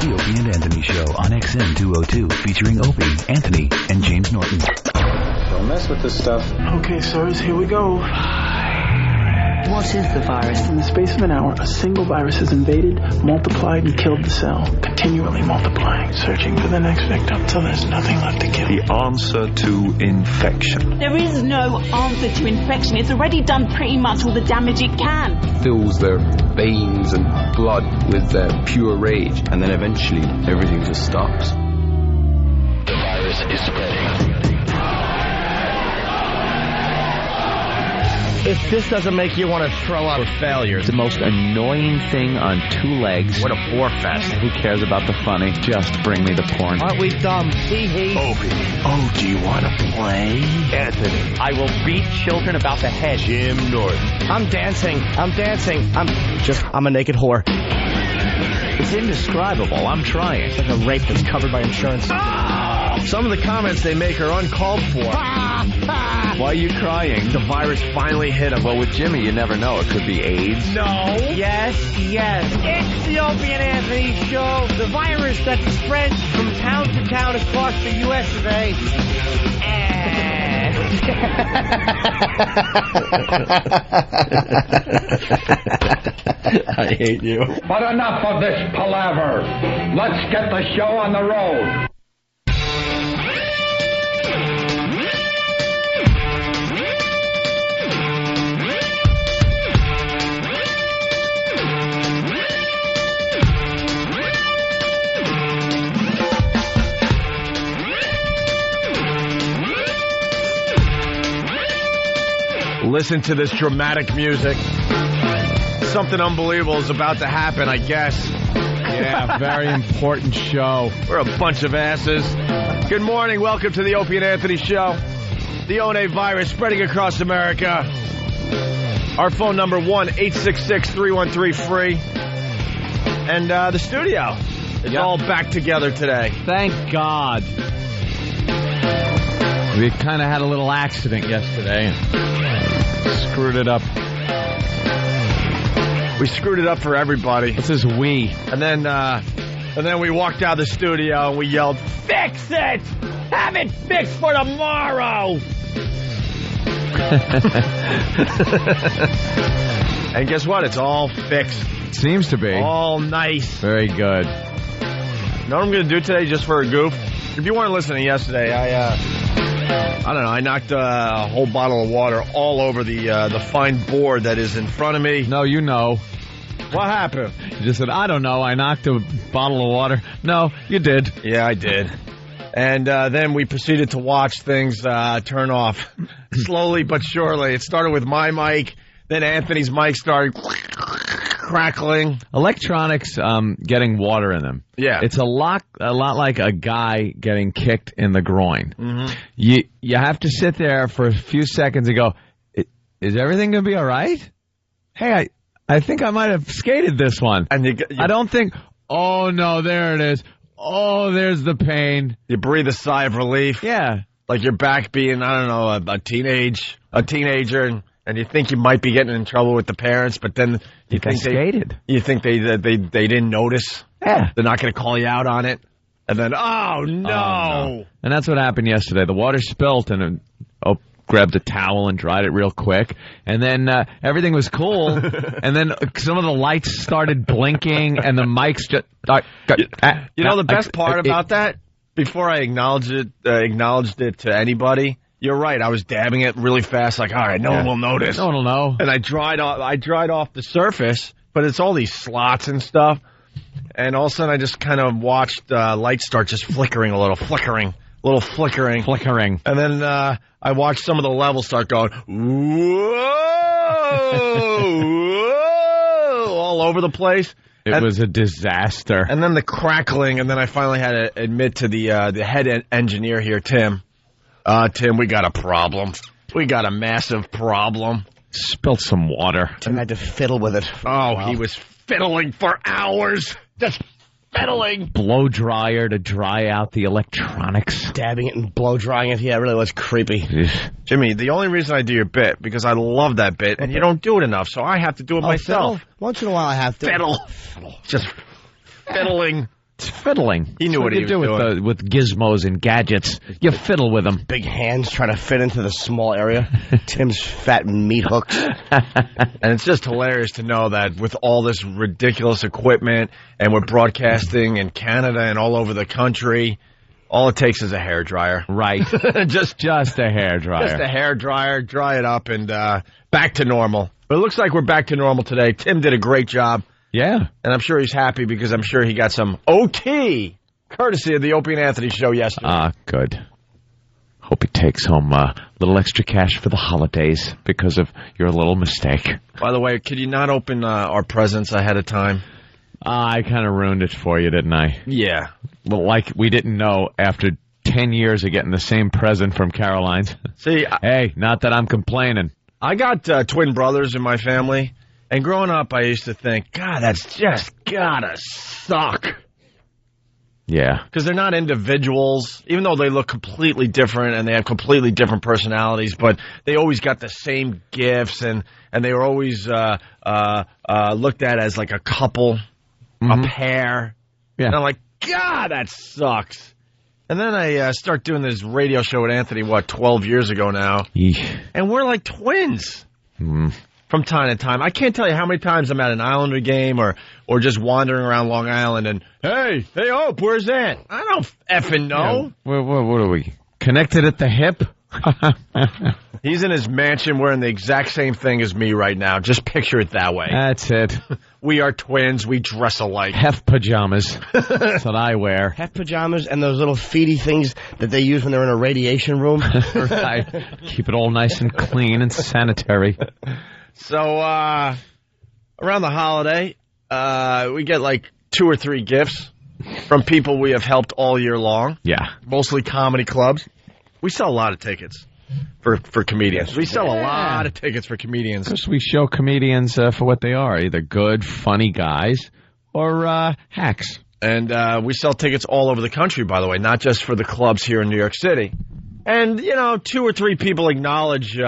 The Opie and Anthony Show on XM 202, featuring Opie, Anthony, and James Norton. Don't mess with this stuff. Okay, sirs, here we go. What is the virus? In the space of an hour, a single virus has invaded, multiplied, and killed the cell. Continually multiplying, searching for the next victim till there's nothing left to kill. The answer to infection. There is no answer to infection. It's already done pretty much all the damage it can. Fills their veins and blood with pure rage. And then eventually, everything just stops. The virus is spreading. If this doesn't make you want to throw up, we're failures. The most annoying thing on two legs. What a bore fest. Who cares about the funny? Just bring me the porn. Aren't we dumb? Hee-hee. Opie. Oh, do you want to play? Anthony. I will beat children about the head. Jim Norton. I'm dancing. I'm a naked whore. It's indescribable. I'm trying. It's like a rape that's covered by insurance. Some of the comments they make are uncalled for. Why are you crying? The virus finally hit him. Well, with Jimmy, you never know. It could be AIDS. No. Yes. It's the Opie and Anthony Show. The virus that spreads from town to town across the U.S. of A. I hate you. But enough of this palaver. Let's get the show on the road. Listen to this dramatic music. Something unbelievable is about to happen, I guess. Yeah, very important show. We're a bunch of asses. Good morning. Welcome to the Opie and Anthony Show. The ONA virus spreading across America. Our phone number 1-866-313-FREE. And the studio is all back together today. Thank God. We kind of had a little accident yesterday. Screwed it up. We screwed it up for everybody. This is we. And then we walked out of the studio and we yelled, "Fix it! Have it fixed for tomorrow!" And guess what? It's all fixed. Seems to be. All nice. Very good. You know what I'm going to do today just for a goof? If you weren't listening yesterday, I don't know, I knocked a whole bottle of water all over the fine board that is in front of me. No, you know. What happened? You just said, I don't know, I knocked a bottle of water. No, you did. Yeah, I did. And then we proceeded to watch things turn off slowly but surely. It started with my mic, then Anthony's mic started crackling. Electronics getting water in them. Yeah. It's a lot like a guy getting kicked in the groin. Mm-hmm. You have to sit there for a few seconds and go, is everything going to be all right? Hey, I think I might have skated this one. And I don't think, oh, no, there it is. Oh, there's the pain. You breathe a sigh of relief. Yeah. Like you're back being, I don't know, a teenager, and you think you might be getting in trouble with the parents, but then you think skated. You think they didn't notice. Yeah. They're not going to call you out on it. And then, oh, no. And that's what happened yesterday. The water spilt, and grabbed a towel and dried it real quick. And then everything was cool. And then some of the lights started blinking, and the mics just... you know the best part about that? Before I acknowledged it to anybody... You're right. I was dabbing it really fast, like, all right, no one will notice. No one will know. And I dried off the surface, but it's all these slots and stuff. And all of a sudden, I just kind of watched lights start just flickering a little, flickering. And then I watched some of the levels start going, whoa, all over the place. It was a disaster. And then the crackling, and then I finally had to admit to the head engineer here, Tim. Tim, we got a problem. We got a massive problem. Spilled some water. Tim had to fiddle with it. He was fiddling for hours. Just fiddling. Blow dryer to dry out the electronics. Dabbing it and blow drying it. Yeah, it really was creepy. Jimmy, the only reason I do your bit, because I love that bit, and you don't do it enough, so I have to do it myself. Fiddle. Once in a while I have to. Fiddle. Just fiddling. It's fiddling. He knew That's what he you was do doing. with gizmos and gadgets. You fiddle with them. Big hands trying to fit into the small area. Tim's fat meat hooks. And it's just hilarious to know that with all this ridiculous equipment and we're broadcasting in Canada and all over the country, all it takes is a hairdryer. Right. just a hairdryer. Just a hairdryer, dry it up, and back to normal. But it looks like we're back to normal today. Tim did a great job. Yeah. And I'm sure he's happy because I'm sure he got some OT courtesy of the Opie and Anthony show yesterday. Good. Hope he takes home a little extra cash for the holidays because of your little mistake. By the way, could you not open our presents ahead of time? I kind of ruined it for you, didn't I? Yeah. Well, like we didn't know after 10 years of getting the same present from Caroline's. See, hey, not that I'm complaining. I got twin brothers in my family. And growing up, I used to think, God, that's just gotta suck. Yeah. Because they're not individuals, even though they look completely different and they have completely different personalities, but they always got the same gifts and they were always looked at as like a couple, a pair. Yeah. And I'm like, God, that sucks. And then I start doing this radio show with Anthony, 12 years ago now. Eesh. And we're like twins. From time to time. I can't tell you how many times I'm at an Islander game or just wandering around Long Island and, hey, Hope, where's that? I don't effing know. Yeah. What are we? Connected at the hip? He's in his mansion wearing the exact same thing as me right now. Just picture it that way. That's it. We are twins. We dress alike. Hef pajamas. That's what I wear. Hef pajamas and those little feety things that they use when they're in a radiation room. Right. Keep it all nice and clean and sanitary. So, around the holiday, we get like 2 or 3 gifts from people we have helped all year long. Yeah. Mostly comedy clubs. We sell a lot of tickets for comedians. Yes, we sell a lot of tickets for comedians. Because we show comedians for what they are, either good, funny guys or hacks. And we sell tickets all over the country, by the way, not just for the clubs here in New York City. And, 2 or 3 people acknowledge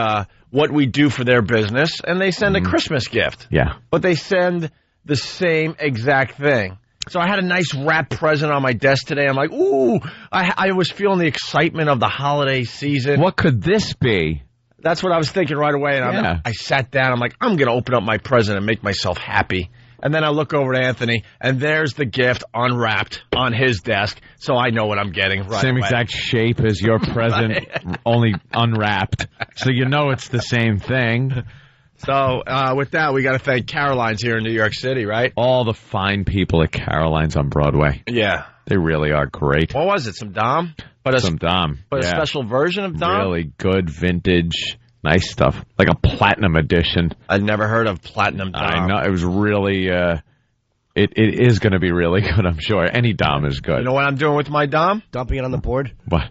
what we do for their business, and they send a Christmas gift. Yeah. But they send the same exact thing. So I had a nice wrap present on my desk today. I'm like, ooh, I was feeling the excitement of the holiday season. What could this be? That's what I was thinking right away. And I sat down. I'm like, I'm going to open up my present and make myself happy. And then I look over to Anthony, and there's the gift unwrapped on his desk. So I know what I'm getting right Same away. exact shape as your present, only unwrapped. So you know it's the same thing. So with that, we got to thank Caroline's here in New York City, right? All the fine people at Caroline's on Broadway. Yeah. They really are great. What was it? Some Dom? Some Dom. But yeah. a special version of Dom? Really good vintage, nice stuff. Like a platinum edition. I'd never heard of Platinum Dom. I know. It was really, it is going to be really good, I'm sure. Any Dom is good. You know what I'm doing with my Dom? Dumping it on the board. What?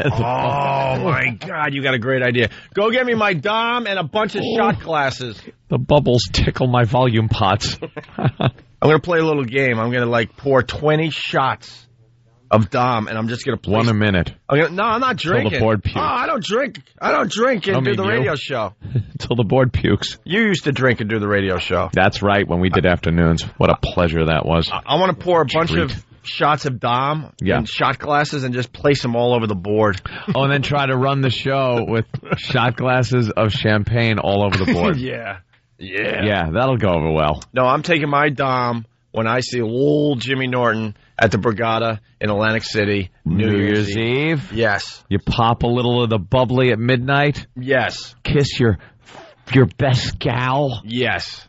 Oh, my God. You got a great idea. Go get me my Dom and a bunch of shot glasses. The bubbles tickle my volume pots. I'm going to play a little game. I'm going to, pour 20 shots of Dom, and I'm just going to play. One a minute. No, I'm not drinking. Till the board pukes. Oh, I don't drink. I don't drink and do the radio show. Till the board pukes. You used to drink and do the radio show. That's right, when we did afternoons. What a pleasure that was. I want to pour a bunch of shots of Dom and shot glasses and just place them all over the board. Oh, and then try to run the show with shot glasses of champagne all over the board. Yeah, that'll go over well. No, I'm taking my Dom when I see old Jimmy Norton at the Borgata in Atlantic City. New Year's Eve. Yes. You pop a little of the bubbly at midnight. Yes. Kiss your best gal. Yes.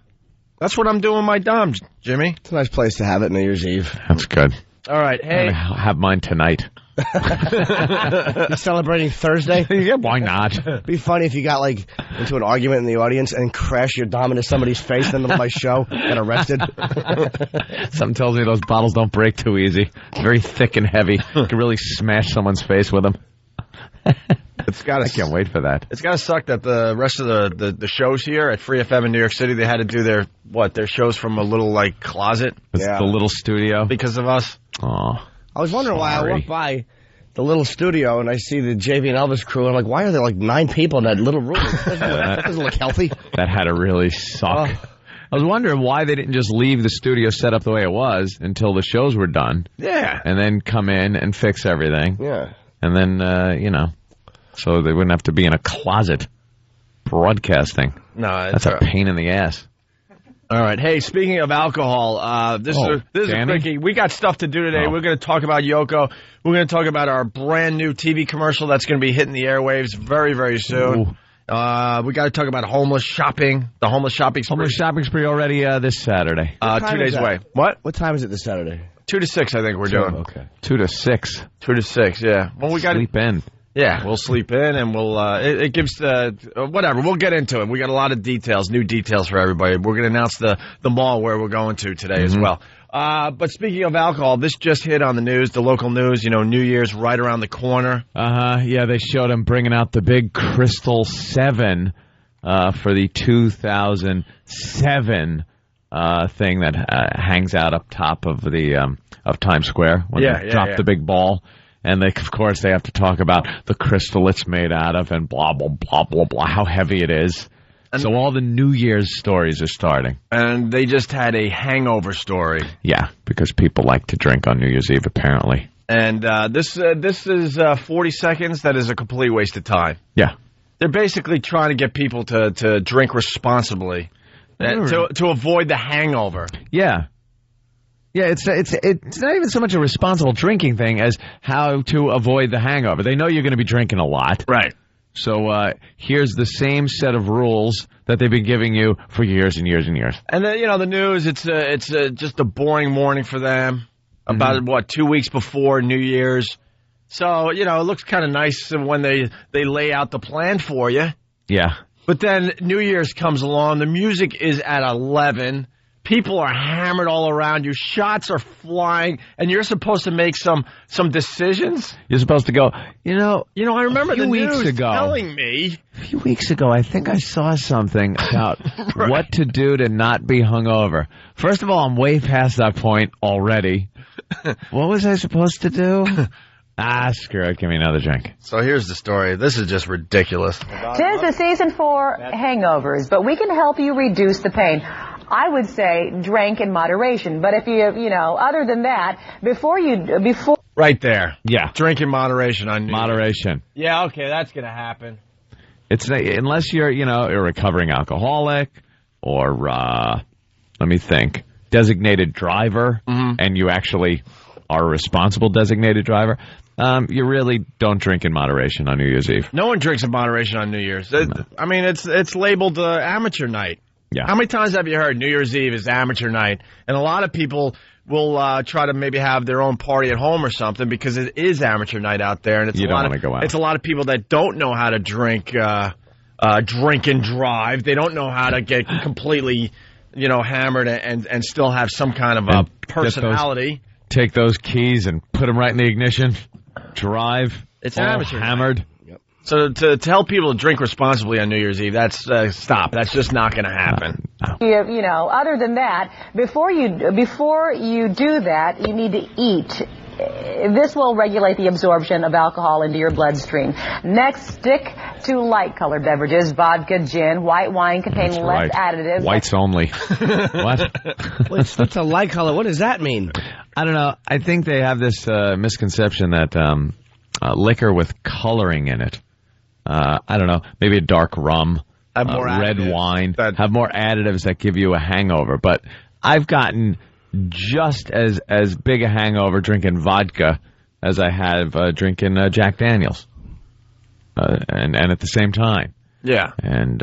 That's what I'm doing with my Dom, Jimmy. It's a nice place to have it New Year's Eve. That's good. All right, hey. I'll have mine tonight. You celebrating Thursday? Yeah, why not? Be funny if you got into an argument in the audience and crash your Dom into somebody's face in the middle of my show, get arrested. Something tells me those bottles don't break too easy. Very thick and heavy. You can really smash someone's face with them. I can't wait for that. It's got to suck that the rest of the shows here at Free FM in New York City, they had to do their shows from a little closet. It's the little studio. Because of us. Oh. I was wondering why I walked by the little studio and I see the JV and Elvis crew. And I'm like, why are there 9 people in that little room? That doesn't look healthy. That had to really suck. I was wondering why they didn't just leave the studio set up the way it was until the shows were done. Yeah. And then come in and fix everything. Yeah. And then, so they wouldn't have to be in a closet broadcasting. No, That's a pain in the ass. All right. Hey, speaking of alcohol, this is a quickie. We got stuff to do today. We're going to talk about Yoko. We're going to talk about our brand new TV commercial that's going to be hitting the airwaves very, very soon. We got to talk about homeless shopping. The homeless shopping spree. Homeless shopping spree already this Saturday. 2 days away. What? What time is it this Saturday? 2 to 6, I think we're doing. Okay. 2 to 6. 2 to 6, yeah. Well, we got sleep in. Yeah, we'll sleep in, and we'll. It gives whatever. We'll get into it. We got a lot of details, new details for everybody. We're going to announce the mall where we're going to today as well. But speaking of alcohol, this just hit on the news, the local news. New Year's right around the corner. Yeah, they showed them bringing out the big Crystal 7 for the 2007 thing that hangs out up top of the of Times Square when they drop the big ball. And of course, they have to talk about the crystal it's made out of and blah, blah, blah, blah, blah, how heavy it is. And so all the New Year's stories are starting. And they just had a hangover story. Yeah, because people like to drink on New Year's Eve, apparently. And this is 40 seconds. That is a complete waste of time. Yeah. They're basically trying to get people to drink responsibly, to avoid the hangover. Yeah. Yeah, it's not even so much a responsible drinking thing as how to avoid the hangover. They know you're going to be drinking a lot. Right. So here's the same set of rules that they've been giving you for years and years and years. And then, the news, it's just a boring morning for them. About, 2 weeks before New Year's. So, it looks kind of nice when they lay out the plan for you. Yeah. But then New Year's comes along. The music is at 11. People are hammered all around you. Shots are flying, and you're supposed to make some decisions. You're supposed to go, I remember the weeks news ago, telling me. A few weeks ago, I think I saw something about what to do to not be hungover. First of all, I'm way past that point already. What was I supposed to do? Screw it. Give me another drink. So here's the story. This is just ridiculous. 'Tis the season for hangovers, but we can help you reduce the pain. I would say drink in moderation, but if other than that, before. Right there. Yeah. Drink in moderation on New Moderation. Year's. Yeah, okay, that's going to happen. It's unless you're, a recovering alcoholic or, let me think, designated driver, and you actually are a responsible designated driver. You really don't drink in moderation on New Year's Eve. No one drinks in moderation on New Year's. I mean, it's labeled amateur night. Yeah. How many times have you heard New Year's Eve is amateur night? And a lot of people will try to maybe have their own party at home or something because it is amateur night out there. And it's you don't want to go out. It's a lot of people that don't know how to drink and drive. They don't know how to get completely, hammered and still have some kind of a personality. Take those keys and put them right in the ignition. Drive. It's amateur hammered. Night. So to tell people to drink responsibly on New Year's Eve, that's stop. That's just not going to happen. No. Other than that, before you do that, you need to eat. This will regulate the absorption of alcohol into your bloodstream. Next, stick to light-colored beverages. Vodka, gin, white wine contain less additives. Whites only. What? What's a light color? What does that mean? I don't know. I think they have this misconception that liquor with coloring in it. I don't know, maybe a dark rum, red wine, have more additives that give you a hangover. But I've gotten just as big a hangover drinking vodka as I have drinking Jack Daniels. And at the same time. Yeah. And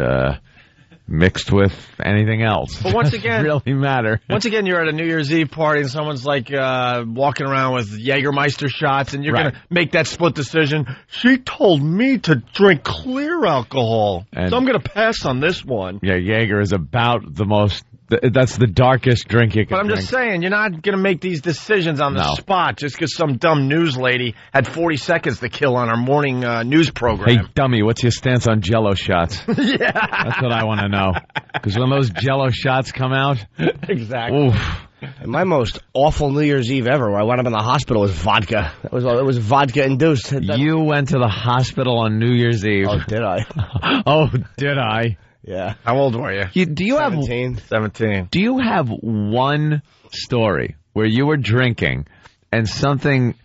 mixed with anything else. But once again, doesn't really matter. Once again, you're at a New Year's Eve party and someone's like walking around with Jägermeister shots, and you're going to make that split decision. She told me to drink clear alcohol, so I'm going to pass on this one. Yeah, Jaeger is about the most. That's the darkest drink you can drink. But I'm just saying, you're not going to make these decisions on the spot just because some dumb news lady had 40 seconds to kill on our morning news program. Hey, dummy, what's your stance on Jell-O shots? Yeah. That's what I want to know. Because when those Jell-O shots come out... Exactly. Oof. My most awful New Year's Eve ever, where I wound up in the hospital, was vodka. It was vodka-induced. You went to the hospital on New Year's Eve. Oh, did I? Oh, did I? Yeah. How old were you? Do you 17. 17. Do you have one story where you were drinking and something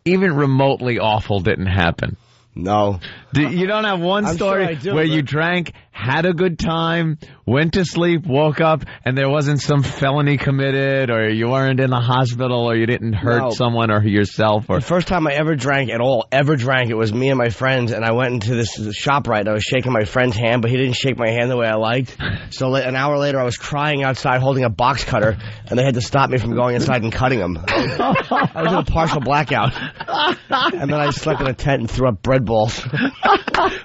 even remotely awful didn't happen? No. You don't have one story sure I do, where but- you drank, had a good time, went to sleep, woke up, and there wasn't some felony committed, or you weren't in the hospital, or you didn't hurt someone or yourself? Or The first time I ever drank at all, it was me and my friends, and I went into this ShopRite, and I was shaking my friend's hand, but he didn't shake my hand the way I liked. So an hour later, I was crying outside holding a box cutter, and they had to stop me from going inside and cutting them. I was in a partial blackout. And then I slept in a tent and threw up bread balls.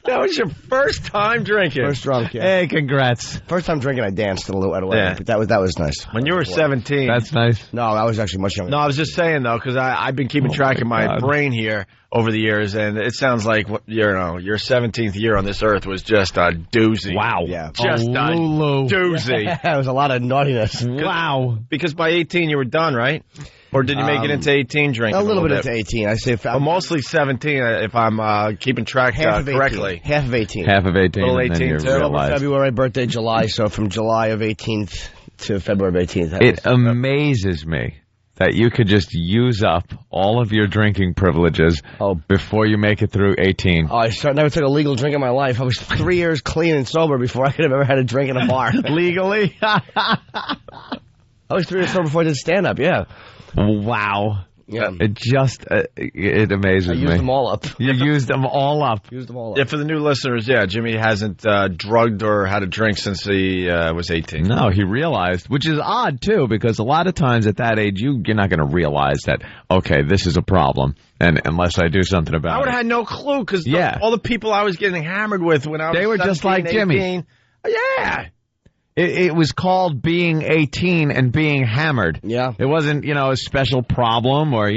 That was your first time drinking. First drunk, yeah. Hey, congrats. First time drinking, I danced at a wedding, but that was nice. When you were 17. That's nice. No, I was actually much younger. No, I was just saying, though, because I've been keeping track of my brain here over the years, and it sounds like, your 17th year on this earth was just a doozy. Wow. Yeah. Just a doozy. It was a lot of naughtiness. Wow. Because by 18 you were done, right? Or did you make it into 18 drinking? A little bit into 18. I say Well, mostly 17 if I'm keeping track correctly. Half of 18. Half of 18. Little and then 18 you too. realize. February, birthday, July. So from July of 18th to February of 18th. It amazes me that you could just use up all of your drinking privileges before you make it through 18. Oh, I never took a legal drink in my life. I was 3 years clean and sober before I could have ever had a drink in a bar. Legally? I was 3 years sober before I did stand-up, yeah. Wow. Yeah. It amazes me. I used them all up. You used them all up. Used them all up. Yeah, for the new listeners, Jimmy hasn't drugged or had a drink since he was 18. No, he realized, which is odd, too, because a lot of times at that age, you're not going to realize that, okay, this is a problem, and unless I do something about it. I would have had no clue, because all the people I was getting hammered with when I was they were 17, just like 18, Jimmy. Yeah. It was called being 18 and being hammered. Yeah. It wasn't, a special problem or,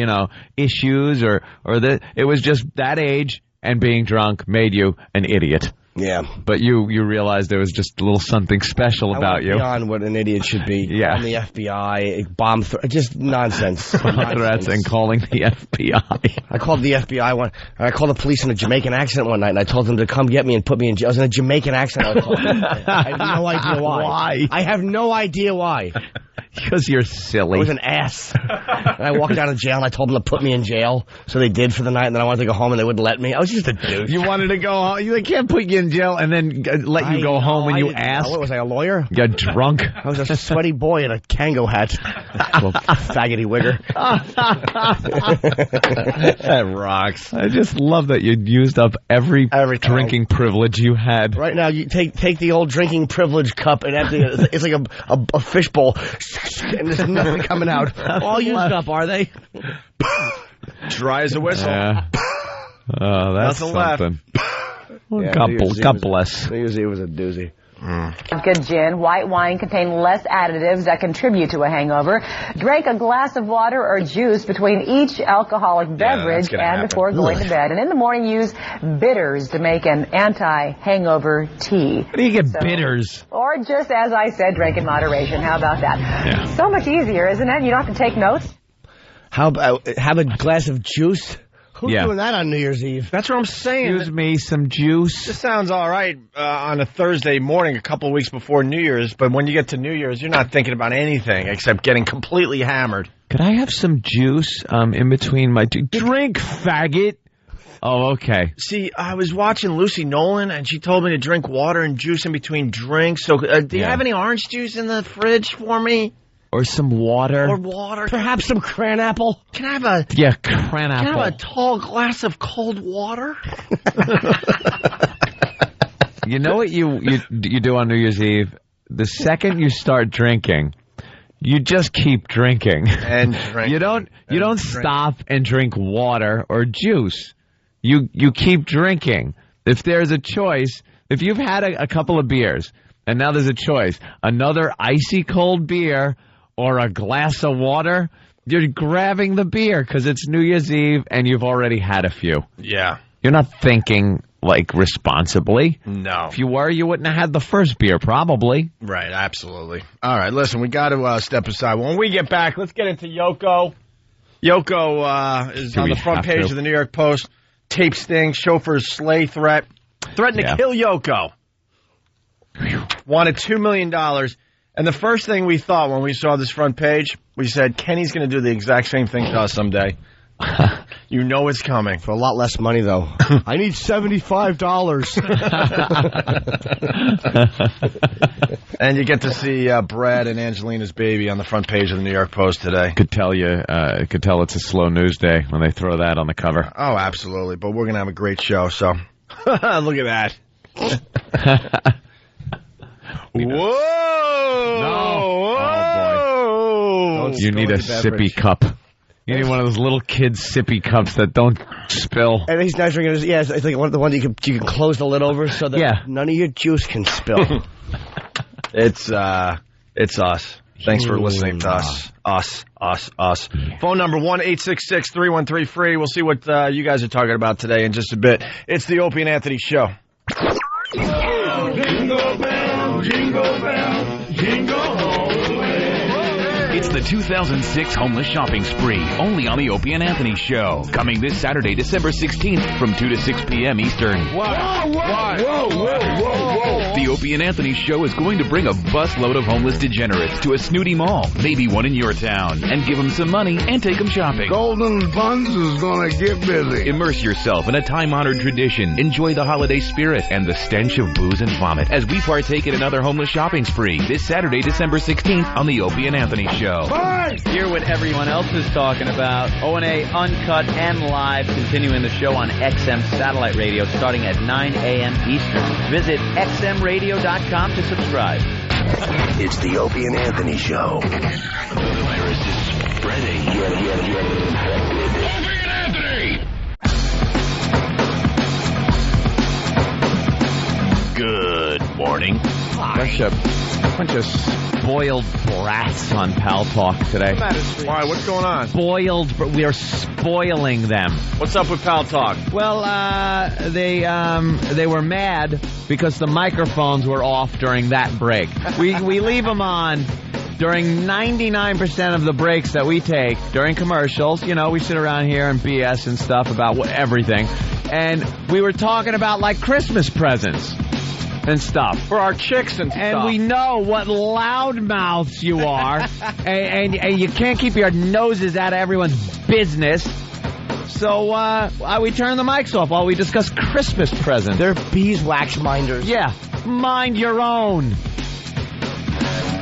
issues or it was just that age and being drunk made you an idiot. Yeah. But you realized there was just a little something special about you. Beyond what an idiot should be. Yeah. On the FBI, bomb just nonsense. Threats and calling the FBI. I called the FBI I called the police in a Jamaican accent one night, and I told them to come get me and put me in jail. I was in a Jamaican accent. I have no idea why. Why? I have no idea why. Because you're silly. I was an ass. And I walked down to jail, and I told them to put me in jail. So they did for the night, and then I wanted to go home, and they wouldn't let me. I was just a douche. You wanted to go home. They can't put you in jail and then let you go home when you ask. What was I, a lawyer? You got drunk. I was a sweaty boy in a Kango hat. Little faggoty wigger. That rocks. I just love that you used up every drinking privilege you had. Right now, you take the old drinking privilege cup and empty it. It's like a fishbowl. And there's nothing coming out. All used up, are they? Dry as a whistle. Yeah. Oh, that's Nothing left. something. Well, Yeah, God bless. Usually it was a doozy. Good gin, white wine contain less additives that contribute to a hangover. Drink a glass of water or juice between each alcoholic beverage and before going to bed. And in the morning, use bitters to make an anti-hangover tea. How do you get bitters? Or just as I said, drink in moderation. How about that? Yeah. So much easier, isn't it? You don't have to take notes. How about have a glass of juice? Who's Yeah. doing that on New Year's Eve? That's what I'm saying. Excuse me, some juice. This sounds all right on a Thursday morning a couple of weeks before New Year's, but when you get to New Year's, you're not thinking about anything except getting completely hammered. Could I have some juice in between my drink, faggot? Oh, okay. See, I was watching Lucy Nolan, and she told me to drink water and juice in between drinks. So do you have any orange juice in the fridge for me? Or some water. Or water? Perhaps some cran apple? Can I have a... Yeah, cran apple. Can I have a tall glass of cold water? You know what you do on New Year's Eve? The second you start drinking, you just keep drinking. And drink. You don't stop and drink water or juice. You keep drinking. If there's a choice, if you've had a couple of beers and now there's a choice, another icy cold beer or a glass of water, you're grabbing the beer because it's New Year's Eve and you've already had a few. Yeah. You're not thinking responsibly. No. If you were, you wouldn't have had the first beer, probably. Right, absolutely. All right, listen, we got to step aside. When we get back, let's get into Yoko. Yoko is on the front page of the New York Post. Tape sting, chauffeur's sleigh threat. Threatened to kill Yoko. wanted $2 million. And the first thing we thought when we saw this front page, we said, Kenny's going to do the exact same thing to us someday. You know it's coming. For a lot less money, though. I need $75. And you get to see Brad and Angelina's baby on the front page of the New York Post today. Could tell it's a slow news day when they throw that on the cover. Oh, absolutely. But we're going to have a great show, so look at that. Whoa! No. Oh, boy. You need a sippy cup. You need one of those little kids' sippy cups that don't spill. And he's not drinking. Yeah, it's like one of the ones you can close the lid over so that none of your juice can spill. It's us. Thanks for listening to us. Us. Phone number 1-866-313-FREE. We'll see what you guys are talking about today in just a bit. It's the Opie and Anthony Show. Oh, jingle bell, jingle bell, jingle all the way. It's the 2006 Homeless Shopping Spree, only on the Opie and Anthony Show. Coming this Saturday, December 16th from 2 to 6 p.m. Eastern. Whoa. The Opie and Anthony Show is going to bring a busload of homeless degenerates to a snooty mall, maybe one in your town, and give them some money and take them shopping. Golden Buns is gonna get busy. Immerse yourself in a time-honored tradition. Enjoy the holiday spirit and the stench of booze and vomit as we partake in another homeless shopping spree this Saturday, December 16th on the Opie and Anthony Show. Hear what everyone else is talking about. O&A Uncut and Live, continuing the show on XM Satellite Radio starting at 9 a.m. Eastern. Visit xmradio.com to subscribe. It's the Opie and Anthony Show. The virus is spreading. Opie and Anthony! Good morning. Bunch of spoiled brats on Pal Talk today. Why? What's going on? We are spoiling them. What's up with Pal Talk? Well, they were mad because the microphones were off during that break. We leave them on during 99% of the breaks that we take during commercials. You know, we sit around here and BS and stuff about everything. And we were talking about, like, Christmas presents and stuff. For our chicks and stuff. And we know what loudmouths you are. and you can't keep your noses out of everyone's business. So we turn the mics off while we discuss Christmas presents. They're beeswax minders. Yeah, mind your own.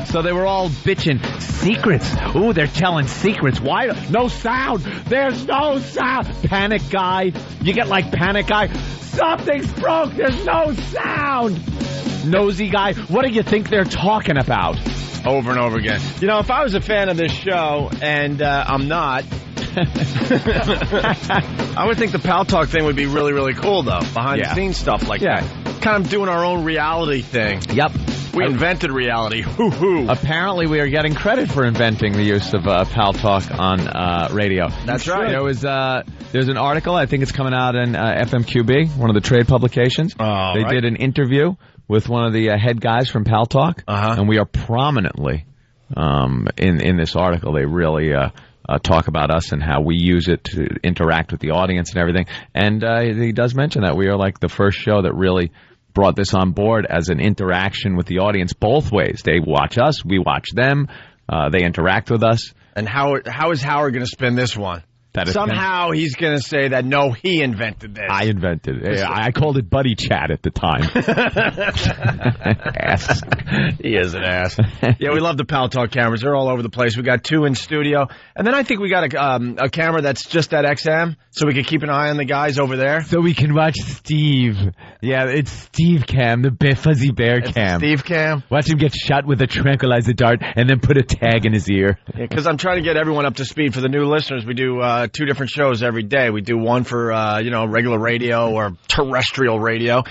So they were all bitching. Secrets. Ooh, they're telling secrets. Why? No sound. There's no sound. Panic guy. You get like panic guy. Something's broke. There's no sound. Nosy guy. What do you think they're talking about? Over and over again. You know, if I was a fan of this show, and I'm not, I would think the Pal Talk thing would be really, really cool, though. Behind the scenes stuff like that. Kind of doing our own reality thing. Yep. We invented reality. Hoo-hoo. Apparently, we are getting credit for inventing the use of Pal Talk on radio. That's right. There's an article, I think it's coming out in FMQB, one of the trade publications. They did an interview with one of the head guys from Pal Talk, and we are prominently in this article. They really talk about us and how we use it to interact with the audience and everything. And he does mention that we are like the first show that really brought this on board as an interaction with the audience both ways. They watch us, we watch them, they interact with us. And how is Howard going to spin this one? Somehow he's going to say that, no, he invented this. I invented it. I called it buddy chat at the time. Ass. He is an ass. Yeah, we love the Pal Talk cameras. They're all over the place. We got 2 in studio. And then I think we got a camera that's just at XM, so we can keep an eye on the guys over there. So we can watch Steve. Yeah, it's Steve Cam, the fuzzy bear cam. Steve Cam. Watch him get shot with a tranquilizer dart and then put a tag in his ear. Yeah, because I'm trying to get everyone up to speed. For the new listeners, we do 2 different shows every day. We do one for, regular radio or terrestrial radio.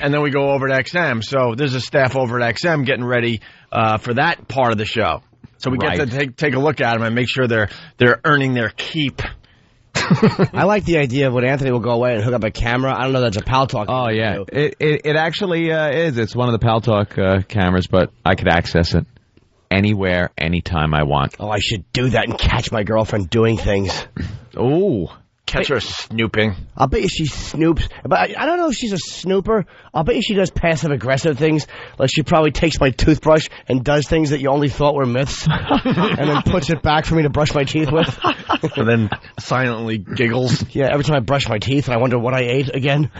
And then we go over to XM. So there's a staff over at XM getting ready for that part of the show. So we get to take a look at them and make sure they're earning their keep. I like the idea of when Anthony will go away and hook up a camera. I don't know that's a Pal Talk. Oh, yeah. It actually is. It's one of the Pal Talk cameras, but I could access it anywhere, anytime I want. Oh, I should do that and catch my girlfriend doing things. Oh. Catch her snooping. I'll bet you she snoops. But I don't know if she's a snooper. I'll bet you she does passive-aggressive things. Like she probably takes my toothbrush and does things that you only thought were myths. And then puts it back for me to brush my teeth with. And then silently giggles. Yeah, every time I brush my teeth and I wonder what I ate again.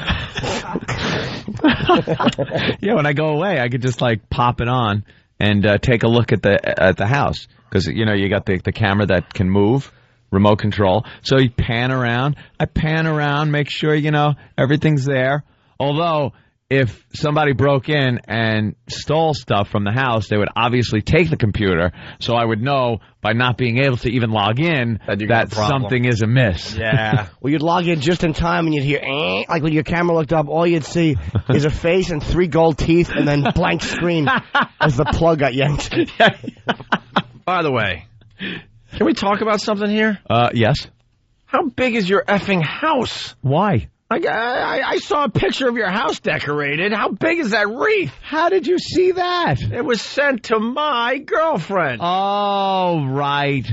Yeah, when I go away, I could just like pop it on and take a look at the house because you got the camera that can move, remote control. So you pan around. I pan around, make sure everything's there. Although if somebody broke in and stole stuff from the house, they would obviously take the computer. So I would know by not being able to even log in that something is amiss. Yeah. Well, you'd log in just in time and you'd hear, like when your camera looked up, all you'd see is a face and 3 gold teeth and then blank screen as the plug got yanked. By the way, can we talk about something here? Yes. How big is your effing house? Why? I saw a picture of your house decorated. How big is that wreath? How did you see that? It was sent to my girlfriend. Oh, right.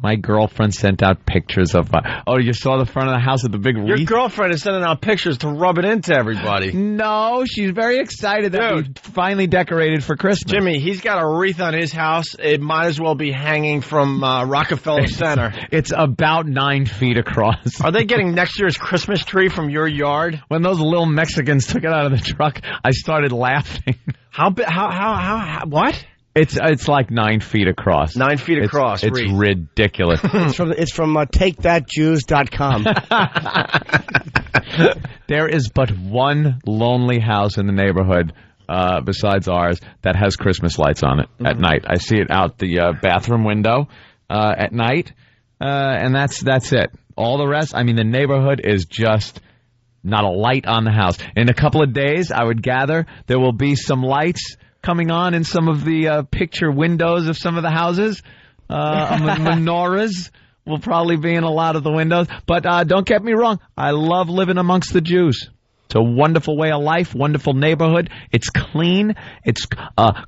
My girlfriend sent out pictures of you saw the front of the house with the big wreath? Your girlfriend is sending out pictures to rub it into everybody. No, she's very excited that we finally decorated for Christmas. Jimmy, he's got a wreath on his house. It might as well be hanging from Rockefeller Center. It's about 9 feet across. Are they getting next year's Christmas tree from your yard? When those little Mexicans took it out of the truck, I started laughing. How what? It's like 9 feet across. 9 feet across. It's ridiculous. It's from TakeThatJews.com. There is but one lonely house in the neighborhood besides ours that has Christmas lights on it at night. I see it out the bathroom window at night, and that's it. All the rest, the neighborhood is just not a light on the house. In a couple of days, I would gather there will be some lights coming on in some of the picture windows of some of the houses. Menorahs will probably be in a lot of the windows. But don't get me wrong. I love living amongst the Jews. It's a wonderful way of life, wonderful neighborhood. It's clean. It's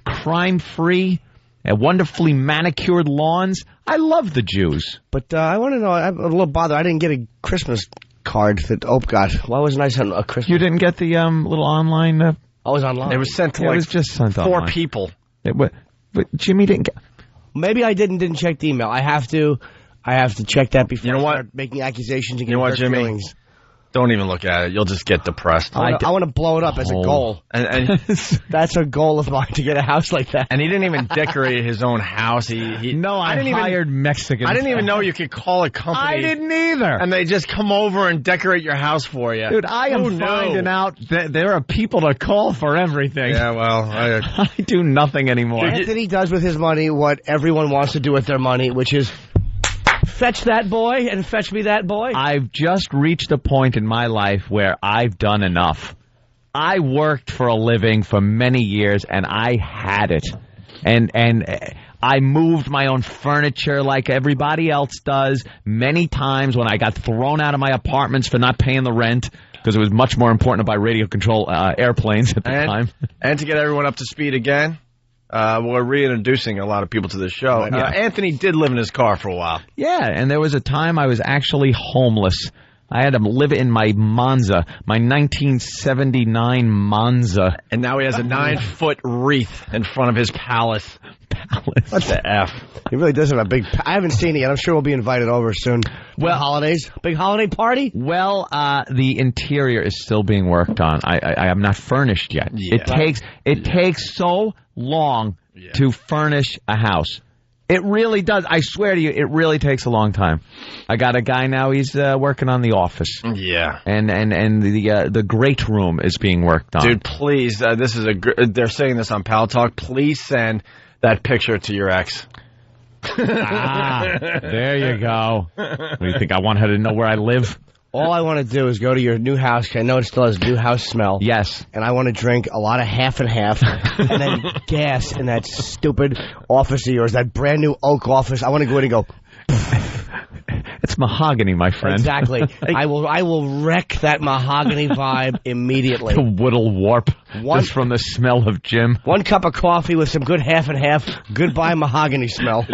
crime-free, wonderfully manicured lawns. I love the Jews. But I want to know, I'm a little bothered. I didn't get a Christmas card that Ope got. Why wasn't I sent a Christmas? You didn't get the little online... I was online. It was sent to it was just sent 4 online. people. But Jimmy didn't get... Maybe I didn't check the email. I have to check that before I start making accusations and getting Jimmy? feelings. Don't even look at it. You'll just get depressed. I want to blow it up as a goal. And that's a goal of mine, to get a house like that. And he didn't even decorate his own house. I hired Mexicans. I didn't even know you could call a company. I didn't either. And they just come over and decorate your house for you. Dude, I am finding out that there are people to call for everything. Yeah, well, I do nothing anymore. Anthony does with his money what everyone wants to do with their money, which is... fetch that boy and fetch me that boy. I've just reached a point in my life where I've done enough. I worked for a living for many years, and I had it. And I moved my own furniture like everybody else does many times when I got thrown out of my apartments for not paying the rent because it was much more important to buy radio control airplanes at the time. And to get everyone up to speed again. We're reintroducing a lot of people to this show. Yeah. Anthony did live in his car for a while. Yeah, and there was a time I was actually homeless. I had to live in my Monza, my 1979 Monza. And now he has a 9-foot wreath in front of his palace. What the F? He really does have a big... I haven't seen it yet. I'm sure we'll be invited over soon. Well, holidays? Big holiday party? Well, the interior is still being worked on. I am not furnished yet. Yeah. It takes so long to furnish a house. It really does. I swear to you, it really takes a long time. I got a guy now. He's working on the office. Yeah, and the great room is being worked on. Dude, please. This is they're saying this on Pal Talk. Please send that picture to your ex. There you go. What do you think? I want her to know where I live? All I want to do is go to your new house. I know it still has new house smell. Yes. And I want to drink a lot of half and half and then gas in that stupid office of yours, that brand new oak office. I want to go in and go... It's mahogany, my friend. Exactly. I will wreck that mahogany vibe immediately. The whittle warp just from the smell of Jim. 1 cup of coffee with some good half and half. Goodbye mahogany smell.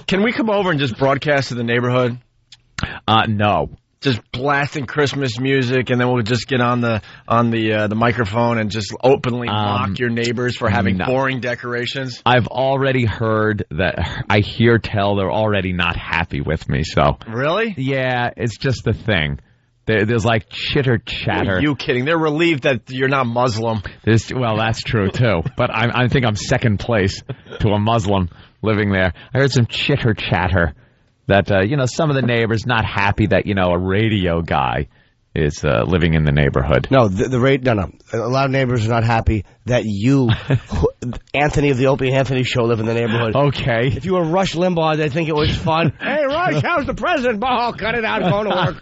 Can we come over and just broadcast to the neighborhood? No. just blasting Christmas music, and then we'll just get on the microphone and just openly mock your neighbors for having boring decorations? I've already heard that. I hear tell they're already not happy with me. So really, yeah, it's just the thing. There's like chitter chatter. Are you kidding? They're relieved that you're not Muslim. Well, that's true too. But I think I'm second place to a Muslim living there. I heard some chitter chatter that some of the neighbors not happy that a radio guy is living in the neighborhood. No, no. A lot of neighbors are not happy that you, Anthony of the Opie and Anthony Show, live in the neighborhood. Okay. If you were Rush Limbaugh, they think it was fun. Hey, Rush, how's the president? Oh, cut it out, going to work.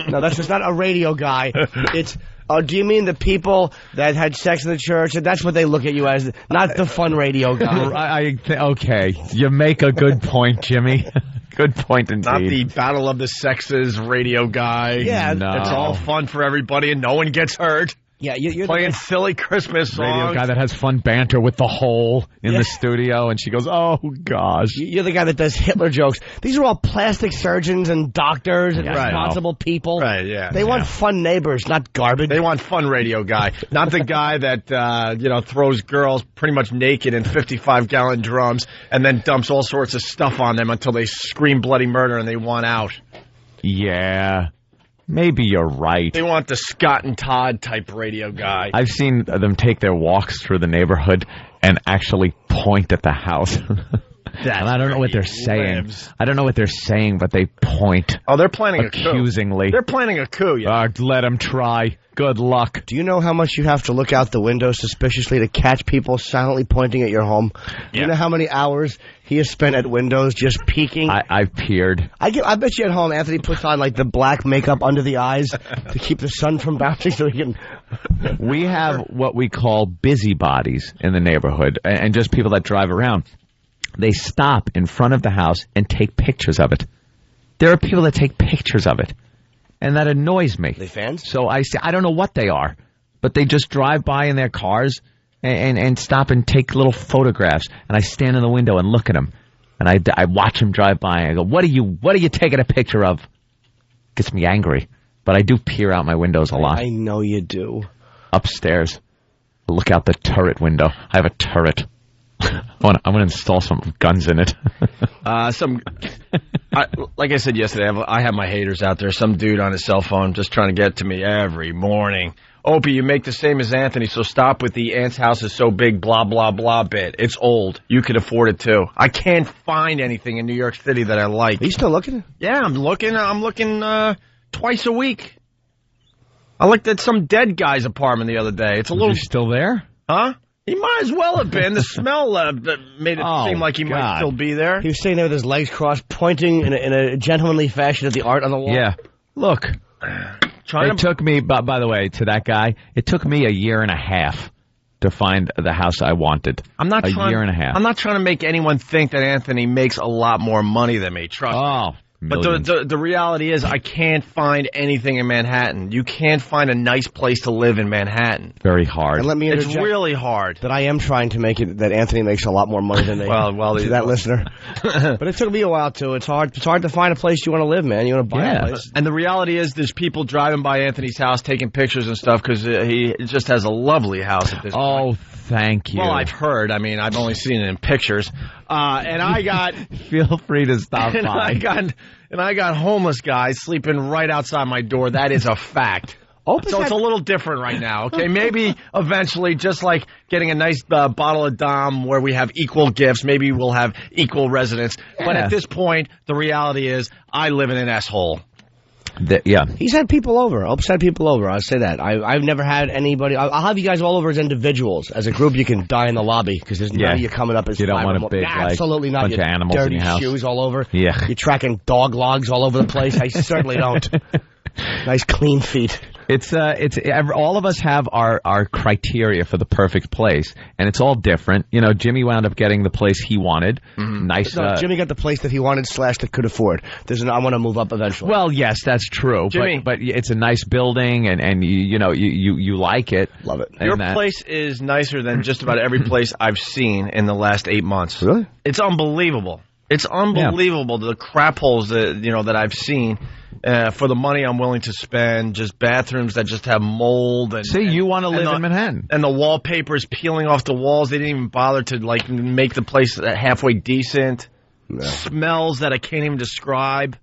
No, that's just not a radio guy. It's, do you mean the people that had sex in the church? And that's what they look at you as, not the fun radio guy. Okay. You make a good point, Jimmy. Good point indeed. Not the Battle of the Sexes radio guy. Yeah. No. It's all fun for everybody and no one gets hurt. Yeah, you're playing silly Christmas songs. Radio guy that has fun banter with the hole in the studio, and she goes, "Oh gosh." You're the guy that does Hitler jokes. These are all plastic surgeons and doctors and responsible people. Right? Yeah. They want fun neighbors, not garbage. They want fun radio guy, not the guy that throws girls pretty much naked in 55-gallon drums and then dumps all sorts of stuff on them until they scream bloody murder and they want out. Yeah. Maybe you're right. They want the Scott and Todd type radio guy. I've seen them take their walks through the neighborhood and actually point at the house. And I don't know what they're saying. I don't know what they're saying, but they point. Oh, they're planning accusingly. a coup. They're planning a coup. Yeah. Let them try. Good luck. Do you know how much you have to look out the window suspiciously to catch people silently pointing at your home? Yeah. Do you know how many hours he has spent at windows just peeking? I've peered. I bet you at home, Anthony puts on like the black makeup under the eyes to keep the sun from bouncing so he can... We have what we call busybodies in the neighborhood and just people that drive around. They stop in front of the house and take pictures of it. There are people that take pictures of it. And that annoys me. They fans? So I don't know what they are, but they just drive by in their cars and stop and take little photographs. And I stand in the window and look at them. And I watch them drive by. And I go, what are you taking a picture of? Gets me angry. But I do peer out my windows a lot. I know you do. Upstairs. Look out the turret window. I have a turret. I'm gonna install some guns in it. Like I said yesterday, I have my haters out there. Some dude on his cell phone just trying to get to me every morning. Opie, you make the same as Anthony, so stop with the aunt's house is so big, blah, blah, blah bit. It's old. You could afford it, too. I can't find anything in New York City that I like. Are you still looking? Yeah, I'm looking twice a week. I looked at some dead guy's apartment the other day. It's a little... Is he still there? Huh? He might as well have been. The smell made it seem like he might still be there. He was sitting there with his legs crossed, pointing in a gentlemanly fashion at the art on the wall. Yeah. Look. It took me, by the way, to that guy, it took me a year and a half to find the house I wanted. Year and a half. I'm not trying to make anyone think that Anthony makes a lot more money than me. Trust me. But the reality is I can't find anything in Manhattan. You can't find a nice place to live in Manhattan. Very hard. And let me interject. It's really hard. That I am trying to make it that Anthony makes a lot more money than they to that listener. But it took me a while, too. It's hard to find a place you want to live, man. You want to buy a place. And the reality is there's people driving by Anthony's house taking pictures and stuff because he just has a lovely house at this point. Oh, thank you. Well, I've heard. I mean, I've only seen it in pictures. And I got... Feel free to stop by. And I got homeless guys sleeping right outside my door. That is a fact. So it's a little different right now, okay? Maybe eventually, just like getting a nice bottle of Dom where we have equal gifts, maybe we'll have equal residence. Yeah. But at this point, the reality is I live in an S-hole. He's had people over. Opie's had people over. I'll say that. I've never had anybody. I'll have you guys all over as individuals. As a group, you can die in the lobby because there's none of you coming up as you don't want a big, absolutely not. Bunch of animals dirty in your house. Shoes all over. Yeah, you're tracking dog logs all over the place. I certainly don't. Nice clean feet. It's all of us have our criteria for the perfect place, and it's all different. You know, Jimmy wound up getting the place he wanted. Mm-hmm. Nice. No, Jimmy got the place that he wanted / that could afford. I want to move up eventually. Well, yes, that's true. Jimmy, but it's a nice building, and you like it. Love it. Your place is nicer than just about every place I've seen in the last 8 months. Really? It's unbelievable. It's unbelievable the crap holes that I've seen. For the money I'm willing to spend, just bathrooms that just have mold. And See, you want to live in Manhattan. And the wallpaper is peeling off the walls. They didn't even bother to, like, make the place halfway decent. No. Smells that I can't even describe.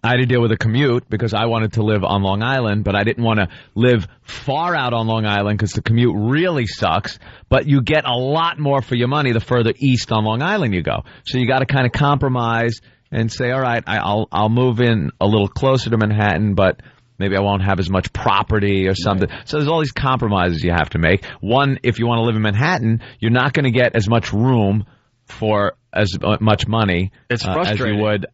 I had to deal with a commute because I wanted to live on Long Island, but I didn't want to live far out on Long Island because the commute really sucks. But you get a lot more for your money the further east on Long Island you go. So you got to kind of compromise and say, all right, I'll move in a little closer to Manhattan, but maybe I won't have as much property or something. Right. So there's all these compromises you have to make. One, if you want to live in Manhattan, you're not going to get as much room for as much money as you would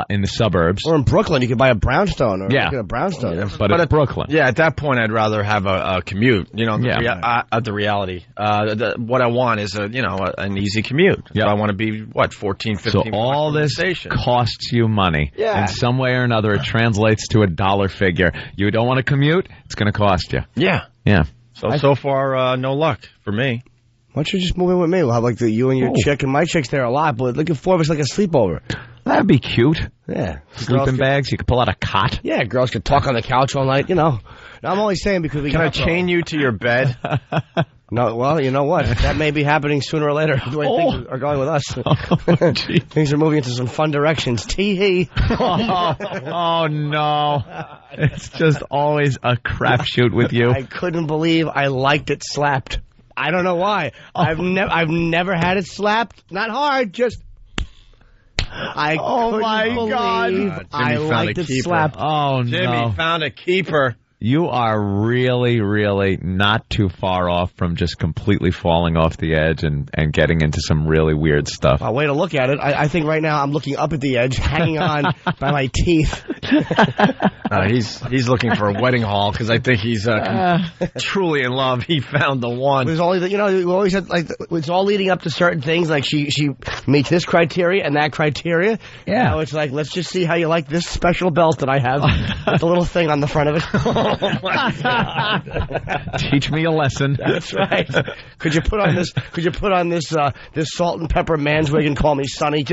in the suburbs. Or in Brooklyn, you could buy a brownstone. Or yeah. Get a brownstone. Yeah, but it's Brooklyn. Yeah, at that point, I'd rather have a commute. You know, the reality. What I want is an easy commute. Yep. So I want to be, 14, 15 So all this costs you money. Yeah. In some way or another, it translates to a dollar figure. You don't want to commute, it's going to cost you. Yeah. Yeah. So far, no luck for me. Why don't you just move in with me? We'll have you and your chick, and my chick's there a lot, but look at 4 of us like a sleepover. That'd be cute. Yeah. Sleeping bags, you could pull out a cot. Yeah, girls could talk on the couch all night, Now, I'm only saying because we Can I chain you to your bed? No, well, you know what? That may be happening sooner or later. The way things are going with us. Things are moving into some fun directions. Tee-hee. Oh, no. It's just always a crapshoot with you. I couldn't believe I liked it slapped. I don't know why. I've never had it slapped. Not hard, just... I couldn't believe I liked it slapped. Oh, no. Jimmy found a keeper. You are really, really not too far off from just completely falling off the edge and getting into some really weird stuff. Way to look at it. I think right now I'm looking up at the edge, hanging on by my teeth. He's looking for a wedding hall because I think he's truly in love. He found the one. There's only we always had it's all leading up to certain things. Like she meets this criteria and that criteria. Yeah. Now it's like, let's just see how you like this special belt that I have with the little thing on the front of it. Oh my God. Teach me a lesson. That's right. Could you put on this this salt and pepper man's wig and call me Sonny?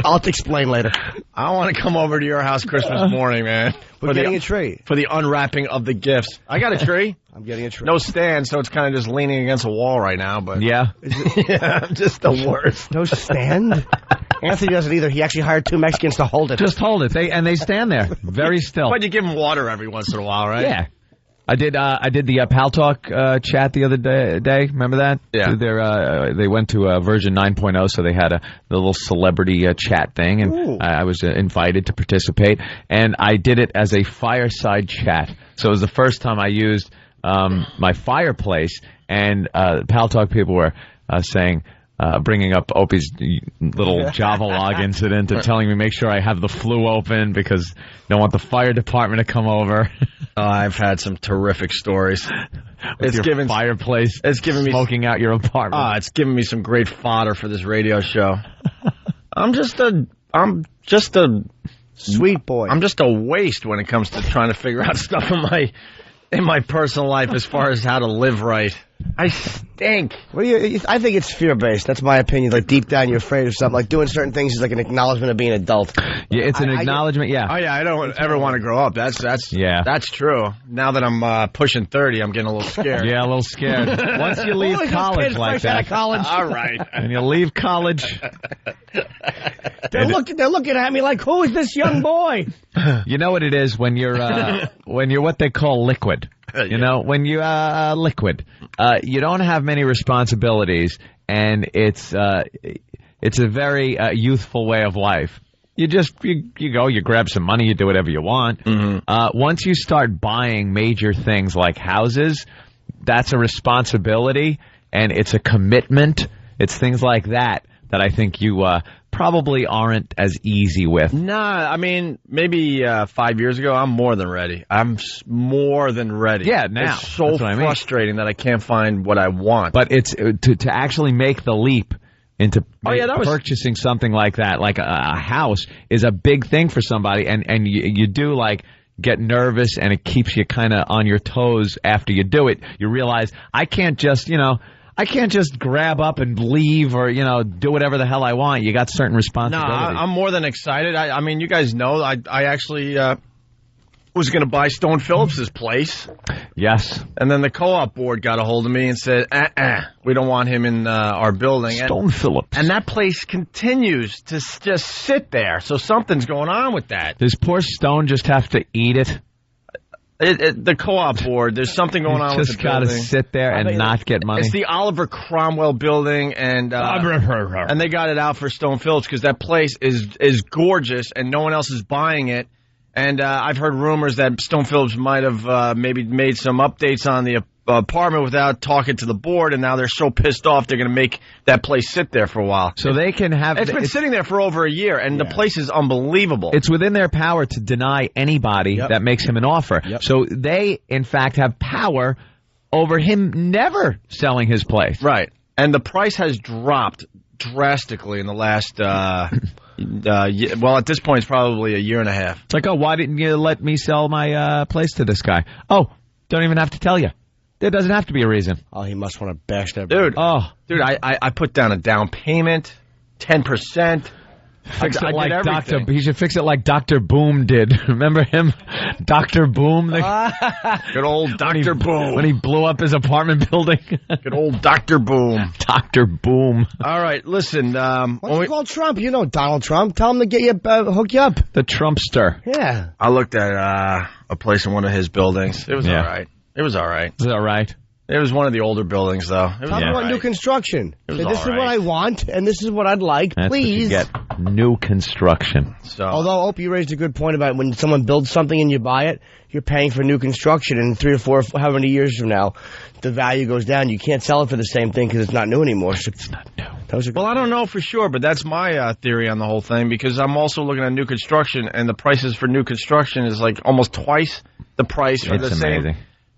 I'll explain later. I want to come over to your house Christmas morning, man. We're getting a tree. For the unwrapping of the gifts. I got a tree. I'm getting a tree. No stand, so it's kind of just leaning against a wall right now. But yeah. Yeah, I'm just the worst. No stand? Anthony doesn't either. He actually hired 2 Mexicans to hold it. Just hold it. They stand there very still. But you give them water every once in a while, right? Yeah. I did the Pal Talk chat the other day. Remember that? Yeah. They went to version 9.0, so they had the little celebrity chat thing, and I was invited to participate. And I did it as a fireside chat. So it was the first time I used my fireplace, and Pal Talk people were saying, bringing up Opie's little Javalog incident and telling me make sure I have the flue open because I don't want the fire department to come over. I've had some terrific stories. It's given fireplace. It's given me smoking out your apartment. It's given me some great fodder for this radio show. I'm just a sweet boy. I'm just a waste when it comes to trying to figure out stuff in my personal life as far as how to live right. I stink. I think it's fear-based. That's my opinion. Like, deep down, you're afraid of something. Like, doing certain things is like an acknowledgement of being an adult. Yeah, it's an acknowledgement, yeah. Oh, yeah, I don't ever want to grow up. That's true. Now that I'm pushing 30, I'm getting a little scared. Yeah, a little scared. Once you leave college like that. College. All right. And you leave college. They're looking at me like, who is this young boy? You know what it is when you're what they call liquid. You know, when you liquid, you don't have many responsibilities, and it's a very youthful way of life. You go, you grab some money, you do whatever you want. Mm-hmm. Once you start buying major things like houses, that's a responsibility, and it's a commitment. It's things like that I think you probably aren't as easy with. Nah, I mean, maybe 5 years ago, I'm more than ready. I'm more than ready. Yeah, now. It's so frustrating that I can't find what I want. But it's to actually make the leap into purchasing something like that, like a house, is a big thing for somebody. And you do, like, get nervous, and it keeps you kind of on your toes after you do it. You realize, I can't just grab up and leave or, do whatever the hell I want. You got certain responsibilities. No, I'm more than excited. I mean, you guys know, I actually was going to buy Stone Phillips' place. Yes. And then the co-op board got a hold of me and said, we don't want him in our building. Stone Phillips. And that place continues to just sit there. So something's going on with that. Does poor Stone just have to eat it? The co-op board, there's something going on with the building. Just got to sit there and not get money. It's the Oliver Cromwell building, and they got it out for Stone Phillips because that place is gorgeous, and no one else is buying it. And I've heard rumors that Stone Phillips might have maybe made some updates on the apartment without talking to the board, and now they're so pissed off they're going to make that place sit there for a while. So they can have... It's been sitting there for over a year, and the place is unbelievable. It's within their power to deny anybody that makes him an offer. So they, in fact, have power over him never selling his place. Right. And the price has dropped drastically in the last... well, at this point, it's probably a year and a half. It's like, oh, why didn't you let me sell my place to this guy? Oh, don't even have to tell you. There doesn't have to be a reason. Oh, he must want to bash that. Dude, I put down a down payment, 10%. Fix it like he should fix it like Dr. Boom did. Remember him? Dr. Boom? Good old Dr. Boom. When he blew up his apartment building. Good old Dr. Boom. Dr. Boom. All right, listen. What's it called, Trump? You know Donald Trump. Tell him to get you, hook you up. The Trumpster. Yeah. I looked at a place in one of his buildings. It was all right. It was all right. Is that all right? It was one of the older buildings, though. Talk about new construction. This is what I want, and this is what I'd like. That's Please. What you get. New construction. So, although, Opie, you raised a good point about when someone builds something and you buy it, you're paying for new construction, and 3 or 4, how many years from now, the value goes down. You can't sell it for the same thing because it's not new anymore. So it's not new. Well, I don't know for sure, but that's my theory on the whole thing, because I'm also looking at new construction, and the prices for new construction is like almost twice the price for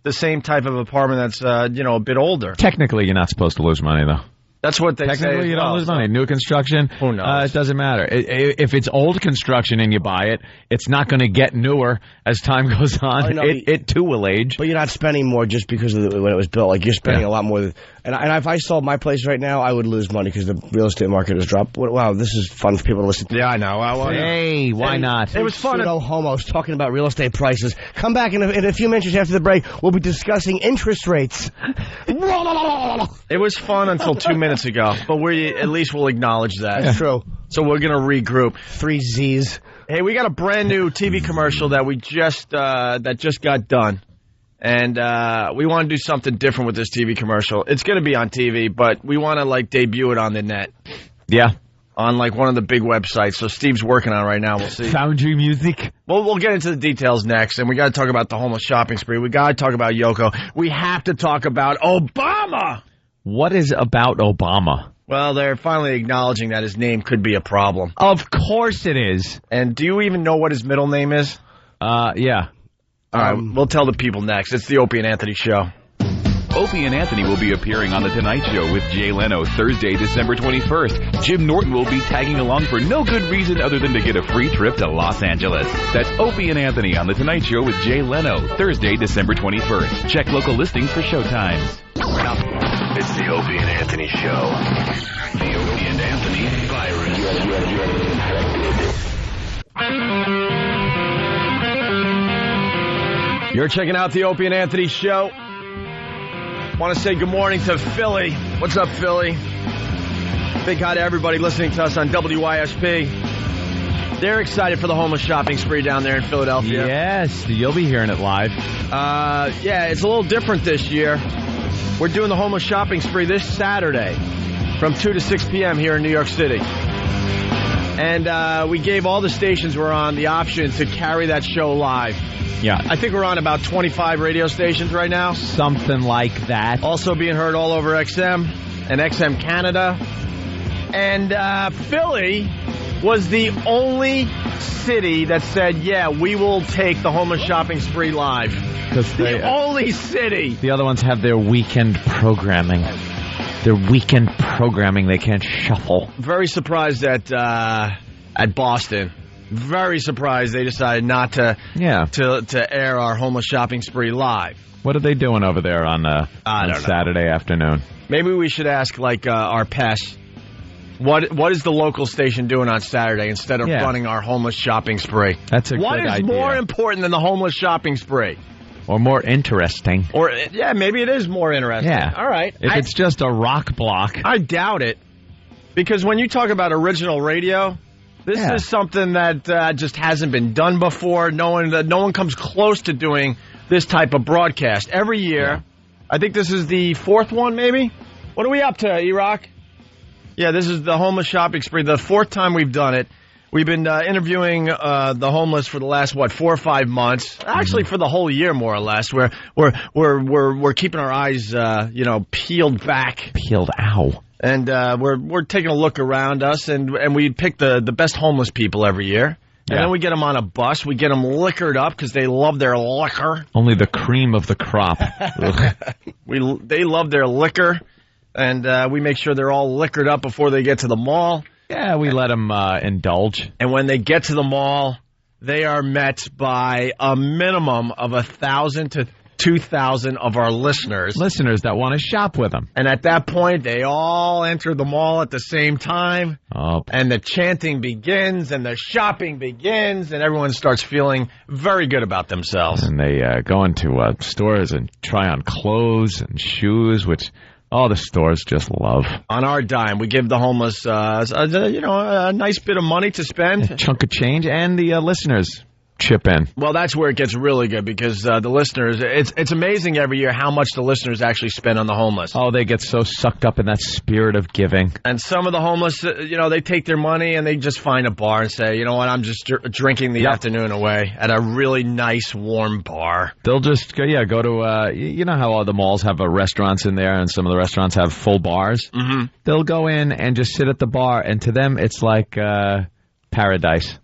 the same type of apartment that's a bit older. Technically, you're not supposed to lose money, though. That's what they say. Technically, you don't lose money. New construction, who knows? It doesn't matter. If it's old construction and you buy it, it's not going to get newer as time goes on. It too will age. But you're not spending more just because of when it was built. Like, you're spending a lot more. And if I sold my place right now, I would lose money because the real estate market has dropped. Wow, this is fun for people to listen to. Yeah, I know. Hey, why not? It was fun. Pseudo-homos talking about real estate prices. Come back in a few minutes after the break. We'll be discussing interest rates. It was fun until 2 minutes ago, but at least we'll acknowledge that. That's true. So we're going to regroup. 3 Z's. Hey, we got a brand new TV commercial that we just got done. And we want to do something different with this TV commercial. It's going to be on TV, but we want to debut it on the net. Yeah. On one of the big websites. So Steve's working on it right now. We'll see. Foundry Music. Well, we'll get into the details next, and we got to talk about the homeless shopping spree. We got to talk about Yoko. We have to talk about Obama. What is about Obama? Well, they're finally acknowledging that his name could be a problem. Of course it is. And do you even know what his middle name is? Yeah. All right, we'll tell the people next. It's the Opie and Anthony Show. Opie and Anthony will be appearing on The Tonight Show with Jay Leno Thursday, December 21st. Jim Norton will be tagging along for no good reason other than to get a free trip to Los Angeles. That's Opie and Anthony on The Tonight Show with Jay Leno Thursday, December 21st. Check local listings for showtimes. It's the Opie and Anthony Show. The Opie and Anthony virus. You're checking out the Opie and Anthony Show. Want to say good morning to Philly. What's up, Philly? Big hi to everybody listening to us on WYSP. They're excited for the homeless shopping spree down there in Philadelphia. Yes, you'll be hearing it live. Yeah, it's a little different this year. We're doing the homeless shopping spree this Saturday from 2 to 6 p.m. here in New York City. And we gave all the stations we're on the option to carry that show live. Yeah. I think we're on about 25 radio stations right now. Something like that. Also being heard all over XM and XM Canada. And Philly was the only city that said, yeah, we will take the homeless shopping spree live. The only city. The other ones have their weekend programming. Their weekend programming they can't shuffle. Very surprised at Boston. Very surprised they decided not to air our homeless shopping spree live. What are they doing over there on Saturday afternoon? Maybe we should ask our PES What is the local station doing on Saturday instead of running our homeless shopping spree? That's a good idea. What is more important than the homeless shopping spree? Or more interesting. Or, yeah, maybe it is more interesting. Yeah. All right. If it's just a rock block. I doubt it. Because when you talk about original radio, this is something that just hasn't been done before. No one comes close to doing this type of broadcast. Every year, I think this is the fourth one, maybe? What are we up to, E-Rock? Yeah, this is the homeless shopping spree. The fourth time we've done it. We've been interviewing the homeless for the last 4 or 5 months. Actually, for the whole year, more or less. We're keeping our eyes, peeled back. Peeled, ow. And we're taking a look around us, and we pick the best homeless people every year. And then we get them on a bus. We get them liquored up because they love their liquor. Only the cream of the crop. They love their liquor, and we make sure they're all liquored up before they get to the mall. Yeah, we let them indulge. And when they get to the mall, they are met by a minimum of 1,000 to 2,000 of our listeners. Listeners that want to shop with them. And at that point, they all enter the mall at the same time. Oh. And the chanting begins, and the shopping begins, and everyone starts feeling very good about themselves. And they go into stores and try on clothes and shoes, which... all the stores just love. On our dime, we give the homeless, a nice bit of money to spend. A chunk of change, and the listeners chip in. Well, that's where it gets really good because the listeners, it's amazing every year how much the listeners actually spend on the homeless. Oh, they get so sucked up in that spirit of giving. And some of the homeless, they take their money and they just find a bar and say, you know what, I'm just drinking the afternoon away at a really nice, warm bar. They'll just go to, you know how all the malls have restaurants in there and some of the restaurants have full bars? Mm-hmm. They'll go in and just sit at the bar, and to them it's like paradise.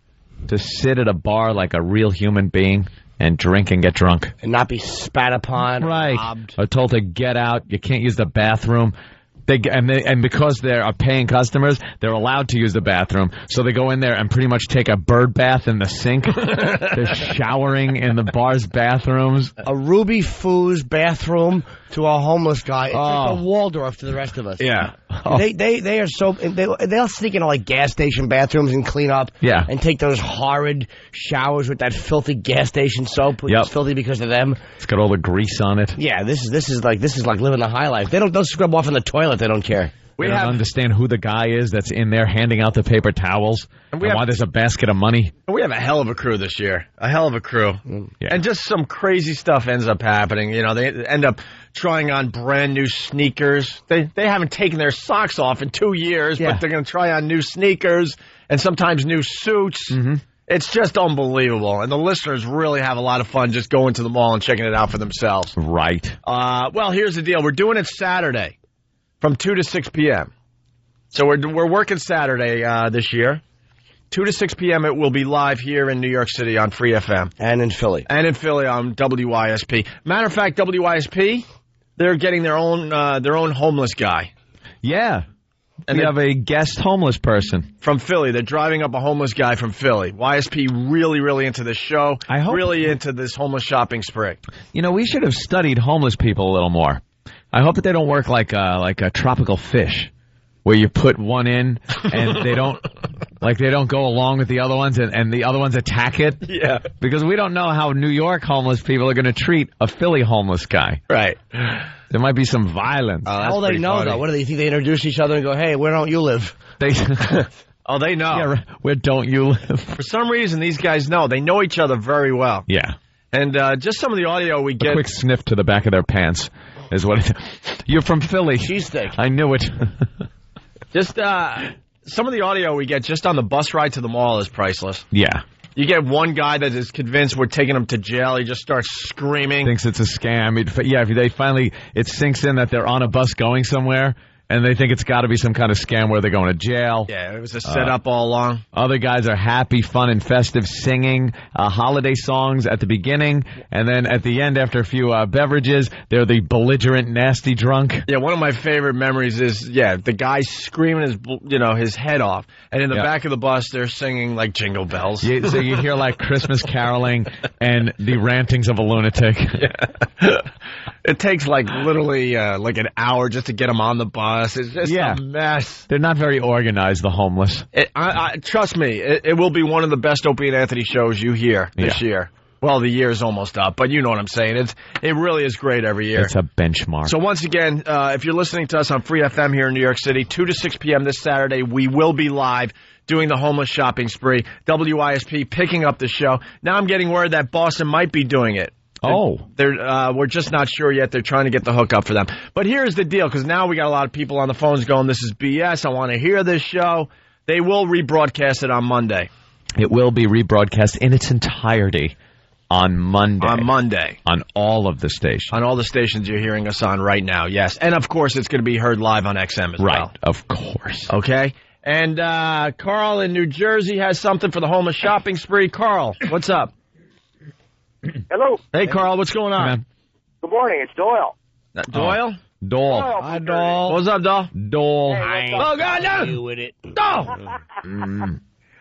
To sit at a bar like a real human being and drink and get drunk. And not be spat upon right. or robbed. Or told to get out. You can't use the bathroom. And because they are paying customers, they're allowed to use the bathroom. So they go in there and pretty much take a bird bath in the sink. They're showering in the bar's bathrooms. A Ruby Foo's bathroom to a homeless guy. It's like a Waldorf to the rest of us. Yeah. Oh. They are so they'll sneak into like gas station bathrooms and clean up. Yeah. And take those horrid showers with that filthy gas station soap, which is filthy because of them. It's got all the grease on it. Yeah, this is like living the high life. They'll scrub off in the toilet. They don't care. We don't understand who the guy is that's in there handing out the paper towels and why there's a basket of money. We have a hell of a crew this year. A hell of a crew. Yeah. And just some crazy stuff ends up happening. They end up trying on brand new sneakers. They haven't taken their socks off in 2 years, but they're going to try on new sneakers and sometimes new suits. Mm-hmm. It's just unbelievable. And the listeners really have a lot of fun just going to the mall and checking it out for themselves. Right. Well, here's the deal. We're doing it Saturday. From 2 to 6 p.m. So we're working Saturday this year. 2 to 6 p.m. it will be live here in New York City on Free FM. And in Philly. And in Philly on WYSP. Matter of fact, WYSP, they're getting their own homeless guy. Yeah. And we have a guest homeless person. From Philly. They're driving up a homeless guy from Philly. YSP really, really into this show. I hope. Really into this homeless shopping spree. We should have studied homeless people a little more. I hope that they don't work like a tropical fish, where you put one in and they don't go along with the other ones and the other ones attack it. Yeah. Because we don't know how New York homeless people are going to treat a Philly homeless guy. Right. There might be some violence. How will they know, though? What do they think? They introduce each other and go, hey, where don't you live? They know. Yeah, where don't you live? For some reason, these guys know. They know each other very well. Yeah. And just some of the audio we get. A quick sniff to the back of their pants is what it is. You're from Philly. Cheesesteak. I knew it. Just some of the audio we get just on the bus ride to the mall is priceless. Yeah. You get one guy that is convinced we're taking him to jail. He just starts screaming. Thinks it's a scam. It sinks in that they're on a bus going somewhere. And they think it's got to be some kind of scam where they're going to jail. Yeah, it was a setup all along. Other guys are happy, fun, and festive, singing holiday songs at the beginning. And then at the end, after a few beverages, they're the belligerent, nasty drunk. Yeah, one of my favorite memories is, the guy screaming his head off. And in the back of the bus, they're singing like Jingle Bells. Yeah, so you hear like Christmas caroling and the rantings of a lunatic. Yeah. It takes literally like an hour just to get them on the bus. honest. It's just a mess. They're not very organized, the homeless. Trust me, it will be one of the best Opie and Anthony shows you hear this year. Well, the year is almost up, but you know what I'm saying. It really is great every year. It's a benchmark. So once again, if you're listening to us on Free FM here in New York City, 2 to 6 p.m. this Saturday, we will be live doing the homeless shopping spree. WISP picking up the show. Now I'm getting word that Boston might be doing it. We're just not sure yet. They're trying to get the hook up for them. But here's the deal, because now we got a lot of people on the phones going, this is BS. I want to hear this show. They will rebroadcast it on Monday. It will be rebroadcast in its entirety on Monday. On Monday. On all of the stations. On all the stations you're hearing us on right now, yes. And, of course, it's going to be heard live on XM as well. Right, of course. Okay. And Carl in New Jersey has something for the homeless shopping spree. Carl, what's up? Hello. Hey, Carl, what's going on? Good morning. It's Doyle. Doyle? Dole. Hi, Dole. What's up, Dole? Dole. Hey, oh, God, no. With it. Dole.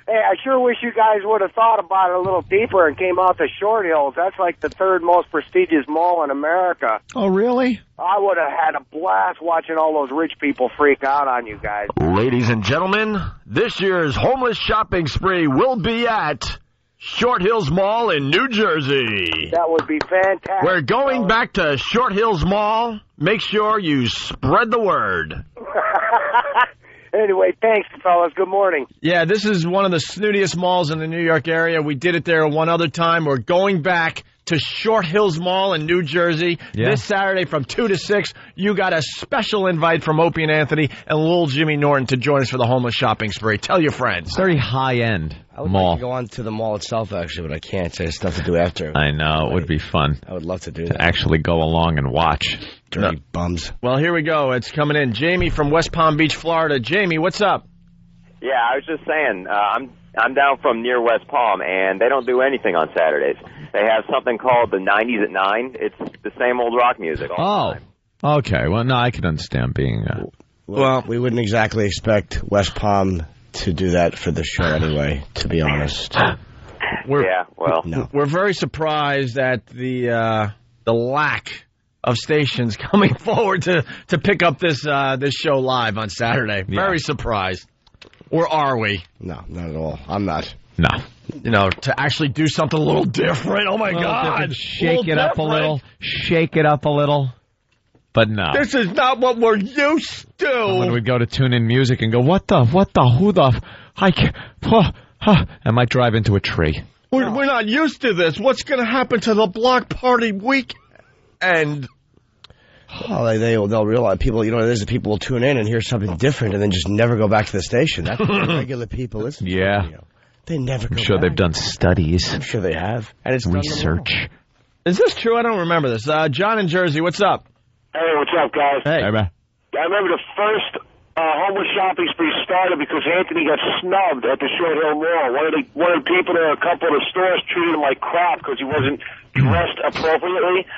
Hey, I sure wish you guys would have thought about it a little deeper and came out to Short Hills. That's like the third most prestigious mall in America. Oh, really? I would have had a blast watching all those rich people freak out on you guys. Ladies and gentlemen, this year's homeless shopping spree will be at Short Hills Mall in New Jersey. That would be fantastic. We're going back to Short Hills Mall. Make sure you spread the word. Anyway, thanks, fellas. Good morning. Yeah, this is one of the snootiest malls in the New York area. We did it there one other time. We're going back to Short Hills Mall in New Jersey this Saturday from 2 to 6. You got a special invite from Opie and Anthony and Lil Jimmy Norton to join us for the homeless shopping spree. Tell your friends. It's very high-end I would mall. like to go on to the mall itself, actually, but I can't. So there's stuff to do after. I know. It would be fun. I would love to do to that. actually go along and watch. Dirty bums. Well, here we go. It's coming in. Jamie from West Palm Beach, Florida. Jamie, what's up? Yeah, I was just saying, I'm down from near West Palm, and they don't do anything on Saturdays. They have something called the 90s at 9. It's the same old rock music all the time. Okay. Well, no, I can understand being... Well, we wouldn't exactly expect West Palm to do that for the show anyway, to be honest. We're very surprised at the lack of stations coming forward to pick up this show live on Saturday. Very surprised. Or are we? No, not at all. I'm not. No. You know, to actually do something a little different. Oh, my God. Shake it up a little. Shake it up a little. But no. This is not what we're used to. And when we'd go to tune in music and go, who the, I can't, I might drive into a tree. We're not used to this. What's going to happen to the block party weekend? Oh, they'll realize people, there's people will tune in and hear something different and then just never go back to the station. That's what regular people listen to. Yeah. Radio. They never go I'm sure back. they've done studies. I'm sure they have. And it's research. Is this true? I don't remember this. John in Jersey, what's up? Hey, what's up, guys? Hey. I remember the first homeless shopping spree started because Anthony got snubbed at the Short Hill Mall. One of the people there, a couple of the stores treated him like crap because he wasn't dressed appropriately.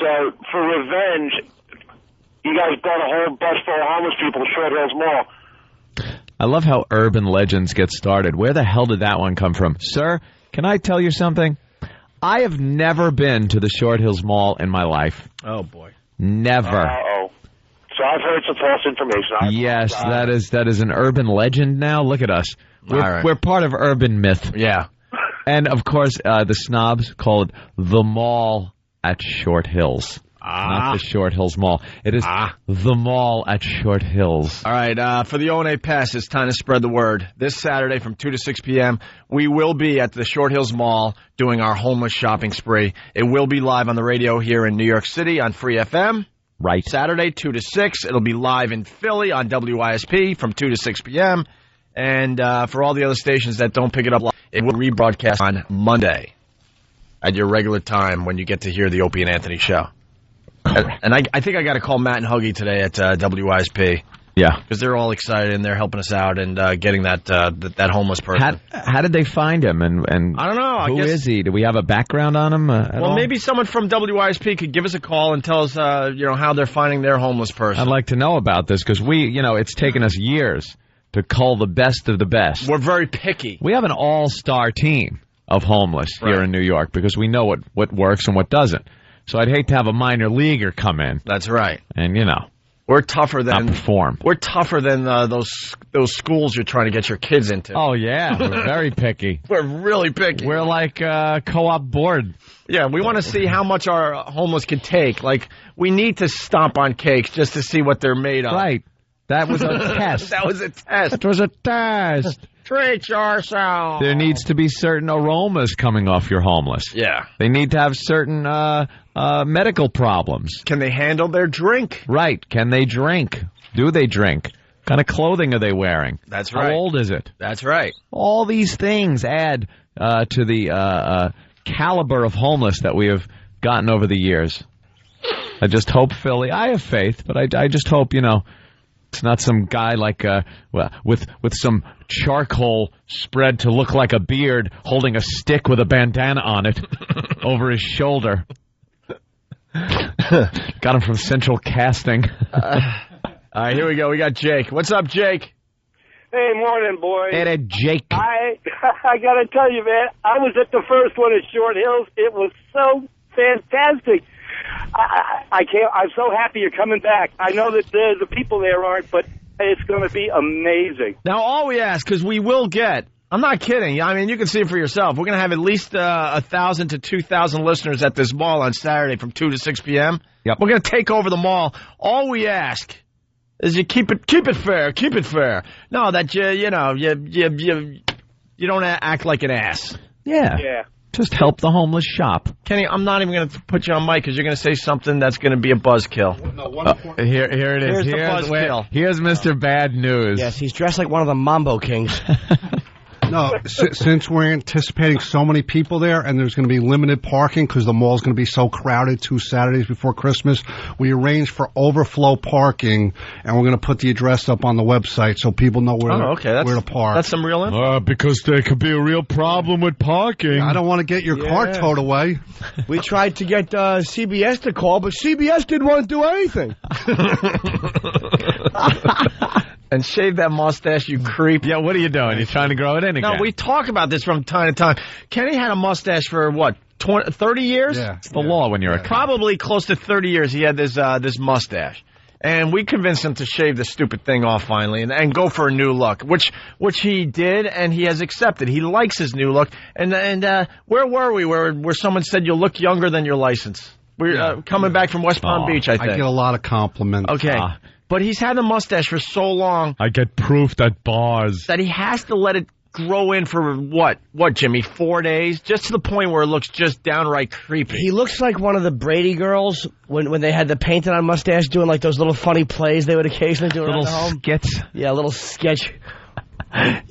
So, for revenge, you guys brought a whole bus full of homeless people to Short Hills Mall. I love how urban legends get started. Where the hell did that one come from? Sir, can I tell you something? I have never been to the Short Hills Mall in my life. Oh, boy. Never. Uh-oh. So I've heard some false information. Yes, that is an urban legend now. Look at us. We're part of urban myth. Yeah. And, of course, the snobs call it the mall at Short Hills. Not the Short Hills Mall. It is the mall at Short Hills. All right, for the O&A Pass, it's time to spread the word. This Saturday from 2 to 6 p.m., we will be at the Short Hills Mall doing our homeless shopping spree. It will be live on the radio here in New York City on Free FM. Right. Saturday, 2 to 6. It'll be live in Philly on WISP from 2 to 6 p.m. And for all the other stations that don't pick it up live, it will rebroadcast on Monday at your regular time when you get to hear the Opie and Anthony show. And I think I got to call Matt and Huggy today at WISP. Yeah. Because they're all excited and they're helping us out and getting that homeless person. How did they find him? And I don't know. Who is he? Do we have a background on him at all? Maybe someone from WISP could give us a call and tell us how they're finding their homeless person. I'd like to know about this because it's taken us years to cull the best of the best. We're very picky. We have an all-star team of homeless here in New York because we know what works and what doesn't. So I'd hate to have a minor leaguer come in. That's right. And, We're tougher than perform. We're tougher than those schools you're trying to get your kids into. Oh yeah, we're very picky. We're really picky. We're like co-op board. Yeah, we want to see how much our homeless can take. Like, we need to stomp on cakes just to see what they're made of. Right. That was a test. That was a test. That was a test. Treat yourself. There needs to be certain aromas coming off your homeless. Yeah. They need to have certain medical problems. Can they handle their drink? Right. Can they drink? Do they drink? What kind of clothing are they wearing? That's right. How old is it? That's right. All these things add to the caliber of homeless that we have gotten over the years. I just hope Philly. I have faith, but I just hope, it's not some guy like with some charcoal spread to look like a beard, holding a stick with a bandana on it over his shoulder. Got him from Central Casting. All right, here we go. We got Jake. What's up, Jake? Hey, morning, boys. Hey, Jake. I got to tell you, man, I was at the first one at Short Hills. It was so fantastic. I'm so happy you're coming back. I know that the people there aren't, but it's going to be amazing. Now, all we ask, because we will get, I'm not kidding. I mean, you can see it for yourself. We're going to have at least 1,000 to 2,000 listeners at this mall on Saturday from 2 to 6 p.m. Yep. We're going to take over the mall. All we ask is you keep it fair. Keep it fair. No, that you don't act like an ass. Yeah. Yeah. Just help the homeless shop. Kenny, I'm not even going to put you on mic because you're going to say something that's going to be a buzzkill. Here it is. Here's the buzzkill. Here's Mr. Bad News. Yes, he's dressed like one of the Mambo Kings. No, since we're anticipating so many people there and there's going to be limited parking because the mall's going to be so crowded 2 Saturdays before Christmas, we arranged for overflow parking, and we're going to put the address up on the website so people know where to park. That's some real info. Because there could be a real problem with parking. I don't want to get your car towed away. We tried to get CBS to call, but CBS didn't want to do anything. And shave that mustache, you creep. Yeah, what are you doing? You're trying to grow it in again. No, we talk about this from time to time. Kenny had a mustache for, 30 years? Yeah. It's the law when you're a cop. Probably close to 30 years he had this mustache. And we convinced him to shave the stupid thing off finally and go for a new look, which he did, and he has accepted. He likes his new look. And where were we where someone said you look younger than your license? We're coming back from West Palm Beach, I think. I get a lot of compliments. Okay. But he's had the mustache for so long. I get proof at bars. That he has to let it grow in for what, Jimmy, 4 days? Just to the point where it looks just downright creepy. He looks like one of the Brady girls when they had the painted on mustache doing like those little funny plays they would occasionally do around the home. Skits. Yeah, a little sketch.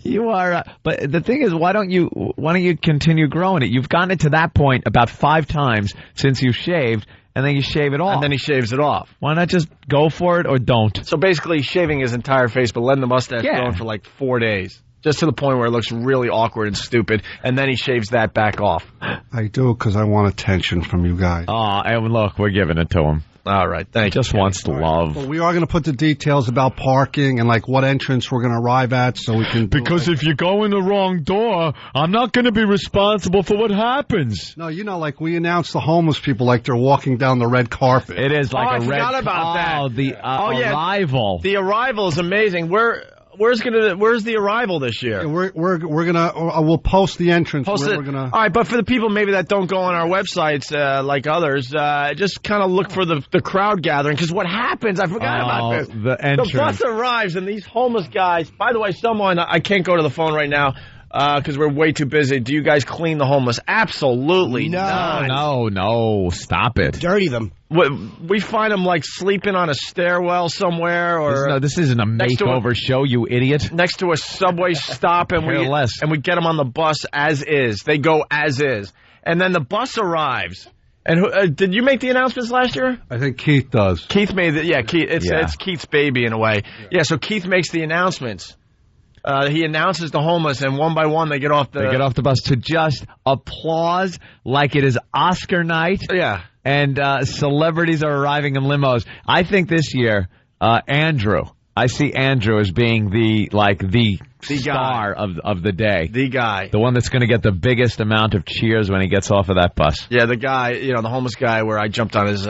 You are, but the thing is, why don't you continue growing it? You've gotten it to that point about 5 times since you shaved, and then you shave it off. And then he shaves it off. Why not just go for it or don't? So basically, he's shaving his entire face, but letting the mustache go for like 4 days. Just to the point where it looks really awkward and stupid, and then he shaves that back off. I do because I want attention from you guys. And look, we're giving it to him. All right, thank you. Just wants love. Well, we are going to put the details about parking and like what entrance we're going to arrive at, so we can. Because if you go in the wrong door, I'm not going to be responsible for what happens. No, like we announced the homeless people like they're walking down the red carpet. It is like a red. I forgot about that. The arrival. The arrival is amazing. Where's the arrival this year? We're gonna we'll post the entrance. All right, but for the people maybe that don't go on our websites like others, just kind of look for the crowd gathering, because what happens? I forgot about this. The entrance. The bus arrives and these homeless guys. By the way, I can't go to the phone right now because we're way too busy. Do you guys clean the homeless? Absolutely not. No, stop it. Dirty them. We find them like sleeping on a stairwell somewhere, or this isn't a makeover show, you idiot. Next to a subway stop, and we get them on the bus as is. They go as is, and then the bus arrives. And did you make the announcements last year? I think Keith does. Keith made Keith. It's Keith's baby in a way. Yeah. So Keith makes the announcements. He announces the homeless, and one by one they get off the bus to just applause like it is Oscar night. Yeah. And celebrities are arriving in limos. I think this year, I see Andrew as being the star of the day. The guy. The one that's going to get the biggest amount of cheers when he gets off of that bus. Yeah, the guy, the homeless guy where I jumped on his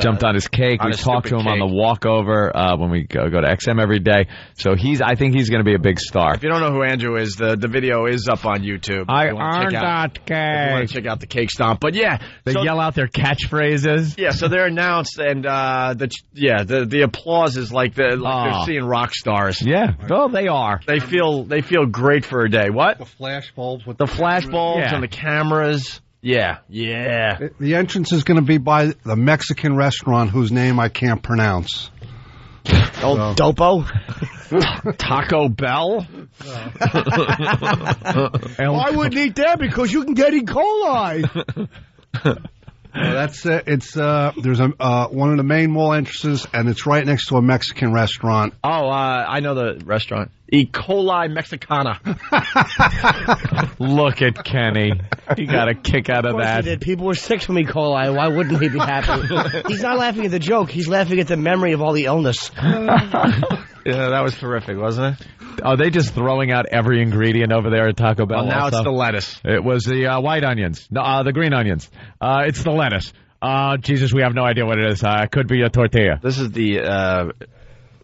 cake. We talked to him on the walkover when we go to XM every day. So I think he's going to be a big star. If you don't know who Andrew is, the video is up on YouTube. I earned that cake. If you want to check out the cake stomp. But yeah. They yell out their catchphrases. Yeah, so they're announced and the applause is like they're seeing rock stars. Yeah. Well, they are. They feel great for a day. What? The flash bulbs with the flash bulbs and the cameras. Yeah. The entrance is going to be by the Mexican restaurant whose name I can't pronounce. Dopo? Taco Bell? I wouldn't eat there because you can get E. coli. That's it. It's there's one of the main mall entrances, and it's right next to a Mexican restaurant. Oh, I know the restaurant. E. coli Mexicana. Look at Kenny. He got a kick out of that. He did. People were sick from E. coli. Why wouldn't he be happy? He's not laughing at the joke. He's laughing at the memory of all the illness. Yeah, that was terrific, wasn't it? Are they just throwing out every ingredient over there at Taco Bell? Well, now also? It's the lettuce. It was the white onions. The green onions. It's the lettuce. Jesus, we have no idea what it is. It could be a tortilla. This is the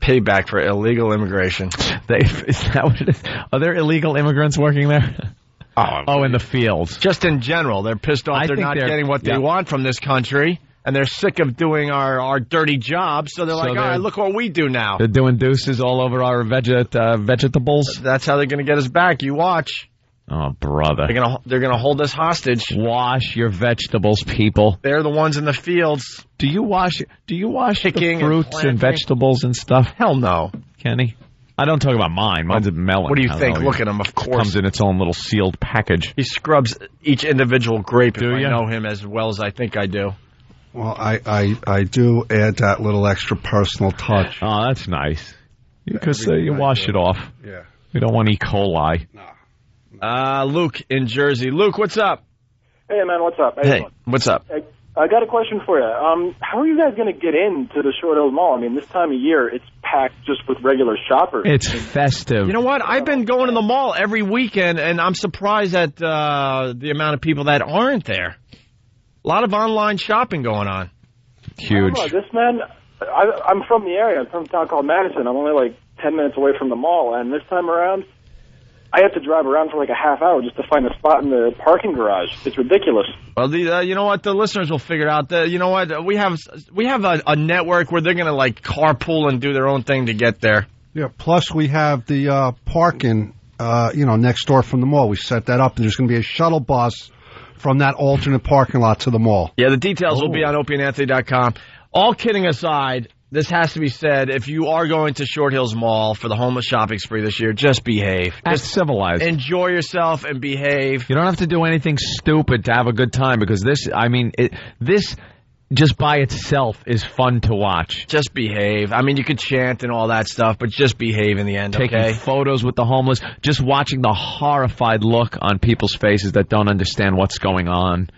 payback for illegal immigration. Is that what it is? Are there illegal immigrants working there? Oh, in the fields. Just in general. They're pissed off they're not getting what they want from this country. And they're sick of doing our dirty jobs, so they're like, all right, look what we do now. They're doing deuces all over our vegetables. That's how they're going to get us back. You watch. Oh, brother. They're gonna hold us hostage. Wash your vegetables, people. They're the ones in the fields. Do you wash the fruits and vegetables and stuff? Hell no. Kenny? I don't talk about mine. Mine's a melon. What do you think? Look at him, of course. It comes in its own little sealed package. He scrubs each individual grape if I know him as well as I think I do. Well, I do add that little extra personal touch. Oh, that's nice. Because you wash it off. Yeah. We don't want E. coli. No. Luke in Jersey. Luke, what's up? Hey, man, what's up? Hey, what's up? I got a question for you. How are you guys going to get into the Short Hills Mall? I mean, this time of year, it's packed just with regular shoppers. It's festive. You know what? I've been going to the mall every weekend, and I'm surprised at the amount of people that aren't there. A lot of online shopping going on. Huge. I don't know, this man, I'm from the area. I'm from a town called Madison. I'm only like 10 minutes away from the mall, and this time around, I have to drive around for like a half hour just to find a spot in the parking garage. It's ridiculous. Well, you know what? The listeners will figure it out. You know what? We have a network where they're going to like carpool and do their own thing to get there. Yeah. Plus, we have the parking, next door from the mall. We set that up, and there's going to be a shuttle bus from that alternate parking lot to the mall. Yeah, the details will be on opieandanthony.com. All kidding aside, this has to be said, if you are going to Short Hills Mall for the homeless shopping spree this year, just behave. Just civilized. Enjoy yourself and behave. You don't have to do anything stupid to have a good time, because this just by itself is fun to watch. Just behave. I mean, you could chant and all that stuff, but just behave in the end, Taking photos with the homeless, just watching the horrified look on people's faces that don't understand what's going on.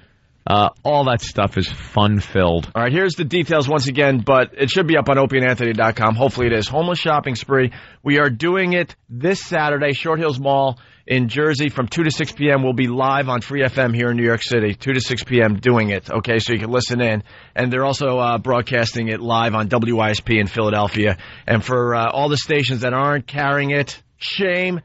All that stuff is fun-filled. All right, here's the details once again, but it should be up on opieandanthony.com. Hopefully it is. Homeless shopping spree. We are doing it this Saturday, Short Hills Mall in Jersey from 2 to 6 p.m. We'll be live on Free FM here in New York City, 2 to 6 p.m. doing it, okay, so you can listen in. And they're also broadcasting it live on WISP in Philadelphia. And for all the stations that aren't carrying it, shame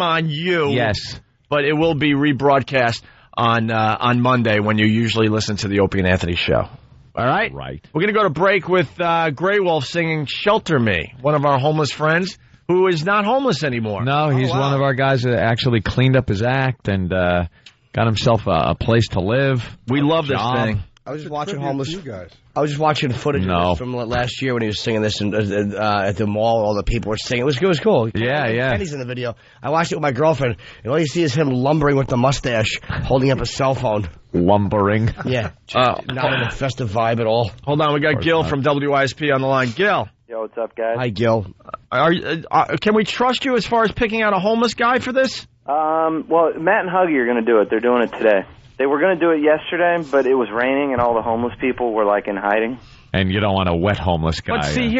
on you. Yes. But it will be rebroadcast on Monday when you usually listen to the Opie and Anthony show. All right? Right. We're going to go to break with Grey Wolf singing Shelter Me, one of our homeless friends who is not homeless anymore. No, he's one of our guys that actually cleaned up his act and got himself a place to live. We love this thing. I was just watching homeless. I was just watching footage of this from last year when he was singing this at the mall. All the people were singing. It was cool. Yeah. Kenny's in the video. I watched it with my girlfriend, and all you see is him lumbering with the mustache, holding up a cell phone. Lumbering. Yeah. Not in a festive vibe at all. Hold on, we got Gil from WISP on the line. Gil. Yo, what's up, guys? Hi, Gil. Can we trust you as far as picking out a homeless guy for this? Well, Matt and Huggy are going to do it. They're doing it today. They were going to do it yesterday, but it was raining and all the homeless people were, like, in hiding. And you don't want a wet homeless guy. But see,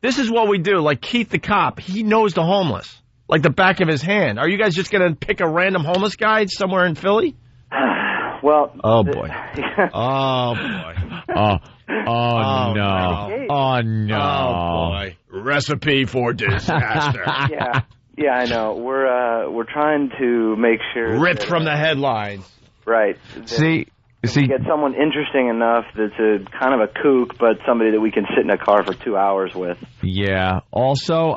this is what we do. Like Keith the cop, he knows the homeless. like the back of his hand. Are you guys just going to pick a random homeless guy somewhere in Philly? Well. Oh, boy. Oh, boy. Oh, no. Oh, no. Oh, boy. Recipe for disaster. Yeah, I know. We're trying to make sure. Ripped from the headlines. Right. See, get someone interesting enough that's a kind of a kook, but somebody that we can sit in a car for 2 hours with. Yeah. Also,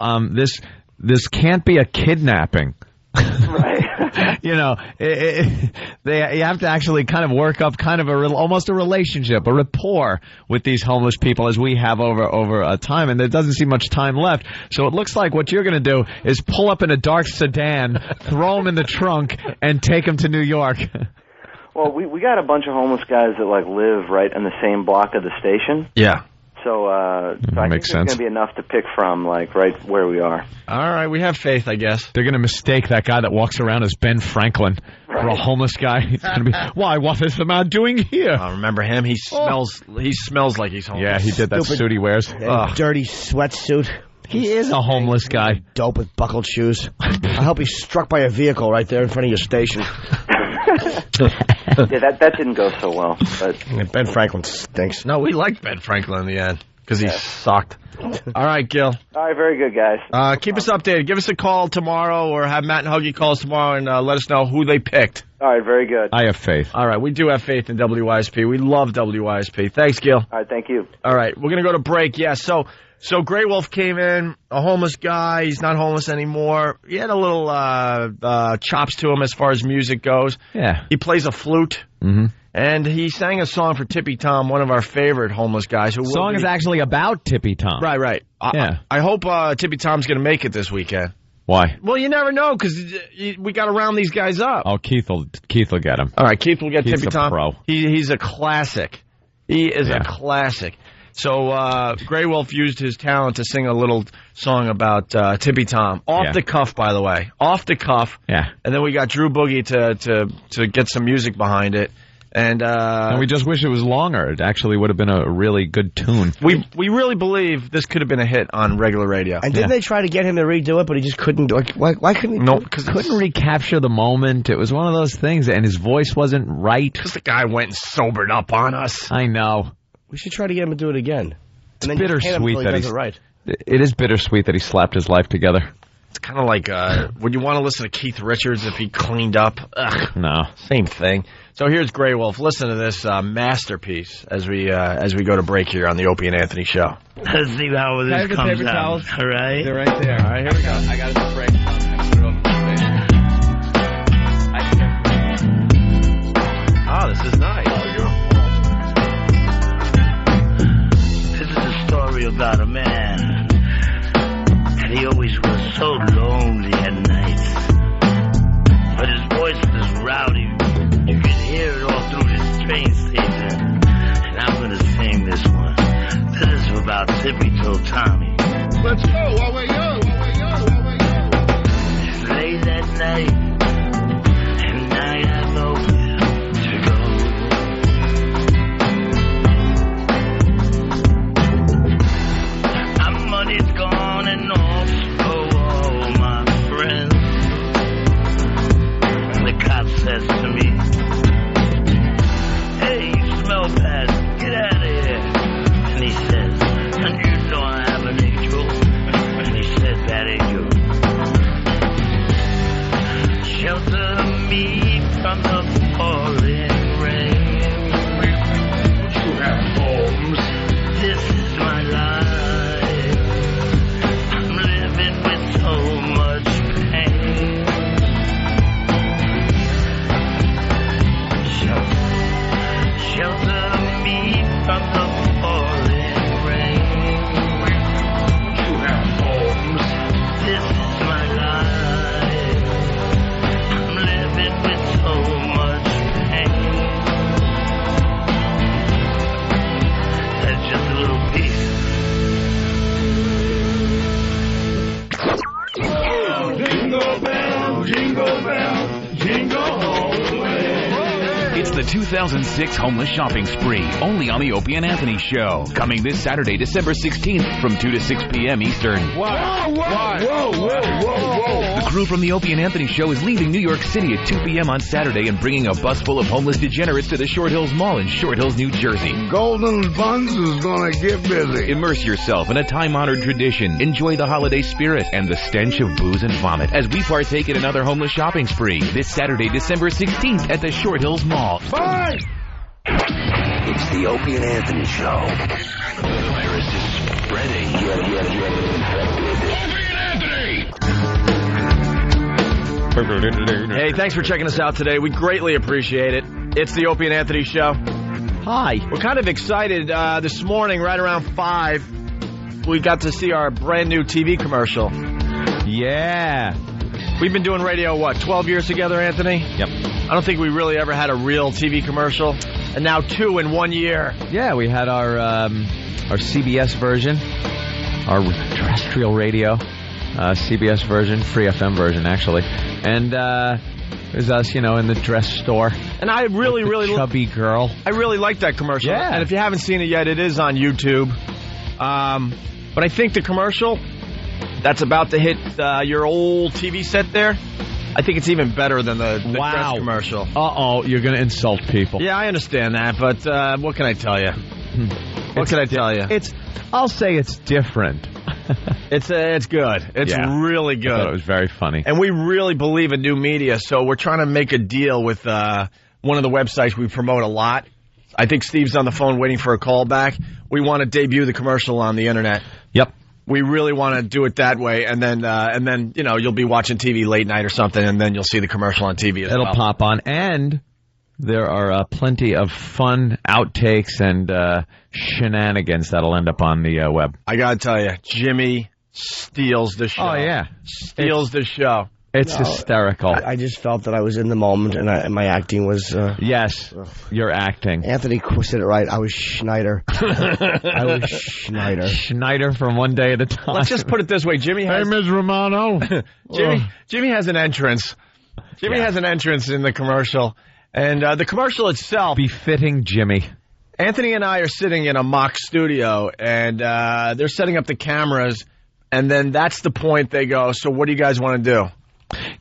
this can't be a kidnapping. Right. You know, you have to actually kind of work up kind of almost a relationship, a rapport with these homeless people as we have over a time, and there doesn't seem much time left. So it looks like what you're going to do is pull up in a dark sedan, throw them in the trunk, and take them to New York. Well, we got a bunch of homeless guys that like live right in the same block of the station. Yeah. So I think there's going to be enough to pick from, like, right where we are. All right, we have faith, I guess. They're going to mistake that guy that walks around as Ben Franklin for a homeless guy. It's going to be, why, what is the man doing here? I remember him. He smells like he's homeless. Yeah, he did that suit he wears. Dirty sweatsuit. He is a homeless guy. Dope with buckled shoes. I hope he's struck by a vehicle right there in front of your station. Yeah, that didn't go so well. But Ben Franklin stinks. No, we liked Ben Franklin in the end because he sucked. All right, Gil. All right, very good, guys. Keep us updated. Give us a call tomorrow or have Matt and Huggy call us tomorrow and let us know who they picked. All right, very good. I have faith. All right, we do have faith in WYSP. We love WYSP. Thanks, Gil. All right, thank you. All right, we're going to go to break. Yeah, so Grey Wolf came in, a homeless guy. He's not homeless anymore. He had a little chops to him as far as music goes. Yeah. He plays a flute. Mm-hmm. And he sang a song for Tippy Tom, one of our favorite homeless guys. The song is actually about Tippy Tom. Right. Yeah. I hope Tippy Tom's going to make it this weekend. Why? Well, you never know, because we got to round these guys up. Oh, Keith will get him. All right, Keith will get Keith's Tippy Tom. Pro. He's a classic. He is a classic. So Grey Wolf used his talent to sing a little song about Tippy Tom. Off the cuff, by the way. Off the cuff. Yeah. And then we got Drew Boogie to get some music behind it. And we just wish it was longer. It actually would have been a really good tune. We really believe this could have been a hit on regular radio. And didn't they try to get him to redo it, but he just couldn't do it? Why couldn't he? No, because couldn't recapture the moment. It was one of those things, and his voice wasn't right. Because the guy went and sobered up on us. I know. We should try to get him to do it again. It's bittersweet that he's right. It is bittersweet that he slapped his life together. It's kind of like would you want to listen to Keith Richards if he cleaned up? Ugh, no, same thing. So here's Grey Wolf. Listen to this masterpiece as we go to break here on the Opie and Anthony Show. Let's see how this comes out. Towels? All right, they're right there. All right, here we go. I got it to break. Oh, this is nice. This is a story about a man, and he always was so lonely at night. But his voice was rowdy. You could hear it all through this train station. And I'm going to sing this one. This is about Tippy Toe Tommy. Let's go while we're young. It's late at night, and I have nowhere to go. My money's gone and off for all my friends. And the cop says to me, "Hey, you smell bad, get out of here." And he says, "And you know I have an angel." And he said, "That angel, shelter me from the pouring rain. You have homes. This is my life. I'm living with so much pain. Shelter me from the pouring rain. You have homes. This is my life. I'm living with so much pain." That's just a little piece. Jingle bell, jingle bell, jingle all the way. It's the 2006 Homeless Shopping Spree, only on the Opie and Anthony Show. Coming this Saturday, December 16th from 2 to 6 p.m. Eastern. Whoa. The crew from the Opie and Anthony Show is leaving New York City at 2 p.m. on Saturday and bringing a bus full of homeless degenerates to the Short Hills Mall in Short Hills, New Jersey. Golden Buns is gonna get busy. Immerse yourself in a time-honored tradition. Enjoy the holiday spirit and the stench of booze and vomit as we partake in another homeless shopping spree this Saturday, December 16th at the Short Hills Mall. Bye! It's the Opie and Anthony Show. The virus is spreading. Get infected. Hey, thanks for checking us out today. We greatly appreciate it. It's the Opie and Anthony Show. Hi. We're kind of excited. This morning, right around 5, we got to see our brand new TV commercial. Yeah. We've been doing radio, 12 years together, Anthony? Yep. I don't think we really ever had a real TV commercial. And now 2 in 1 year. Yeah, we had our CBS version, our terrestrial radio, CBS version, free FM version, actually. And it was us, in the dress store. And I really chubby girl. I really like that commercial. Yeah. And if you haven't seen it yet, it is on YouTube. But I think the commercial that's about to hit your old TV set there, I think it's even better than the dress commercial. Uh-oh, you're going to insult people. Yeah, I understand that, but what can I tell you? I'll say it's different. It's good. It's really good. I thought it was very funny. And we really believe in new media, so we're trying to make a deal with one of the websites we promote a lot. I think Steve's on the phone waiting for a call back. We want to debut the commercial on the internet. Yep. We really want to do it that way, and then you'll be watching TV late night or something, and then you'll see the commercial on TV as well. It'll pop on, and there are plenty of fun outtakes and shenanigans that'll end up on the web. I gotta tell you, Jimmy steals the show. Oh yeah, steals the show. It's hysterical. I just felt that I was in the moment, and my acting was... yes, you're acting. Anthony said it right. I was Schneider. Schneider from One Day at a Time. Let's just put it this way. Jimmy has... Hey, Ms. Romano. Jimmy has an entrance. Jimmy has an entrance in the commercial. And the commercial itself... Befitting Jimmy. Anthony and I are sitting in a mock studio, and they're setting up the cameras, and then that's the point they go, so what do you guys want to do?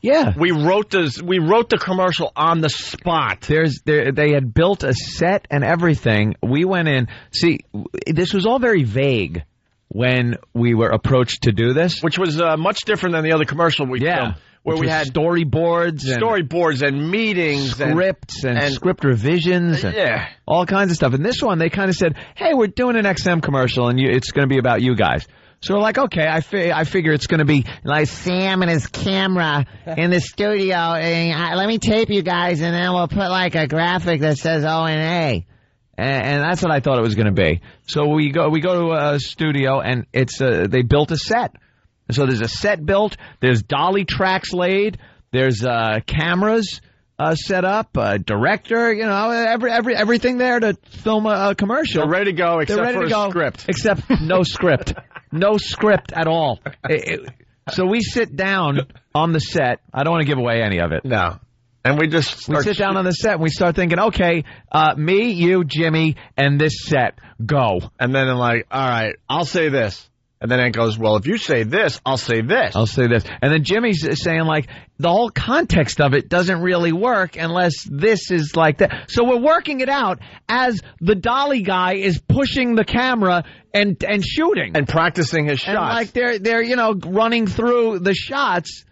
Yeah, we wrote the commercial on the spot. They had built a set and everything. We went in. See, this was all very vague when we were approached to do this, which was much different than the other commercial we filmed, where we had storyboards and meetings, scripts and script revisions, and all kinds of stuff. And this one, they kind of said, "Hey, we're doing an XM commercial, and it's going to be about you guys." So we're like, okay, I figure it's going to be like Sam and his camera in the studio, and let me tape you guys, and then we'll put like a graphic that says O&A. And that's what I thought it was going to be. So we go to a studio, and they built a set. So there's a set built, there's dolly tracks laid, there's cameras set up, director, everything there to film a commercial. They're ready to go, except for a script. Except no script. No script at all. So we sit down on the set. I don't want to give away any of it. No. And we sit down on the set and we start thinking, okay, me, you, Jimmy, and this set, go. And then I'm like, all right, I'll say this. And then it goes, well, if you say this, I'll say this. I'll say this. And then Jimmy's saying, like, the whole context of it doesn't really work unless this is like that. So we're working it out as the dolly guy is pushing the camera and shooting. And practicing his shots. And, like, they're running through the shots.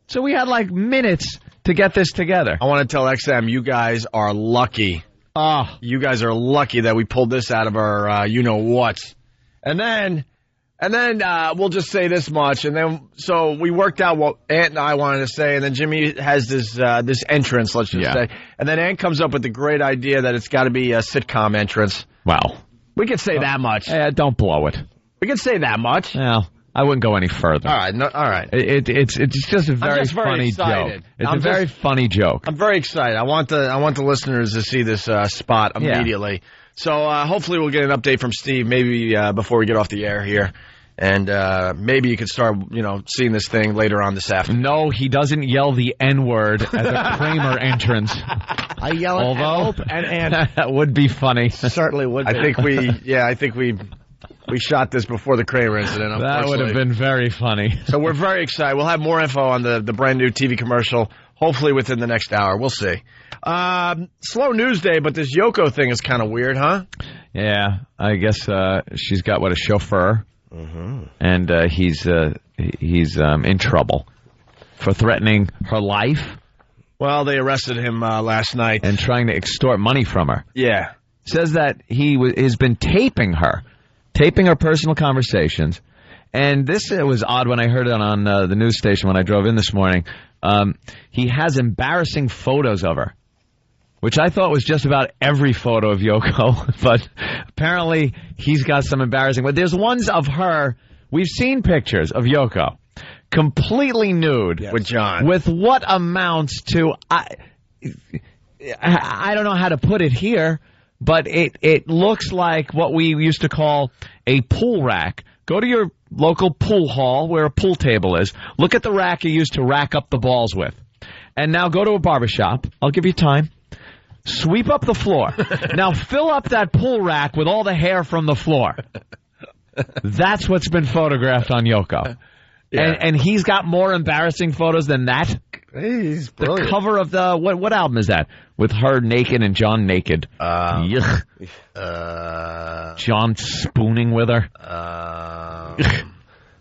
So we had, like, minutes to get this together. I want to tell XM, you guys are lucky. You guys are lucky that we pulled this out of our you-know-whats. And then we'll just say this much, and then so we worked out what Ant and I wanted to say, and then Jimmy has this entrance, let's just say, and then Ant comes up with the great idea that it's got to be a sitcom entrance. Wow, we could say that much. Don't blow it. We could say that much. Well, I wouldn't go any further. All right, all right. It's just a very funny joke. It's a very funny joke. I'm very excited. I want the listeners to see this spot immediately. So hopefully we'll get an update from Steve maybe before we get off the air here. And maybe you could start, seeing this thing later on this afternoon. No, he doesn't yell the N-word at the Kramer entrance. I yell at Hope and that would be funny. Certainly would be. I think we shot this before the Kramer incident. That would have been very funny. So we're very excited. We'll have more info on the brand new TV commercial, hopefully within the next hour. We'll see. Slow news day, but this Yoko thing is kind of weird, huh? Yeah, I guess she's got, a chauffeur, and he's in trouble for threatening her life. Well, they arrested him last night. And trying to extort money from her. Yeah. Says that he has been taping her personal conversations. And this was odd when I heard it on the news station when I drove in this morning. He has embarrassing photos of her, which I thought was just about every photo of Yoko. But apparently he's got some embarrassing. But there's ones of her. We've seen pictures of Yoko completely nude. With John. With what amounts to, I don't know how to put it here, but it looks like what we used to call a pool rack. Go to your local pool hall where a pool table is. Look at the rack you used to rack up the balls with. And now go to a barbershop. I'll give you time. Sweep up the floor. Now fill up that pool rack with all the hair from the floor. That's what's been photographed on Yoko. Yeah. And he's got more embarrassing photos than that. He's brilliant. The cover of the what album is that? With her naked and John naked. Yuck. John spooning with her. I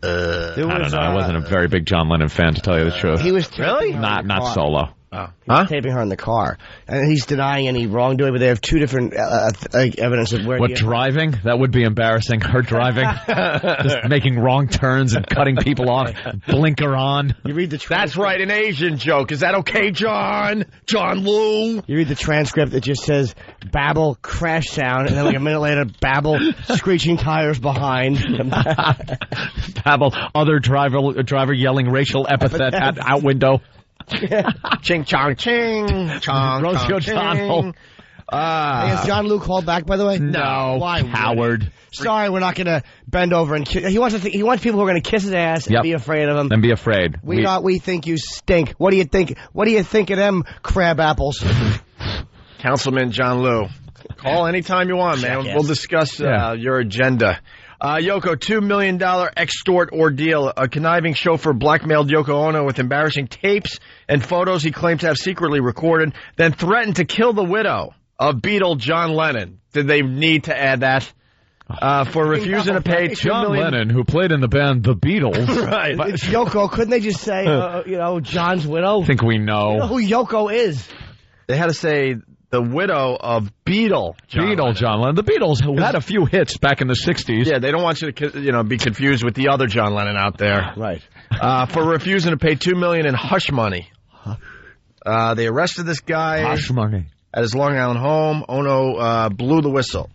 don't know. I wasn't a very big John Lennon fan, to tell you the truth. He was really not solo. He was taping her in the car, and he's denying any wrongdoing. But they have two different evidence of where. What, driving? That would be embarrassing. Her driving, just making wrong turns and cutting people off. Blinker on. You read the. That's right, an Asian joke. Is that okay, John? John Lou. You read the transcript. It just says babble, crash sound, and then like a minute later, babble, screeching tires behind. Babble, other driver yelling racial epithet out window. Ching chong ching chong Rosie ching. Has John Lou called back, by the way? No. Why? Coward. Sorry, we're not going to bend over and kiss. He wants people who are going to kiss his ass and be afraid of him. And be afraid. We think you stink. What do you think? What do you think of them crab apples? Councilman John Lou. Call anytime you want, man. We'll discuss your agenda. Yoko, $2 million extort ordeal. A conniving chauffeur blackmailed Yoko Ono with embarrassing tapes and photos he claimed to have secretly recorded, then threatened to kill the widow of Beatle John Lennon. Did they need to add that? For refusing to pay John Lennon, who played in the band The Beatles. Right. It's Yoko. Couldn't they just say, John's widow? I think we know. You know who Yoko is. They had to say the widow of Beatle John Lennon. The Beatles who had a few hits back in the 60s. Yeah, they don't want you to be confused with the other John Lennon out there. Right. For refusing to pay $2 million in hush money. They arrested this guy. Hush money. At his Long Island home. Ono blew the whistle.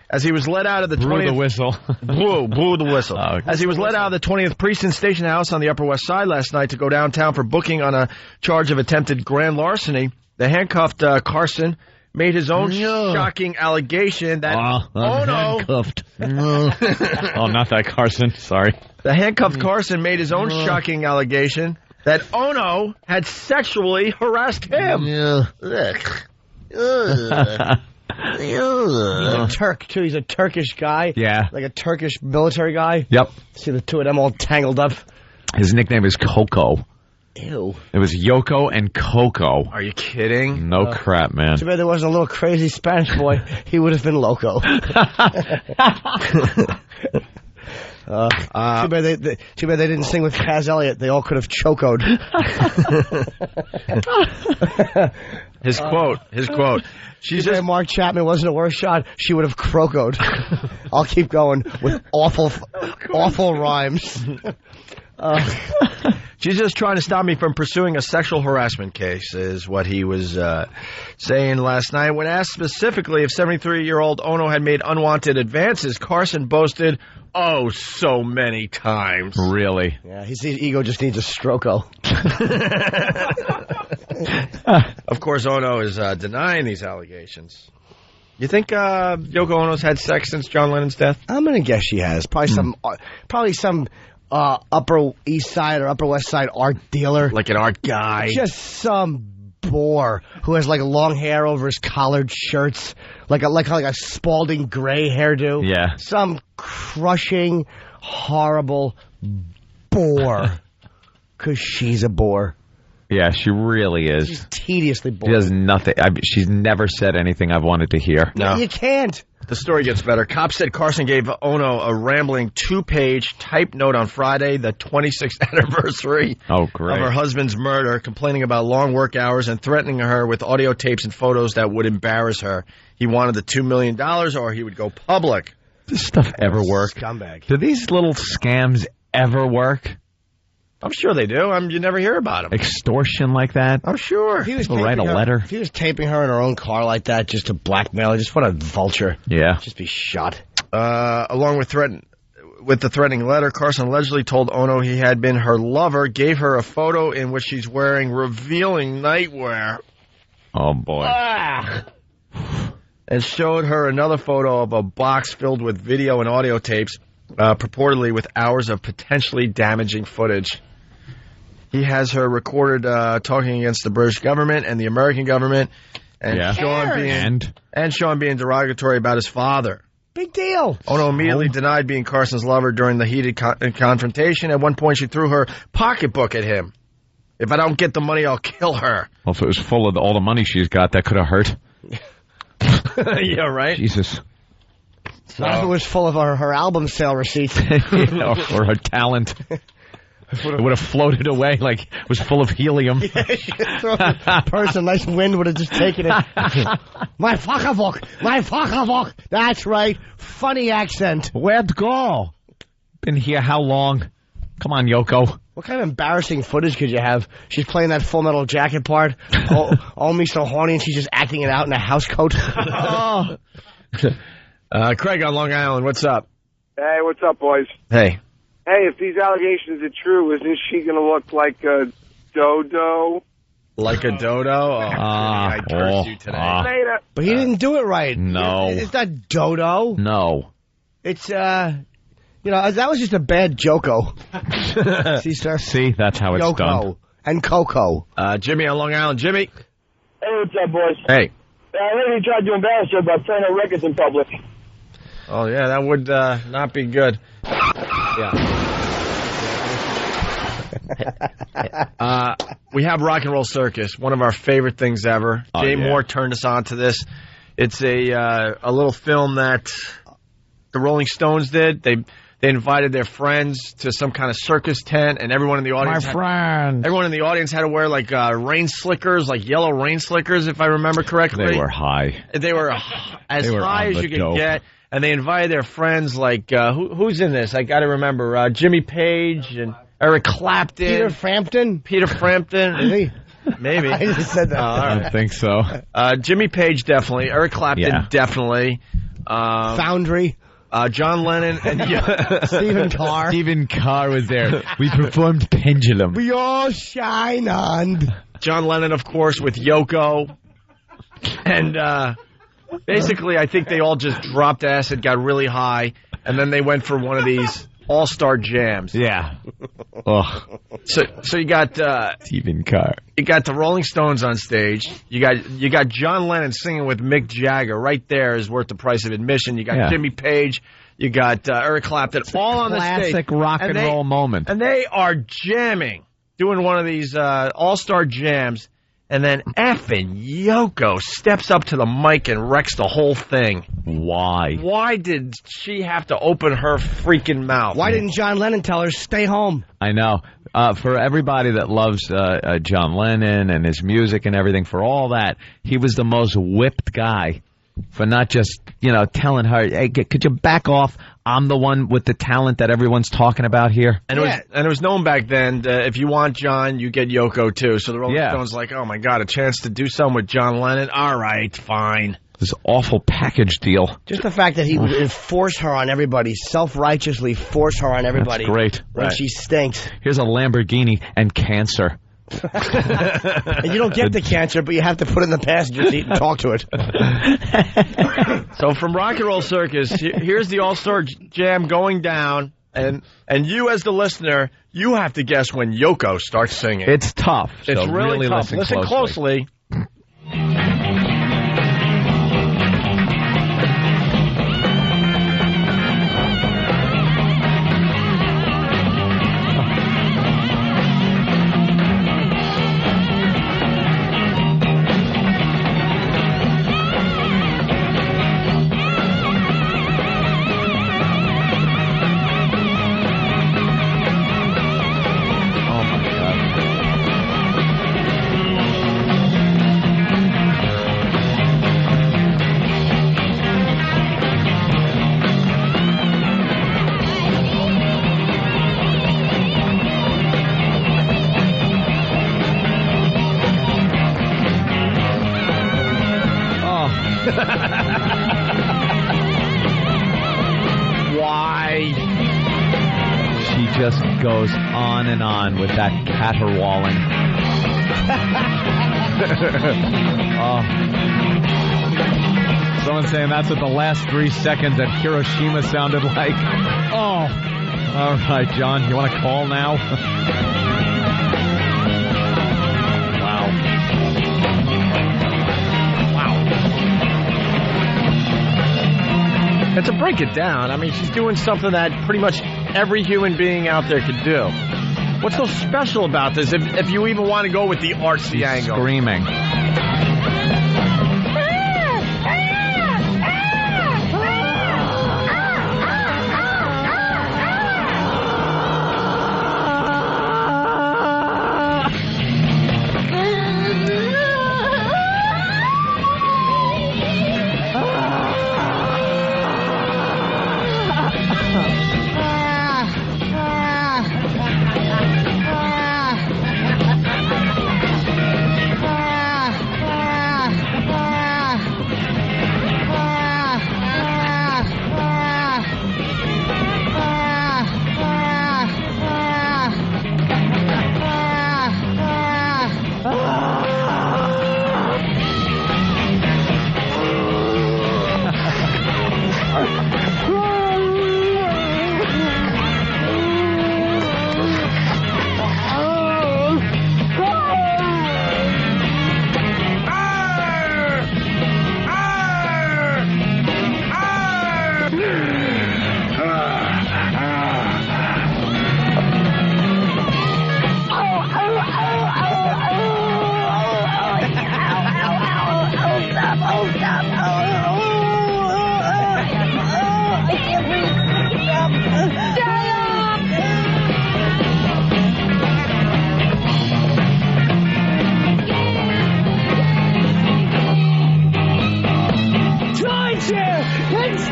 As he was led out of the 20th... Blew the whistle. blew the whistle. As he was led out of the 20th Precinct Station House on the Upper West Side last night to go downtown for booking on a charge of attempted grand larceny, the handcuffed Carson made his own shocking allegation that Ono... Handcuffed. Oh, not that Carson. Sorry. The handcuffed Carson made his own shocking allegation that Ono had sexually harassed him. He's a Turk, too. He's a Turkish guy. Yeah. Like a Turkish military guy. Yep. See the two of them all tangled up. His nickname is Coco. Ew. It was Yoko and Coco. Are you kidding? No crap, man. Too bad there wasn't a little crazy Spanish boy. He would have been loco. Too bad they didn't sing with Kaz Elliott. They all could have chocoed. His quote. She said Mark Chapman wasn't a worse shot. She would have crocoed. I'll keep going with awful rhymes. She's just trying to stop me from pursuing a sexual harassment case, is what he was saying last night. When asked specifically if 73-year-old Ono had made unwanted advances, Carson boasted, so many times. Really? Yeah, his ego just needs a stroko. Of course, Ono is denying these allegations. You think Yoko Ono's had sex since John Lennon's death? I'm gonna guess she has. Probably some Upper East Side or Upper West Side art dealer, like an art guy, just some bore who has like long hair over his collared shirts, like a Spalding Gray hairdo. Yeah, some crushing, horrible bore. 'Cause she's a bore. Yeah, she really is. She's tediously boring. She does nothing. She's never said anything I've wanted to hear. No. You can't. The story gets better. Cops said Carson gave Ono a rambling 2-page typed note on Friday, the 26th anniversary of her husband's murder, complaining about long work hours and threatening her with audio tapes and photos that would embarrass her. He wanted the $2 million or he would go public. Does this stuff ever work? Scumbag. Do these little scams ever work? I'm sure they do. You never hear about them. Extortion like that? I'm sure. If he was He'll write a letter. If he was taping her in her own car like that just to blackmail her, just what a vulture. Yeah. Just be shot. Along with the threatening letter, Carson allegedly told Ono he had been her lover, gave her a photo in which she's wearing revealing nightwear. Oh, boy. And showed her another photo of a box filled with video and audio tapes, purportedly with hours of potentially damaging footage. He has her recorded talking against the British government and the American government, and Sean being derogatory about his father. Big deal. Ono immediately denied being Carson's lover during the heated confrontation. At one point, she threw her pocketbook at him. If I don't get the money, I'll kill her. Well, if it was full of all the money she's got, that could have hurt. Yeah, right? Jesus. Not if it was full of her album sale receipts. Or her talent. It would have floated away like it was full of helium. Person, nice wind would have just taken it. My fuckerbook. That's right. Funny accent. Where'd go? Been here how long? Come on, Yoko. What kind of embarrassing footage could you have? She's playing that Full Metal Jacket part. Oh, me so horny, and she's just acting it out in a house coat. Craig on Long Island, what's up? Hey, what's up, boys? Hey. Hey, if these allegations are true, isn't she going to look like a dodo? Like a dodo? I cursed you today. But he didn't do it right. No. It's not dodo. No. It's, that was just a bad Joko. See, sir? See, that's how it's Yoko done. And Coco. Jimmy on Long Island. Jimmy. Hey, what's up, boys? Hey. I heard you tried to embarrass her by playing her records in public. Oh, yeah, that would not be good. Yeah. We have Rock and Roll Circus, one of our favorite things ever. Jay Moore turned us on to this. It's a little film that the Rolling Stones did. They invited their friends to some kind of circus tent, and everyone in the audience had to wear like rain slickers, like yellow rain slickers, if I remember correctly. They were high. They were as high as you could get. And they invited their friends, like, who's in this? I got to remember, Jimmy Page and Eric Clapton. Peter Frampton. Really? Maybe. I just said that. I don't think so. Jimmy Page, definitely. Eric Clapton, definitely. Foundry. John Lennon and Stephen Carr. Stephen Carr was there. We performed Pendulum. We all shine on. John Lennon, of course, with Yoko. And basically, I think they all just dropped acid, got really high, and then they went for one of these all-star jams. Yeah. Ugh. So you got Stephen Carr. You got the Rolling Stones on stage. You got John Lennon singing with Mick Jagger. Right there is worth the price of admission. You got Jimmy Page. You got Eric Clapton. All on the stage. Classic rock and roll moment. And they are jamming, doing one of these all-star jams. And then effing Yoko steps up to the mic and wrecks the whole thing. Why? Why did she have to open her freaking mouth? Why didn't John Lennon tell her, stay home? I know. For everybody that loves John Lennon and his music and everything, for all that, he was the most whipped guy for not just, telling her, hey, could you back off? I'm the one with the talent that everyone's talking about here. And it was known back then, if you want John, you get Yoko too. So the Rolling Stones like, oh my God, a chance to do something with John Lennon? All right, fine. This awful package deal. Just the fact that he would force her on everybody, self-righteously force her on everybody. That's great. When she stinks. Here's a Lamborghini and cancer. And you don't get the cancer, but you have to put it in the passenger seat and talk to it. So from Rock and Roll Circus, here's the All-Star Jam going down, and you as the listener, you have to guess when Yoko starts singing. It's tough. It's so really tough. Listen closely. Why? She just goes on and on with that caterwauling. Someone's saying that's what the last 3 seconds at Hiroshima sounded like. Oh. All right, John, you want to call now? And to break it down, I mean, she's doing something that pretty much every human being out there could do. What's so special about this, if you even want to go with the artsy angle? Screaming.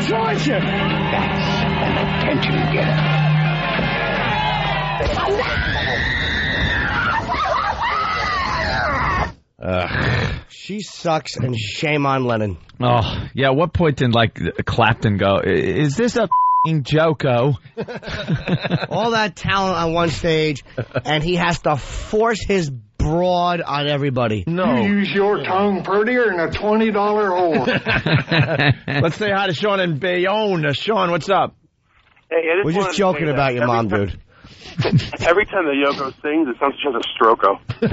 Torture! That's an attention getter. She sucks, and shame on Lennon. Oh, yeah, what point did, Clapton go, is this a Joko? All that talent on one stage, and he has to force his broad on everybody. No. You use your tongue prettier than a $20 whore. Let's say hi to Sean in Bayonne. Sean, what's up? Hey, We're just joking about your mom, dude. Every time the Yoko sings, it sounds like she has a stroke-o. There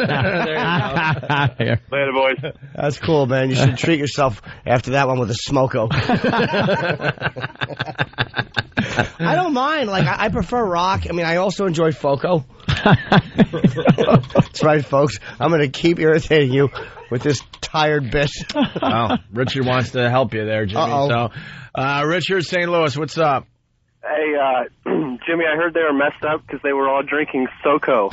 you go. Later, boys. That's cool, man. You should treat yourself after that one with a smoko. I don't mind. I prefer rock. I mean, I also enjoy Foco. That's right, folks. I'm going to keep irritating you with this tired bitch. Oh, Richard wants to help you there, Jimmy. Uh-oh. So, Richard, St. Louis, what's up? Hey, Jimmy, I heard they were messed up because they were all drinking SoCo.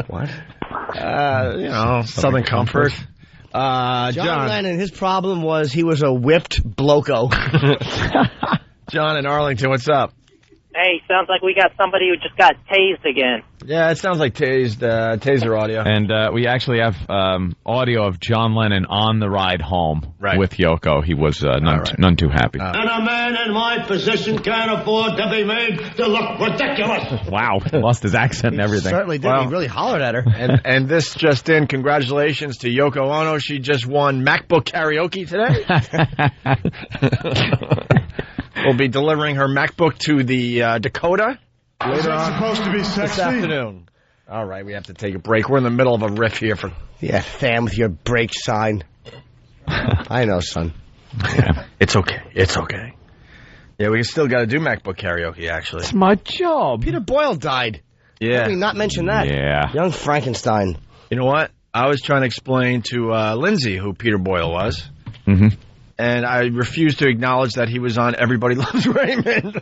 What? Southern Comfort. John Lennon, his problem was he was a whipped bloco. John in Arlington, what's up? Hey, sounds like we got somebody who just got tased again. Yeah, it sounds like taser audio. And we actually have audio of John Lennon on the ride home with Yoko. He was none too happy. And a man in my position can't afford to be made to look ridiculous. Wow, lost his accent and everything. Certainly did. He really hollered at her. And this just in, congratulations to Yoko Ono. She just won MacBook karaoke today. We'll be delivering her MacBook to the Dakota later on supposed to be sexy? this afternoon. All right, we have to take a break. We're in the middle of a riff here. Yeah, fam, with your break sign. I know, son. Yeah, it's okay. It's okay. Yeah, we still got to do MacBook karaoke, actually. It's my job. Peter Boyle died. Yeah. How did we not mention that? Yeah. Young Frankenstein. You know what? I was trying to explain to Lindsay who Peter Boyle was. Mm-hmm. And I refused to acknowledge that he was on Everybody Loves Raymond.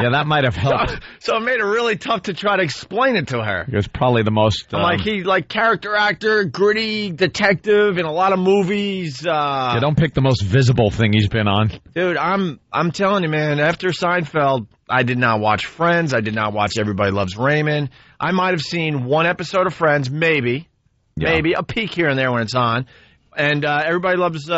Yeah, that might have helped. So it made it really tough to try to explain it to her. It was probably the most... he's character actor, gritty detective in a lot of movies. Yeah, don't pick the most visible thing he's been on. Dude, I'm telling you, man, after Seinfeld, I did not watch Friends. I did not watch Everybody Loves Raymond. I might have seen one episode of Friends, maybe a peek here and there when it's on. And Everybody Loves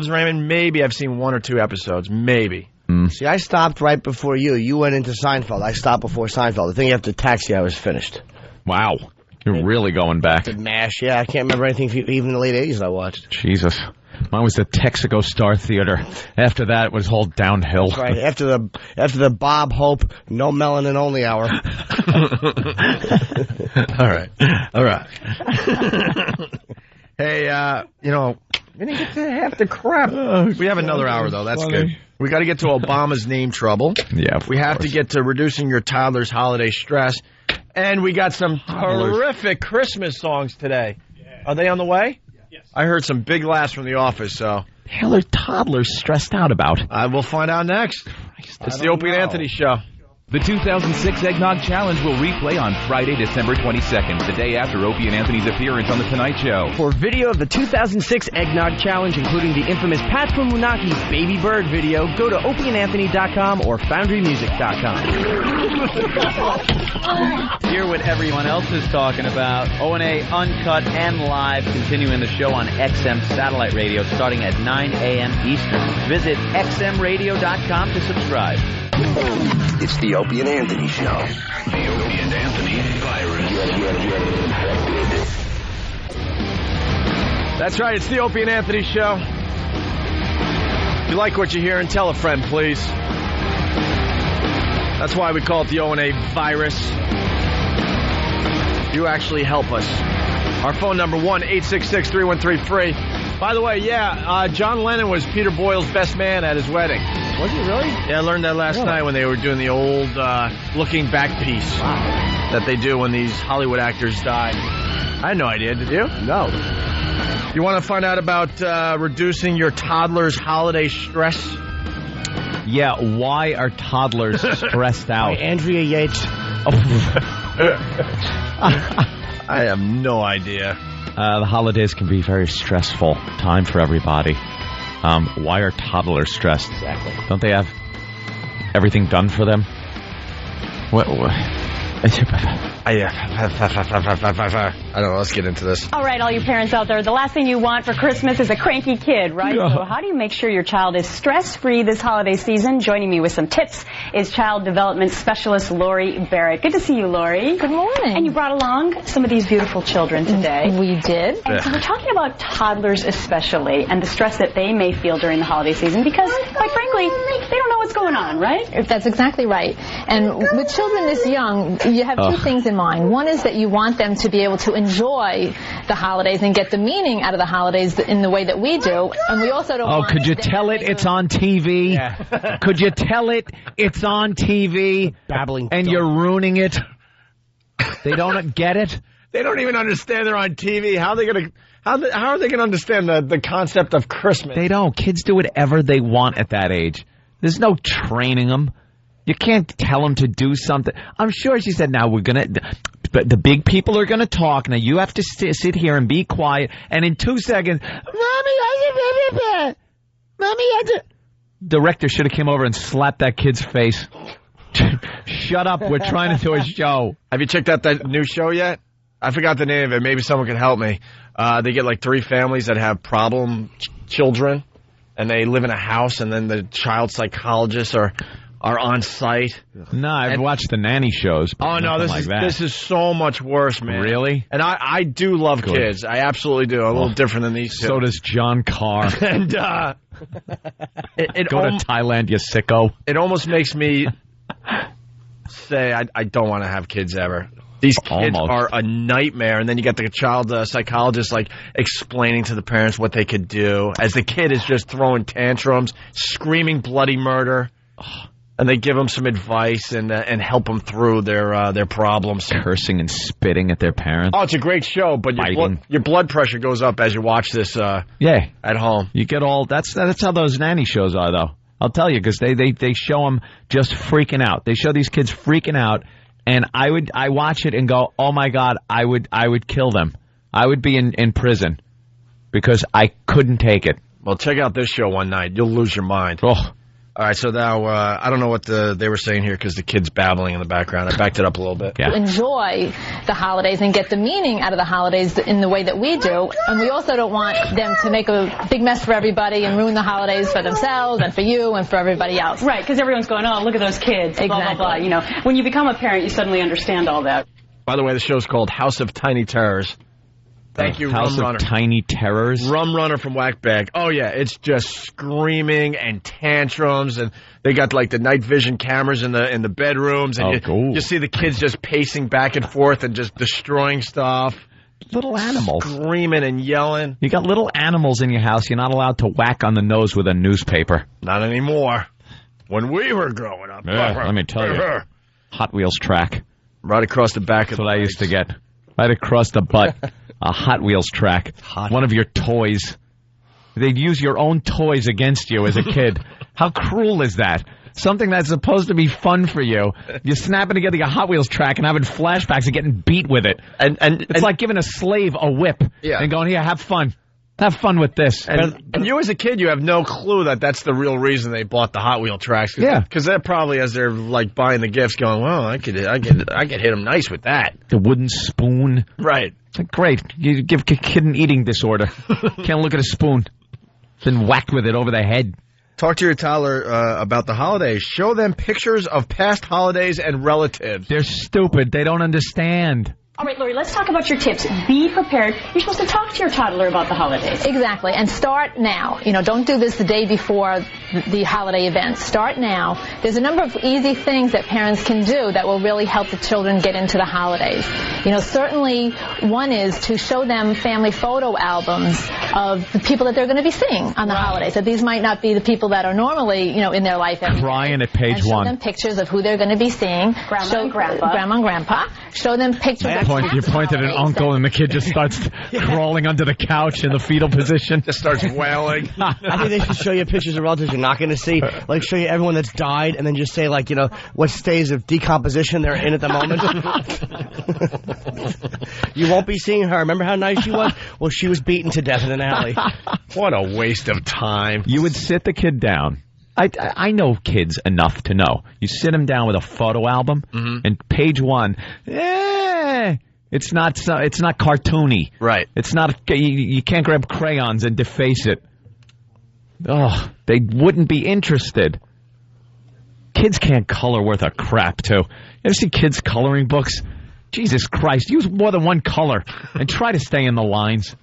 Raymond, maybe I've seen one or two episodes, maybe. See, I stopped right before you. You went into Seinfeld. I stopped before Seinfeld. The thing after Taxi, I was finished. Wow. You're really going back. The MASH, yeah. I can't remember anything even in the late 80s I watched. Jesus. Mine was the Texaco Star Theater. After that, it was all downhill. That's right. After the Bob Hope, no melanin only hour. All right. Hey, we didn't get to half the crap. We have another hour, though. That's good. We got to get to Obama's name trouble. Yeah, we have to get to reducing your toddler's holiday stress. And we got some terrific Christmas songs today. Yeah. Are they on the way? Yes. I heard some big laughs from the office, so. The hell are toddlers stressed out about? We'll find out next. It's the Opie and Anthony Show. The 2006 Eggnog Challenge will replay on Friday, December 22nd, the day after Opie and Anthony's appearance on The Tonight Show. For video of the 2006 Eggnog Challenge, including the infamous Pat Fumunaki Baby Bird video, go to opieandanthony.com or foundrymusic.com. Hear what everyone else is talking about. O&A Uncut and Live, continuing the show on XM Satellite Radio starting at 9 a.m. Eastern. Visit xmradio.com to subscribe. It's the Opie and Anthony Show. The Opie and Anthony virus. That's right, it's the Opie and Anthony Show. If you like what you hear, tell a friend, please. That's why we call it the O&A virus. You actually help us. Our phone number, 1-866-313-FREE. By the way, John Lennon was Peter Boyle's best man at his wedding. Was he really? Yeah, I learned that last night when they were doing the old looking back piece that they do when these Hollywood actors die. I had no idea, did you? No. You want to find out about reducing your toddler's holiday stress? Yeah, why are toddlers stressed out? Andrea Yates. I have no idea. The holidays can be very stressful time for everybody. Why are toddlers stressed? Exactly. Don't they have everything done for them? What? I don't know. Let's get into this. All right, all you parents out there, the last thing you want for Christmas is a cranky kid, right? Yeah. So how do you make sure your child is stress-free this holiday season? Joining me with some tips is child development specialist Lori Barrett. Good to see you, Lori. Good morning. And you brought along some of these beautiful children today. We did. And so we're talking about toddlers especially and the stress that they may feel during the holiday season because, quite frankly, they don't know what's going on, right? That's exactly right. And with children this young, you have two things in mind. One is that you want them to be able to enjoy the holidays and get the meaning out of the holidays in the way that we do. And we also don't want... could you tell it it's on TV? Yeah. Could you tell it it's on TV? Babbling. And you're ruining it? They don't get it? They don't even understand they're on TV. How are they going to understand the concept of Christmas? They don't. Kids do whatever they want at that age. There's no training them. You can't tell them to do something. I'm sure she said, now we're going to... But the big people are going to talk. Now you have to sit here and be quiet. And in 2 seconds, Mommy, Director should have came over and slapped that kid's face. Shut up. We're trying to do a show. Have you checked out that new show yet? I forgot the name of it. Maybe someone can help me. They get like 3 families that have problem children, and they live in a house, and then the child psychologists are on site. No, I've watched the nanny shows. Oh, no, this is so much worse, man. Really? And I do love kids. I absolutely do. A little different than these two. So does John Carr. And Go to Thailand, you sicko. It almost makes me say I don't want to have kids ever. These kids are a nightmare, and then you get the child psychologist like explaining to the parents what they could do as the kid is just throwing tantrums, screaming bloody murder, and they give them some advice and help them through their problems, cursing and spitting at their parents. Oh, it's a great show, but your blood pressure goes up as you watch this. At home, you get all that's how those nanny shows are, though. I'll tell you, because they show them just freaking out. They show these kids freaking out. And I watch it and go, oh my God, I would kill them. I would be in prison because I couldn't take it. Well, check out this show one night. You'll lose your mind. Oh. All right, so now I don't know what they were saying here because the kid's babbling in the background. I backed it up a little bit. Yeah. Enjoy the holidays and get the meaning out of the holidays in the way that we do. And we also don't want them to make a big mess for everybody and ruin the holidays for themselves and for you and for everybody else. Right, because everyone's going, oh, look at those kids, exactly. blah, blah, blah. You know, when you become a parent, you suddenly understand all that. By the way, the show's called House of Tiny Terrors. Thank you, House Rum Runner. of Tiny Terrors? Rum Runner from Whackbag. Oh, yeah, it's just screaming and tantrums, and they got, like, the night vision cameras in the bedrooms, and you see the kids just pacing back and forth and just destroying stuff. Little animals. Screaming and yelling. You got little animals in your house. You're not allowed to whack on the nose with a newspaper. Not anymore. When we were growing up. Yeah, let me tell you. Hot Wheels track. Right across the back of That's what I used to get. Right across the butt. A Hot Wheels track. One of your toys. They'd use your own toys against you as a kid. How cruel is that? Something that's supposed to be fun for you. You're snapping together your Hot Wheels track and having flashbacks of getting beat with it. And it's like giving a slave a whip and going, here, have fun. Have fun with this. And you as a kid, you have no clue that that's the real reason they bought the Hot Wheel tracks. Because they're probably, as they're like buying the gifts, going, well, I could hit them nice with that. The wooden spoon. Right. Great. You give a kid an eating disorder. Can't look at a spoon. Been whacked with it over the head. Talk to your toddler about the holidays. Show them pictures of past holidays and relatives. They're stupid. They don't understand. All right, Lori, let's talk about your tips. Be prepared. You're supposed to talk to your toddler about the holidays. Exactly, and start now. You know, don't do this the day before the holiday event. Start now. There's a number of easy things that parents can do that will really help the children get into the holidays. You know, certainly one is to show them family photo albums of the people that they're going to be seeing on the holidays. So these might not be the people that are normally, you know, in their life every day. Crying at page and show one. them pictures of who they're going to be seeing. Grandma and Grandpa. Grandma and Grandpa. Show them pictures of You pointed at an uncle and the kid just starts crawling under the couch in the fetal position. Just starts wailing. I think they should show you pictures of relatives you're not going to see. Like show you everyone that's died and then just say like, you know, what stage of decomposition they're in at the moment. You won't be seeing her. Remember how nice she was? Well, she was beaten to death in an alley. What a waste of time. You would sit the kid down. I know kids enough to know. You sit them down with a photo album, and page one, it's not cartoony. Right. It's not. You can't grab crayons and deface it. Oh, they wouldn't be interested. Kids can't color worth a crap, too. You ever see kids' coloring books? Jesus Christ, use more than one color and try to stay in the lines.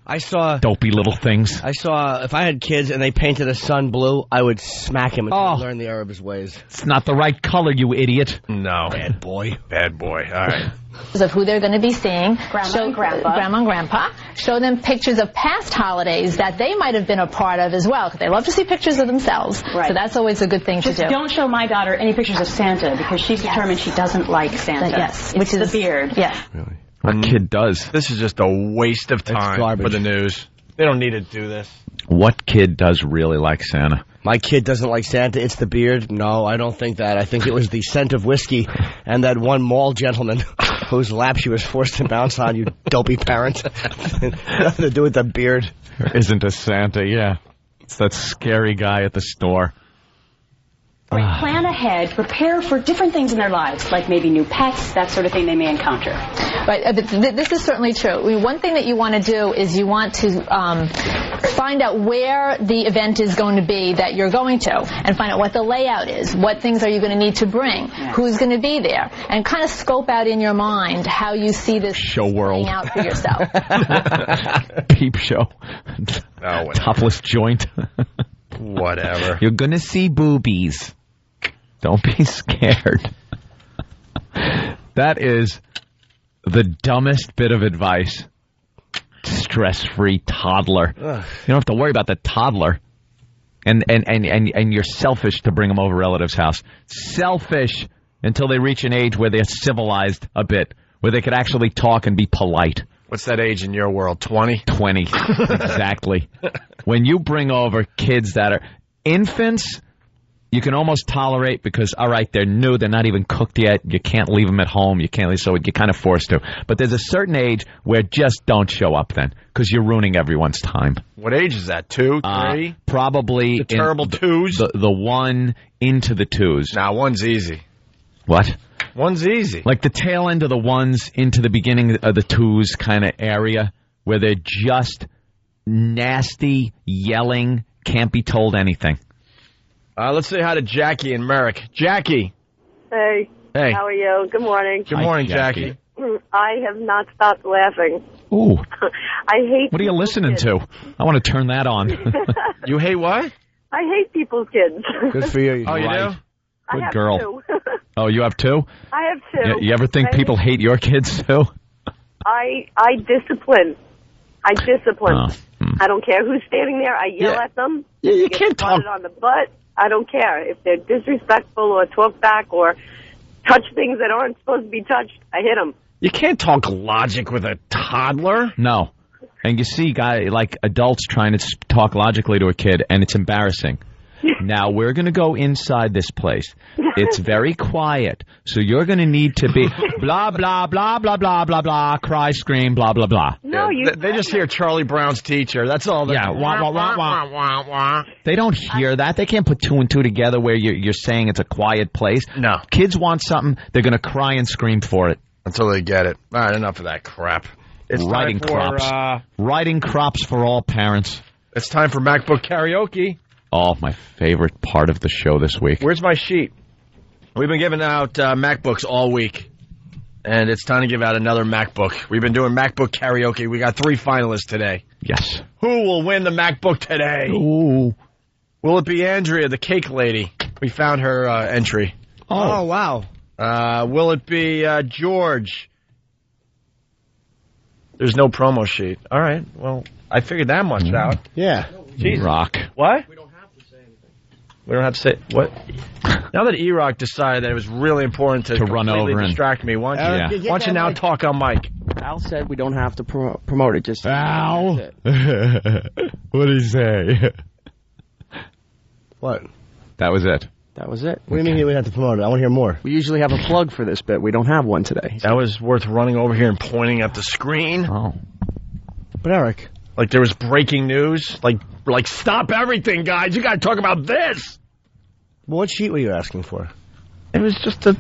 I saw dopey little things. I saw if I had kids and they painted a sun blue, I would smack him until he learned the Arab's ways. It's not the right color, you idiot. No. Bad boy. Bad boy. All right. Of who they're going to be seeing. Grandma and Grandpa. Grandma and Grandpa. Show them pictures of past holidays that they might have been a part of as well, because they love to see pictures of themselves. Right. So that's always a good thing Just to do. don't show my daughter any pictures of Santa, because she's determined she doesn't like Santa. Yes. Which is the beard. Yes. Really? What kid does? This is just a waste of time for the news. They don't need to do this. What kid does really like Santa? My kid doesn't like Santa. It's the beard. No, I don't think that. I think it was the scent of whiskey and that one mall gentleman whose lap she was forced to bounce on, you dopey parent. Nothing to do with the beard. There isn't a Santa, yeah. It's that scary guy at the store. Right, plan ahead, prepare for different things in their lives, like maybe new pets, that sort of thing they may encounter. Right, this is certainly true. I mean, one thing that you want to do is you want to find out where the event is going to be that you're going to, and find out what the layout is, what things are you going to need to bring, who's going to be there, and kind of scope out in your mind how you see this show world playing out for yourself. Peep show. Topless joint. Whatever. You're going to see boobies. Don't be scared. That is the dumbest bit of advice. Stress-free toddler. You don't have to worry about the toddler. And you're selfish to bring them over relatives' house. Selfish until they reach an age where they're civilized a bit, where they could actually talk and be polite. What's that age in your world? 20? 20. Exactly. When you bring over kids that are infants, you can almost tolerate because, all right, they're new, they're not even cooked yet, you can't leave them at home, you can't leave, so you're kind of forced to. But there's a certain age where just don't show up then, because you're ruining everyone's time. What age is that, 2, 3? Probably the terrible 2s? The 1 into the 2s. Nah, 1's easy. What? 1's easy. Like the tail end of the 1s into the beginning of the 2s kind of area, where they're just nasty, yelling, can't be told anything. Let's say hi to Jackie and Merrick. Jackie. Hey. Hey. How are you? Good morning. Good morning, Jackie. I have not stopped laughing. Ooh. I hate. What are you listening to? I want to turn that on. You hate what? I hate people's kids. Good for you. Oh, you do? I have girl. 2. Oh, you have 2? I have 2. You ever think people hate your kids too? I discipline. I don't care who's standing there. I yell at them. Yeah, you get can't talk on the butt. I don't care if they're disrespectful or talk back or touch things that aren't supposed to be touched. I hit them. You can't talk logic with a toddler. No. And you see like adults trying to talk logically to a kid, and it's embarrassing. Now, we're going to go inside this place. It's very quiet, so you're going to need to be blah, blah, blah, blah, blah, blah, blah, cry, scream, blah, blah, blah. No, They just hear Charlie Brown's teacher. That's all. Yeah, wah, wah, wah, wah, wah, wah. They don't hear that. They can't put 2 and 2 together where you're saying it's a quiet place. No. Kids want something, they're going to cry and scream for it. Until they get it. All right, enough of that crap. It's Riding time for, crops. Riding crops for all parents. It's time for MacBook Karaoke. Oh, my favorite part of the show this week. Where's my sheet? We've been giving out MacBooks all week, and it's time to give out another MacBook. We've been doing MacBook Karaoke. We got 3 finalists today. Yes. Who will win the MacBook today? Ooh. Will it be Andrea, the cake lady? We found her entry. Oh, wow. Will it be George? There's no promo sheet. All right. Well, I figured that much out. Yeah. Jesus. Rock. What? We don't have to say what? Now that E-Rock decided that it was really important to run over and distract me, why don't you now talk on mic? Al said we don't have to promote it. Just Al. What did he say? What? That was it. That was it. What do you mean we have to promote it? I want to hear more. We usually have a plug for this bit. We don't have one today. That was worth running over here and pointing at the screen. Oh. But Eric, like there was breaking news. Like stop everything, guys. You got to talk about this. Well, what sheet were you asking for? It was just the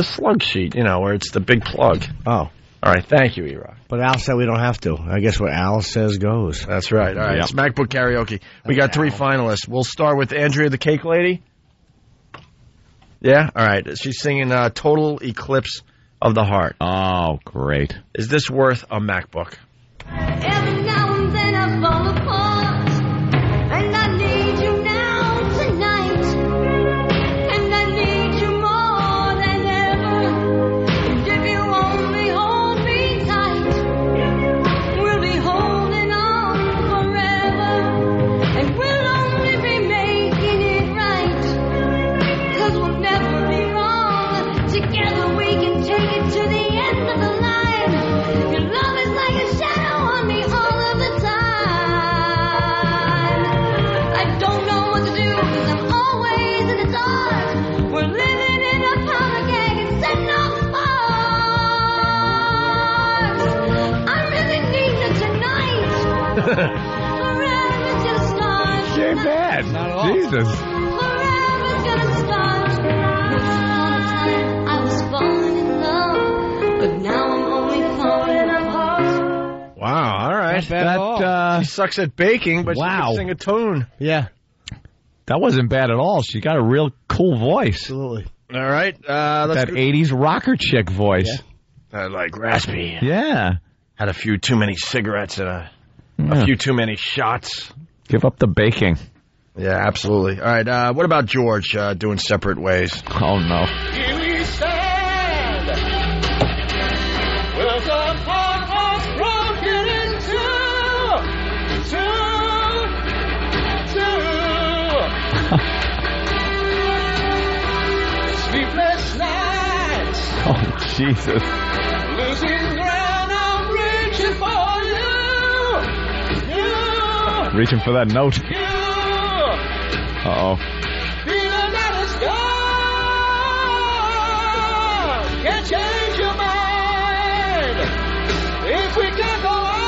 slug sheet, where it's the big plug. Oh. All right, thank you, E-Rock. But Al said we don't have to. I guess what Al says goes. That's right. All right, It's MacBook Karaoke. We got 3 finalists. We'll start with Andrea, the cake lady. Yeah? All right. She's singing Total Eclipse of the Heart. Oh, great. Is this worth a MacBook? Every now and then I fall apart, and I need you now tonight, and I need you more than ever, and if you want me, hold me tight, we'll be holding on forever, and we'll only be making it right, 'cause we'll never be wrong, together we can take it to the end of the line, your love is like a shadow on me all of the time. I don't know what to do, 'cause I'm always in the dark. We're living in a powder keg and setting off sparks. I really need you tonight. Forever's gonna start. She ain't bad. Not at all. Jesus. Forever's gonna Not bad at all. She sucks at baking, but she Wow. can sing a tune. Yeah. That wasn't bad at all. She got a real cool voice. Absolutely. All right. Let's That 80s rocker chick voice. like raspy. Yeah. Had a few too many cigarettes and a few too many shots. Give up the baking. Yeah, absolutely. All right. What about George doing separate ways? Oh, no. Here we stand with our hearts broken in two. Sleepless nights, Oh, Jesus. losing ground, I'm reaching for you. Reaching for that note. Uh-oh. Feeling that it's gone. Can't change your mind. If we can go on,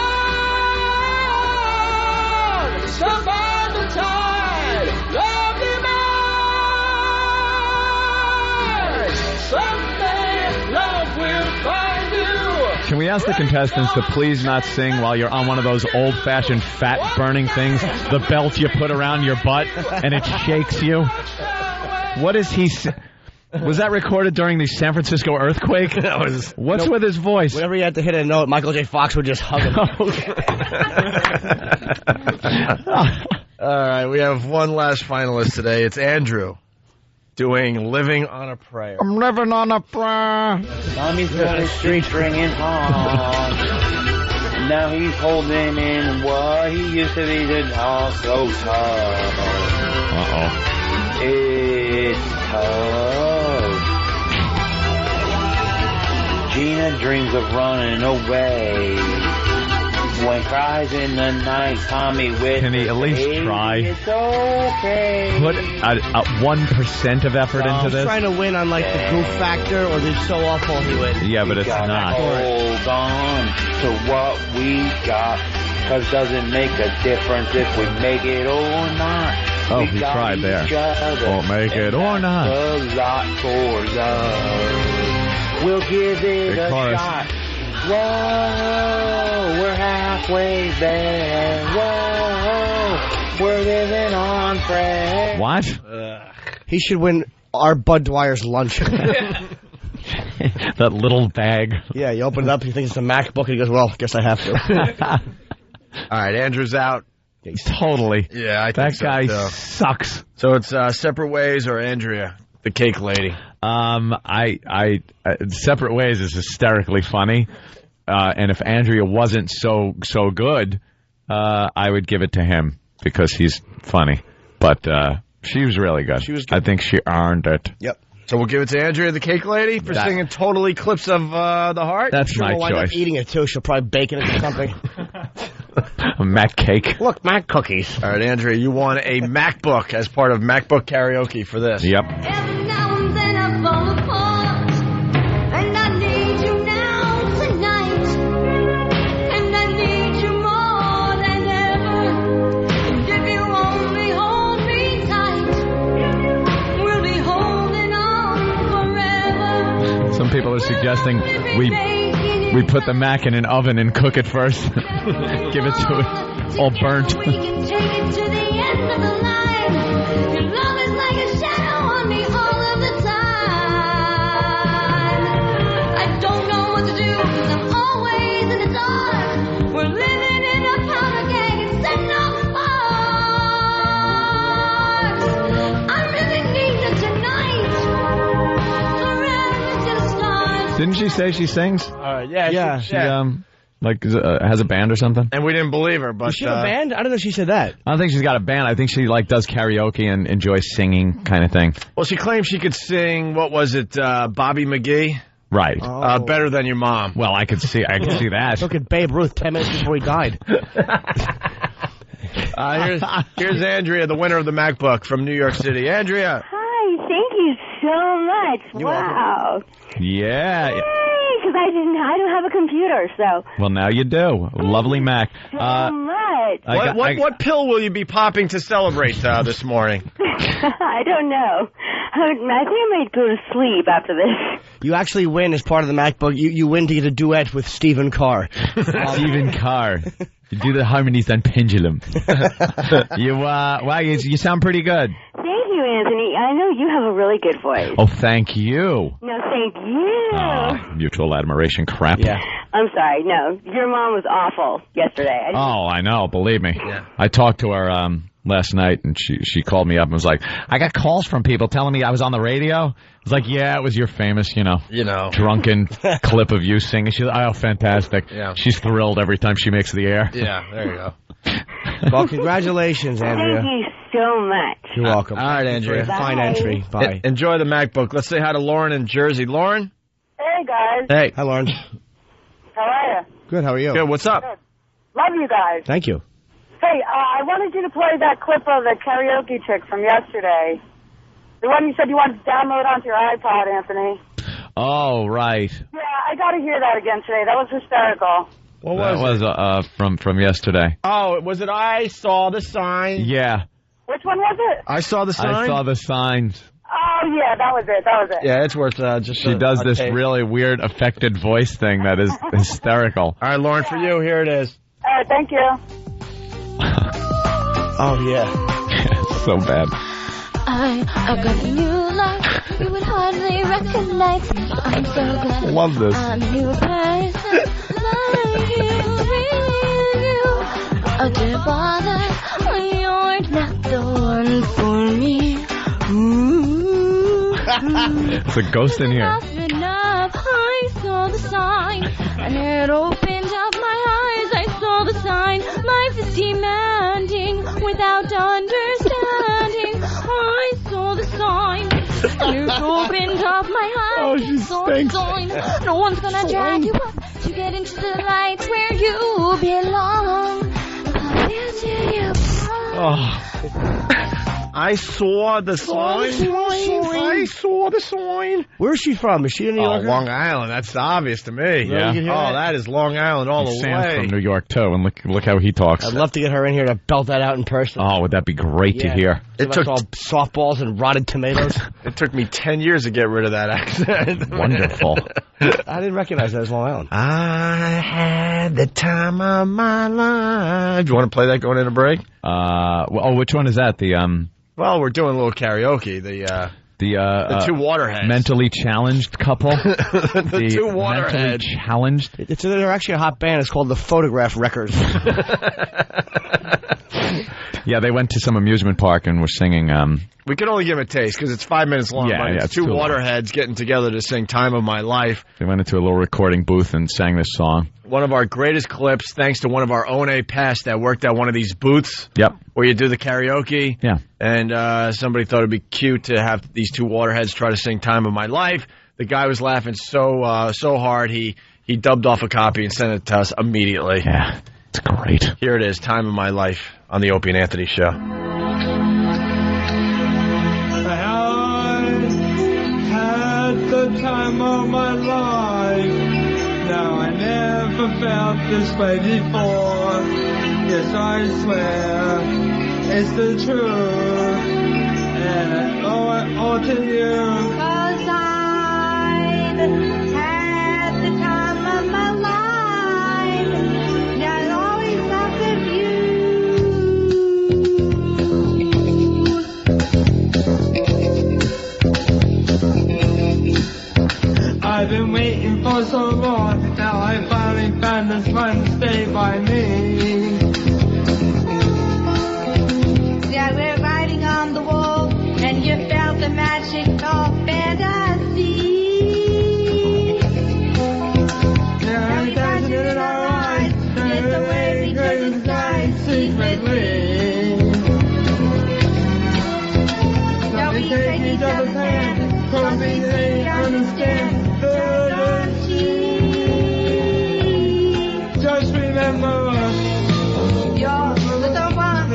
survive the tide. Lovely mind. Someday love will find you. Can we ask the contestants to please not sing while you're on one of those old-fashioned fat-burning things, the belt you put around your butt, and it shakes you? What is he... Was that recorded during the San Francisco earthquake? What's with his voice? Whenever you had to hit a note, Michael J. Fox would just hug him. All right. We have one last finalist today. It's Andrew doing Living on a Prayer. I'm living on a prayer. Tommy's got his street stringing hard. Now he's holding in what he used to be the dog so tough. Uh-oh. It's tough. Gina dreams of running away. When cries in the night, Tommy with Can he at least try? It's okay. Put 1% of effort into I'm this? trying to win on like the goof factor, or they're so awful he wins. Yeah, but it's not. Hold on to what we got, cause doesn't make a difference if we make it or not. Oh, We he got tried there. each other, Won't make it and or not. that's a lot for us. We'll give it Big a chorus. shot. Whoa, we're halfway there. Whoa, we're living on prayer. What? He should win our Bud Dwyer's lunch. That little bag. Yeah, you open it up, you think it's a MacBook, and he goes, well, guess I have to. All right. Andrew's out. Totally. Yeah, I think That so, guy too. sucks. So it's Separate Ways or Andrea, the cake lady. Separate Ways is hysterically funny. And if Andrea wasn't so good, I would give it to him because he's funny. But she was really good. She was good. I think she earned it. Yep. So we'll give it to Andrea, the cake lady, for singing Total Eclipse of the Heart. That's She'll my wind up choice. eating it, too. She'll probably bake it into something. A Mac cake. Look, Mac cookies. All right, Andrea, you won a MacBook as part of MacBook Karaoke for this. Yep. Every now and then I fall apart, and I need you now tonight, and I need you more than ever. And if you only hold me tight, we'll be holding on forever. Some people are suggesting we put the Mac in an oven and cook it first. Give it to it all burnt. We can take it to the end of the line. Your love is like a shadow on me all of the time. I don't know what to do, 'cause I'm always in the dark. We're living in a powder keg and setting off sparks. I really need you tonight. Forever just starts. Didn't she say she sings? Yeah. She has a band or something? And we didn't believe her, but Does she have a band? I don't know if she said that. I don't think she's got a band. I think she does karaoke and enjoys singing kind of thing. well, she claimed she could sing. What was it, Bobby McGee? Right. Better than your mom. Well, I could see that. Look at Babe Ruth 10 minutes before he died. Here's Andrea, the winner of the MacBook from New York City. Andrea. Hi, thank you so much. You're wow. Yeah. Yay, because I don't have a computer, so. Well, now you do. Lovely Mac. So much. What pill will you be popping to celebrate this morning? I don't know. I think I might go to sleep after this. You actually win as part of the MacBook. You win to get a duet with Stephen Carr. Stephen Carr. You do the harmonies on pendulum. You sound pretty good. Thank you, Anthony. I know you have a really good voice. Oh, thank you. No, thank you. Mutual admiration crap. Yeah. I'm sorry. No, your mom was awful yesterday. I know. Believe me. Yeah. I talked to her last night, and she called me up and was like, I got calls from people telling me I was on the radio. I was like, yeah, it was your famous, drunken clip of you singing. She's like, oh, fantastic. Yeah. She's thrilled every time she makes the air. Yeah, there you go. Well, congratulations, Andrea. Thank you so much. You're welcome. All right, Andrea. Fine entry. Bye. Enjoy the MacBook. Let's say hi to Lauren in Jersey. Lauren? Hey, guys. Hey. Hi, Lauren. How are you? Good. How are you? Good. What's up? Good. Love you guys. Thank you. Hey, I wanted you to play that clip of the karaoke chick from yesterday. The one you said you wanted to download onto your iPod, Anthony. Oh, right. Yeah, I got to hear that again today. That was hysterical. What was it? That was from yesterday. Oh, was it I Saw the Sign? Yeah. Which one was it? I Saw the Sign? I Saw the Signs. Oh, yeah, that was it. Yeah, it's worth just She does this really weird affected voice thing that is hysterical. All right, Lauren, for you, here it is. All right, thank you. Oh, yeah. So bad. I got a new life you would hardly recognize. I'm so glad Love this. I'm a new person like you. Oh, dear bother, you're not the one for me. Ooh. It's a ghost in here. Enough, I saw the sign, and it opened up my eyes. I saw the sign. Life is demanding without understanding. I saw the sign, and it opened up my eyes. Oh, she saw the stinks. sign. No one's gonna drag you up to get into the light where you belong. Where do you belong? I saw the sign. I saw the sign. Where's she from? Is she in New York? Long Island. That's obvious to me. Yeah. That is Long Island all the Sam's way. from New York, too, and look how he talks. I'd love to get her in here to belt that out in person. Oh, would that be great to hear? It took all softballs and rotted tomatoes. It took me 10 years to get rid of that accent. Wonderful. I didn't recognize that as Long Island. I had the time of my life. Do you want to play that going into break? Which one is that? Well, we're doing a little karaoke. The two waterheads. Mentally challenged couple. the two waterheads. Mentally challenged. They're actually a hot band. It's called the Photograph Records. Yeah, they went to some amusement park and were singing. We could only give a taste because it's 5 minutes long. Yeah, it's two waterheads getting together to sing "Time of My Life." They went into a little recording booth and sang this song. One of our greatest clips, thanks to one of our own past that worked at one of these booths. Yep. Where you do the karaoke. Yeah. And somebody thought it'd be cute to have these two waterheads try to sing "Time of My Life." The guy was laughing so hard he dubbed off a copy and sent it to us immediately. Yeah, it's great. Here it is, "Time of My Life" on the Opie and Anthony Show. The time of my life. Now I never felt this way before. Yes, I swear it's the truth, and I owe it all to you. 'Cause I've had the time of my life, and I always thought of you. I've been waiting for so long, now I finally found this one to stay by me. Yeah, we're writing on the wall, and you felt the magic of fantasy. Yeah, we danced in our eyes, and the way we could decide secretly. So we take each other's hand, cause we really understand. Just remember, you're the one.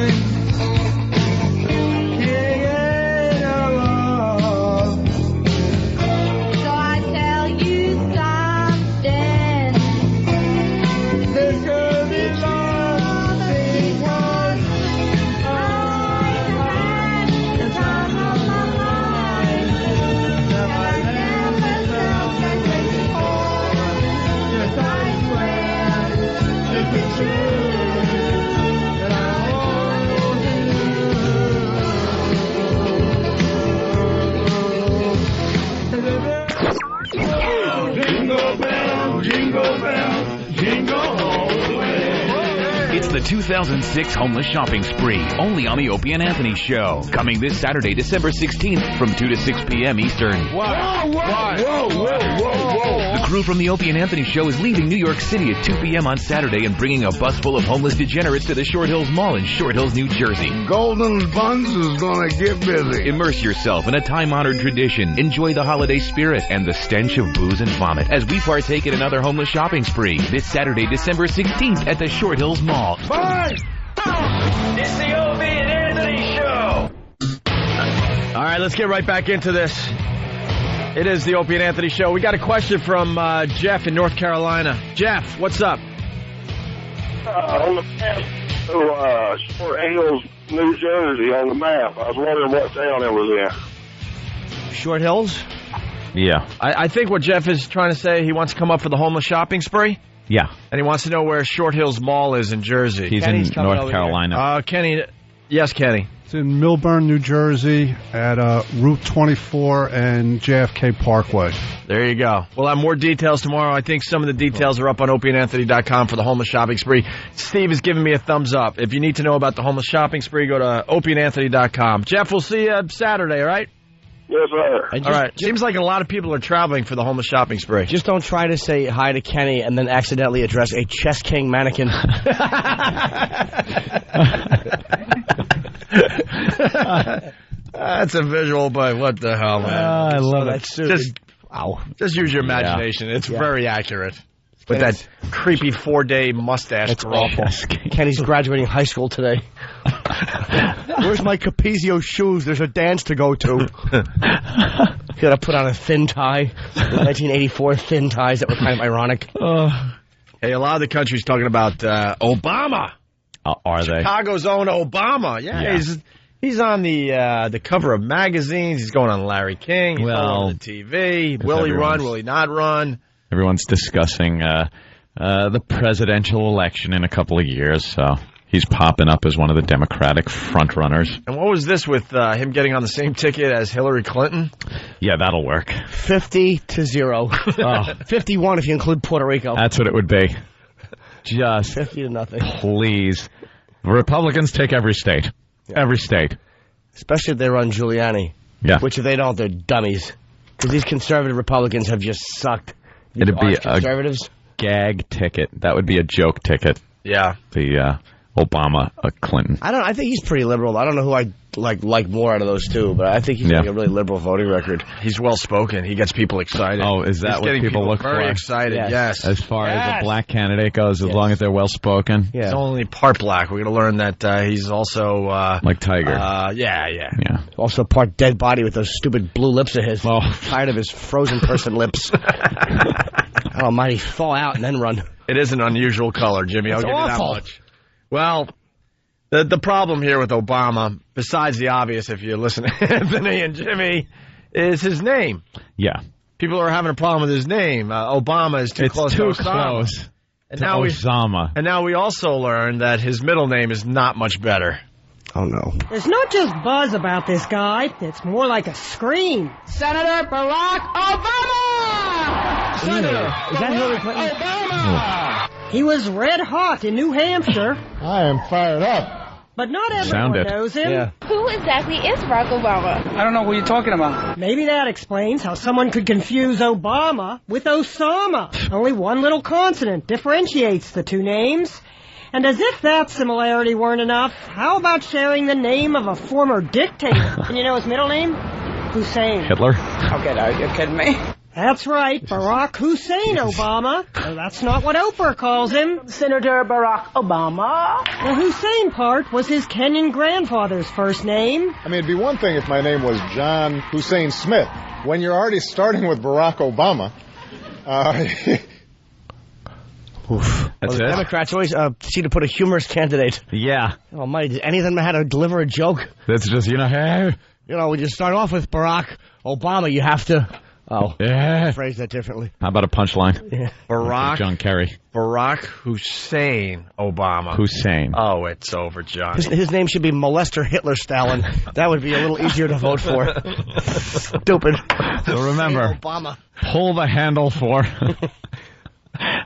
So I tell you something. the 2006 Homeless Shopping Spree, only on the Opie and Anthony Show. Coming this Saturday, December 16th from 2 to 6 p.m. Eastern. The crew from the Opie and Anthony Show is leaving New York City at 2 p.m. on Saturday and bringing a bus full of homeless degenerates to the Short Hills Mall in Short Hills, New Jersey. Golden Buns is gonna get busy. Immerse yourself in a time-honored tradition. Enjoy the holiday spirit and the stench of booze and vomit as we partake in another homeless shopping spree this Saturday, December 16th at the Short Hills Mall. Bye! It's the Opie and Anthony Show. All right, let's get right back into this. It is the Opie and Anthony Show. We got a question from Jeff in North Carolina. Jeff, what's up? On the map to Short Hills, New Jersey, on the map. I was wondering what town it was in. Short Hills? Yeah. I think what Jeff is trying to say, he wants to come up for the homeless shopping spree. Yeah. And he wants to know where Short Hills Mall is in Jersey. He's in North Carolina. Kenny. Yes, Kenny. It's in Millburn, New Jersey, at Route 24 and JFK Parkway. There you go. We'll have more details tomorrow. I think some of the details are up on opieandanthony.com for the homeless shopping spree. Steve is giving me a thumbs up. If you need to know about the homeless shopping spree, go to opieandanthony.com. Jeff, we'll see you Saturday, all right? Yes, sir. All right. Seems like a lot of people are traveling for the homeless shopping spree. Just don't try to say hi to Kenny and then accidentally address a Chess King mannequin. That's a visual, but what the hell, man? I love it. Just use your imagination. It's very accurate. With that creepy 4-day mustache. That's awful. Kenny's graduating high school today. Where's my Capizio shoes? There's a dance to go to. Gotta put on a thin tie. The 1984 thin ties that were kind of ironic. Hey, a lot of the country's talking about Obama. Are they? Chicago's own Obama. Yeah. He's on the cover of magazines. He's going on Larry King. He's on the TV. Will he run? Will he not run? Everyone's discussing the presidential election in a couple of years, so he's popping up as one of the Democratic frontrunners. And what was this with him getting on the same ticket as Hillary Clinton? Yeah, that'll work. 50-0. 51 if you include Puerto Rico. That's what it would be. Just 50-0. Please. Republicans take every state. Yeah. Every state. Especially if they run Giuliani. Yeah. Which if they don't, they're dummies. Because these conservative Republicans have just sucked. It'd be conservatives. A gag ticket. That would be a joke ticket. Yeah. The Obama, Clinton. I think he's pretty liberal. I don't know who I like more out of those two, but I think he's got a really liberal voting record. He's well spoken. He gets people excited. Oh, is that what people look for? Very excited. Yes. As far as a black candidate goes, as long as they're well spoken. Yeah. He's only part black. We're going to learn that he's also like Tiger. Yeah. Also part dead body with those stupid blue lips of his. Oh, tired of his frozen person lips. God almighty, thaw out and then run. It is an unusual color, Jimmy. I'll give you that much. Well, the problem here with Obama, besides the obvious if you listen to Anthony and Jimmy, is his name. Yeah. People are having a problem with his name. Obama is too close to Osama. And now Osama. And now we also learned that his middle name is not much better. Oh, no. There's not just buzz about this guy. It's more like a scream. Senator Barack Obama! Senator, is that Hillary Clinton? Obama! He was red hot in New Hampshire. I am fired up. But not everyone knows him. Yeah. Who exactly is Barack Obama? I don't know what you're talking about. Maybe that explains how someone could confuse Obama with Osama. Only one little consonant differentiates the two names. And as if that similarity weren't enough, how about sharing the name of a former dictator? And you know his middle name? Hussein. Hitler? Okay, now you're kidding me? That's right, Barack Hussein Obama. Well, that's not what Oprah calls him. Senator Barack Obama. The Hussein part was his Kenyan grandfather's first name. I mean, it'd be one thing if my name was John Hussein Smith. When you're already starting with Barack Obama, That's it. Democrats always seem to put a humorous candidate. Yeah. Oh, my, did any of them know how to deliver a joke? That's just, hey. When you start off with Barack Obama, you have to... phrase that differently. How about a punchline? Yeah. Barack. John Kerry. Barack Hussein Obama. Hussein. Oh, it's over, John. His name should be Molester Hitler Stalin. That would be a little easier to vote for. Stupid. So remember, Obama. Pull the handle for...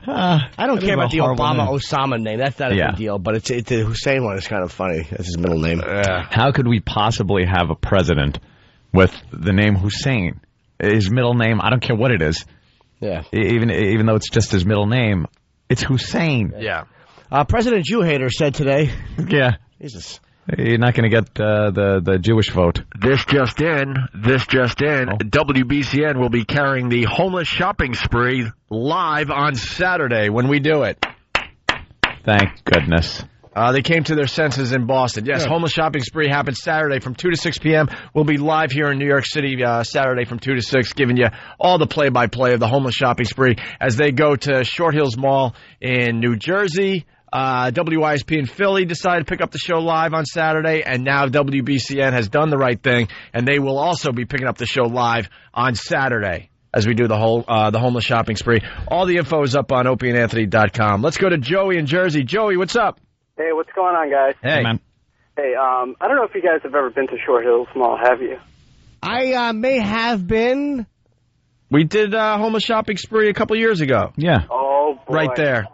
I don't care about the Obama name. Osama name. That's not a big deal, but it's the Hussein one is kind of funny. That's his middle name. How could we possibly have a president with the name Hussein? His middle name, I don't care what it is. Yeah. Even though it's just his middle name, it's Hussein. Yeah. President Jew Hater said today. Yeah. Jesus. You're not going to get the Jewish vote. This just in. WBCN will be carrying the homeless shopping spree live on Saturday when we do it. Thank goodness. They came to their senses in Boston. Yes, homeless shopping spree happens Saturday from 2 to 6 p.m. We'll be live here in New York City Saturday from 2 to 6, giving you all the play-by-play of the homeless shopping spree as they go to Short Hills Mall in New Jersey. WYSP in Philly decided to pick up the show live on Saturday, and now WBCN has done the right thing, and they will also be picking up the show live on Saturday as we do the homeless shopping spree. All the info is up on opieandanthony.com. Let's go to Joey in Jersey. Joey, what's up? Hey, what's going on, guys? Hey, man. Hey, I don't know if you guys have ever been to Short Hills Mall, have you? I may have been. We did homeless shopping spree a couple years ago. Yeah. Oh, boy. Right there.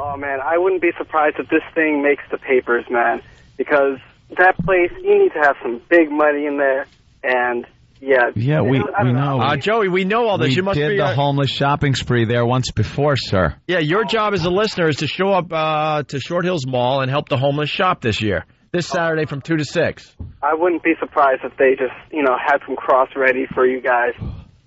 Oh, man, I wouldn't be surprised if this thing makes the papers, man, because that place, you need to have some big money in there, and, yeah. Yeah, we know. Joey, we know all this. You must did be the homeless shopping spree there once before, sir. Yeah, your job as a listener is to show up to Short Hills Mall and help the homeless shop this year. This Saturday from 2 to 6. I wouldn't be surprised if they just, had some cross ready for you guys.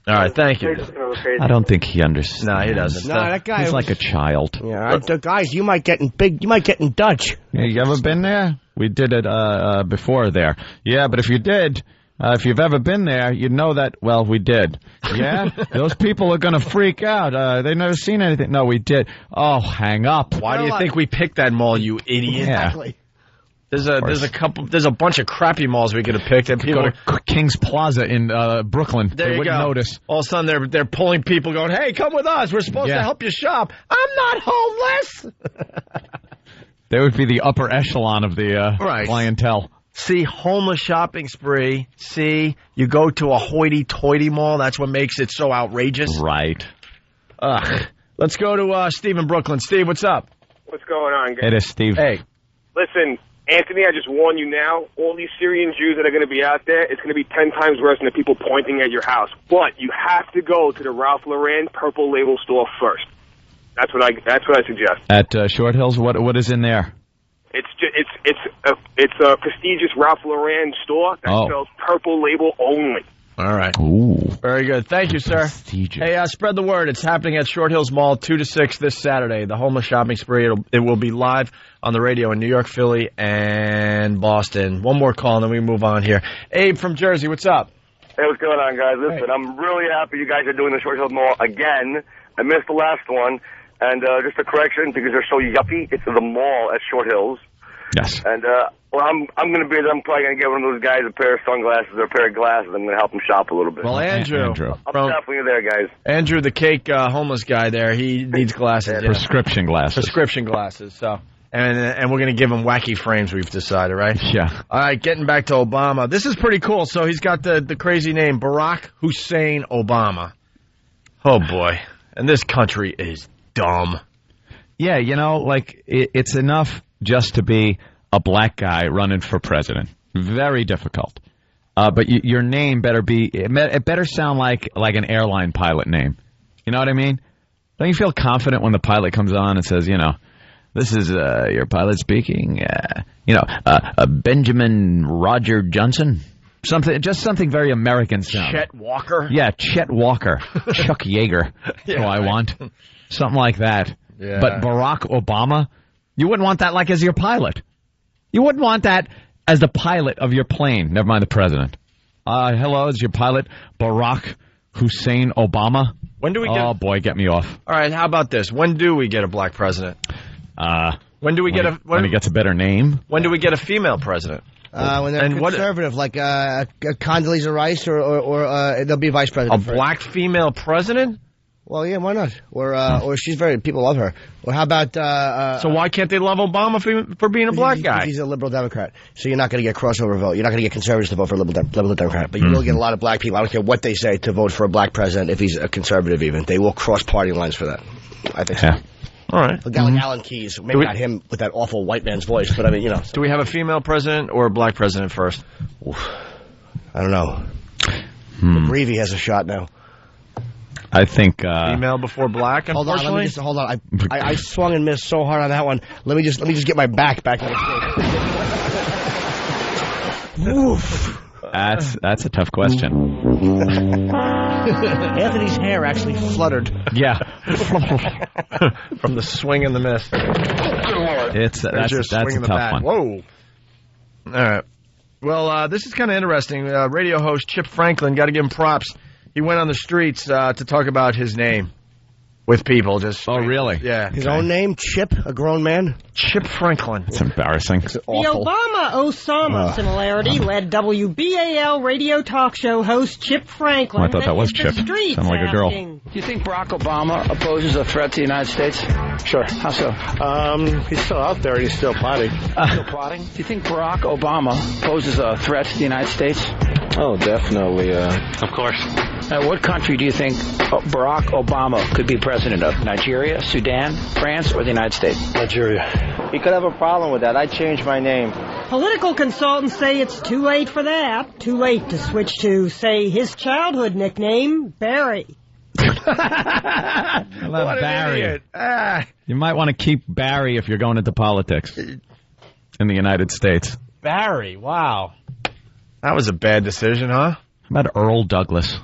All right, thank you. They're just gonna go crazy. I don't think he understands. No, he doesn't. No, that guy He's like a child. Yeah, guys, you might get in Dutch. Yeah, you ever been there? We did it before there. Yeah, but if you did, if you've ever been there, you'd know that, well, we did. Yeah? Those people are going to freak out. They've never seen anything. No, we did. Oh, hang up. Why do you think we picked that mall, you idiot? Exactly. There's a bunch of crappy malls we could have picked, and people go to King's Plaza in Brooklyn. There they you wouldn't go. notice. All of a sudden, they're pulling people, going, "Hey, come with us. We're supposed to help you shop." I'm not homeless. They would be the upper echelon of the clientele. See, homeless shopping spree. See, you go to a hoity-toity mall. That's what makes it so outrageous. Right. Ugh. Let's go to Steve in Brooklyn. Steve, what's up? What's going on, guys? It is Steve. Hey. Listen, Anthony, I just warn you now, all these Syrian Jews that are going to be out there, it's going to be 10 times worse than the people pointing at your house. But you have to go to the Ralph Lauren Purple Label store first. That's what I suggest. At Short Hills, what is in there? It's a prestigious Ralph Lauren store that sells Purple Label only. All right. Ooh. Very good. Thank you, sir. Prestigious. Hey, spread the word. It's happening at Short Hills Mall 2 to 6 this Saturday. The homeless shopping spree. It will be live on the radio in New York, Philly, and Boston. One more call, and then we move on here. Abe from Jersey, what's up? Hey, what's going on, guys? Listen, I'm really happy you guys are doing the Short Hills Mall again. I missed the last one. And just a correction, because they're so yuppie, it's the mall at Short Hills. Yes. And I'm going to be there. I'm probably going to get one of those guys a pair of sunglasses or a pair of glasses. I'm going to help him shop a little bit. Well, Andrew. I'm definitely there, guys. Andrew, the cake homeless guy there, he needs glasses. Prescription glasses. Prescription glasses, so. And we're going to give him wacky frames, we've decided, right? Yeah. All right, getting back to Obama. This is pretty cool. So he's got the crazy name, Barack Hussein Obama. Oh, boy. And this country is dumb. Yeah, it's enough just to be a black guy running for president. Very difficult. But your name better it better sound like an airline pilot name. You know what I mean? Don't you feel confident when the pilot comes on and says, this is your pilot speaking, Benjamin Roger Johnson? Something very American sound. Chet Walker? Yeah, Chet Walker. Chuck Yeager. Yeah, I want. Something like that. Yeah. But Barack Obama, you wouldn't want that as your pilot. You wouldn't want that as the pilot of your plane. Never mind the president. Hello, is your pilot Barack Hussein Obama? When do we Oh, boy, get me off. All right, how about this? When do we get a black president? When do we get when he gets a better name? When do we get a female president? When they're conservative, like Condoleezza Rice, or they'll be vice president. A black female president? Well, yeah, why not? Or she's people love her. Or how about... so why can't they love Obama for being a black guy? He's a liberal Democrat. So you're not going to get crossover vote. You're not going to get conservatives to vote for a liberal Democrat. But you will get a lot of black people, I don't care what they say, to vote for a black president if he's a conservative even. They will cross party lines for that. I think so. Yeah. All right. A guy like Alan Keyes. Maybe not him with that awful white man's voice, but I mean, you know. Do we have a female president or a black president first? I don't know. McGreevy has a shot now. I think female before black. Hold on, let me just hold on. I swung and missed so hard on that one. Let me just get my back in the shape. Oof. That's a tough question. Anthony's hair actually fluttered. Yeah. From the swing and the miss. That's a tough one. Whoa. All right. Well, this is kind of interesting. Radio host Chip Franklin, got to give him props. He went on the streets to talk about his name with people. Oh, really? Yeah. His own name, Chip, a grown man? Chip Franklin. It's embarrassing. The Obama-Osama similarity led WBAL radio talk show host Chip Franklin. I thought that was into Chip. the streets Sounded like a girl. asking, Do you think Barack Obama opposes a threat to the United States? Sure. How so? He's still out there. He's still plotting. Still plotting? Do you think Barack Obama poses a threat to the United States? Oh, definitely. Of course. What country do you think Barack Obama could be president of? Nigeria, Sudan, France, or the United States? Nigeria. You could have a problem with that. I'd change my name. Political consultants say it's too late for that. Too late to switch to, say, his childhood nickname, Barry. I love Barry. You might want to keep Barry if you're going into politics in the United States. Barry, wow. That was a bad decision, huh? How about Earl Douglas?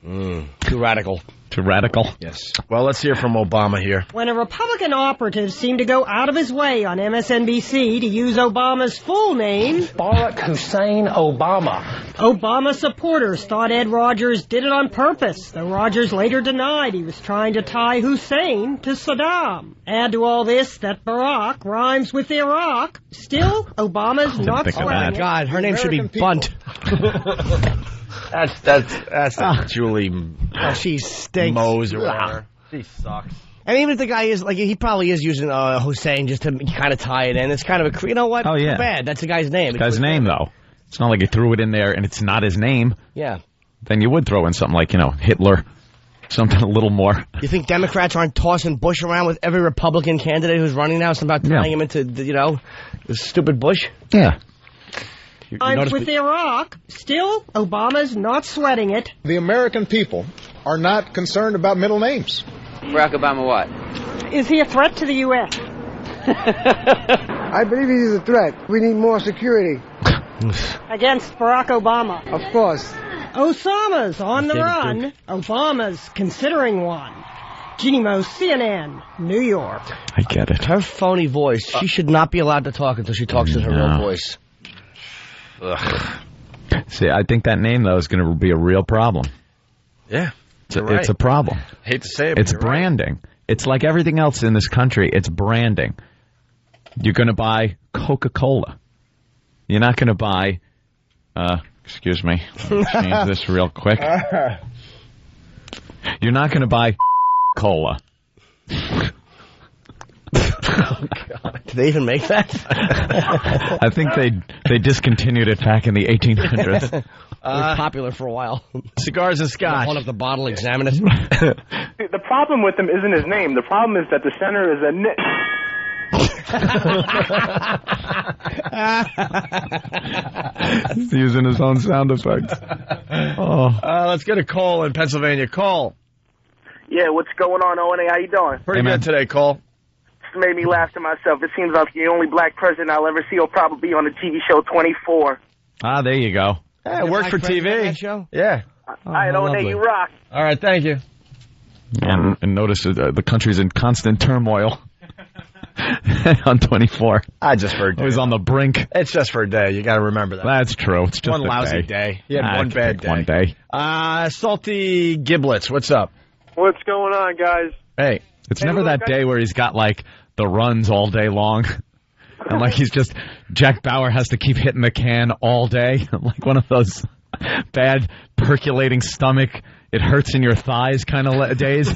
Too radical. Too radical? Yes. Well, let's hear from Obama here. When a Republican operative seemed to go out of his way on MSNBC to use Obama's full name, Barack Hussein Obama. Obama supporters thought Ed Rogers did it on purpose, though Rogers later denied he was trying to tie Hussein to Saddam. Add to all this that Barack rhymes with Iraq. Still, Obama's not Oh, my sweating it. God. Her name should be Bunt. That's Julie. Oh, she stinks. Mose or whatever. She sucks. And even if the guy is, like, he probably is using Hussein just to kind of tie it in. It's kind of a, you know what? Oh, yeah. Too bad. That's the guy's name. It's the guy's name, though. It's not like you threw it in there and it's not his name. Yeah. Then you would throw in something like, Hitler. Something a little more. You think Democrats aren't tossing Bush around with every Republican candidate who's running now? Something about tying him into, the stupid Bush? Yeah. Rhymes with Iraq. Still, Obama's not sweating it. The American people are not concerned about middle names. Barack Obama what? Is he a threat to the U.S.? I believe he's a threat. We need more security. Against Barack Obama. Of course. Osama's on the run. Obama's considering one. Jeannie Mo, CNN, New York. I get it. Her phony voice. She should not be allowed to talk until she talks in her real voice. Ugh. See, I think that name, though, is going to be a real problem. Yeah. It's a problem. Hate to say it, but It's you're right. branding. It's like everything else in this country. It's branding. You're going to buy Coca-Cola. You're not going to buy, excuse me, let me change this real quick. You're not going to buy cola. Oh, God. Did they even make that? I think they discontinued it back in the 1800s. It was popular for a while. Cigars and scotch. Hold up the bottle, examine it. The problem with him isn't his name. The problem is that the center is a nit. He's using his own sound effects. Oh. Let's get a call in Pennsylvania. Call. Yeah, what's going on, O&A? How you doing? Pretty good today, Cole. This made me laugh to myself. It seems like the only black president I'll ever see will probably be on the TV show 24. Ah, there you go. Yeah, it worked for TV. Show? Yeah. All right, O&A, lovely. you rock. All right, thank you. And notice the country's in constant turmoil on 24. I just for a day. It was on the brink. It's just for a day. You got to remember that. That's true. It's just one a lousy day. You had one I bad pick one day. Salty Giblets, what's up? What's going on, guys? Hey, it's never that day where he's got like the runs all day long. And like he's just, Jack Bauer has to keep hitting the can all day. Like one of those bad percolating stomach, it hurts in your thighs kind of days.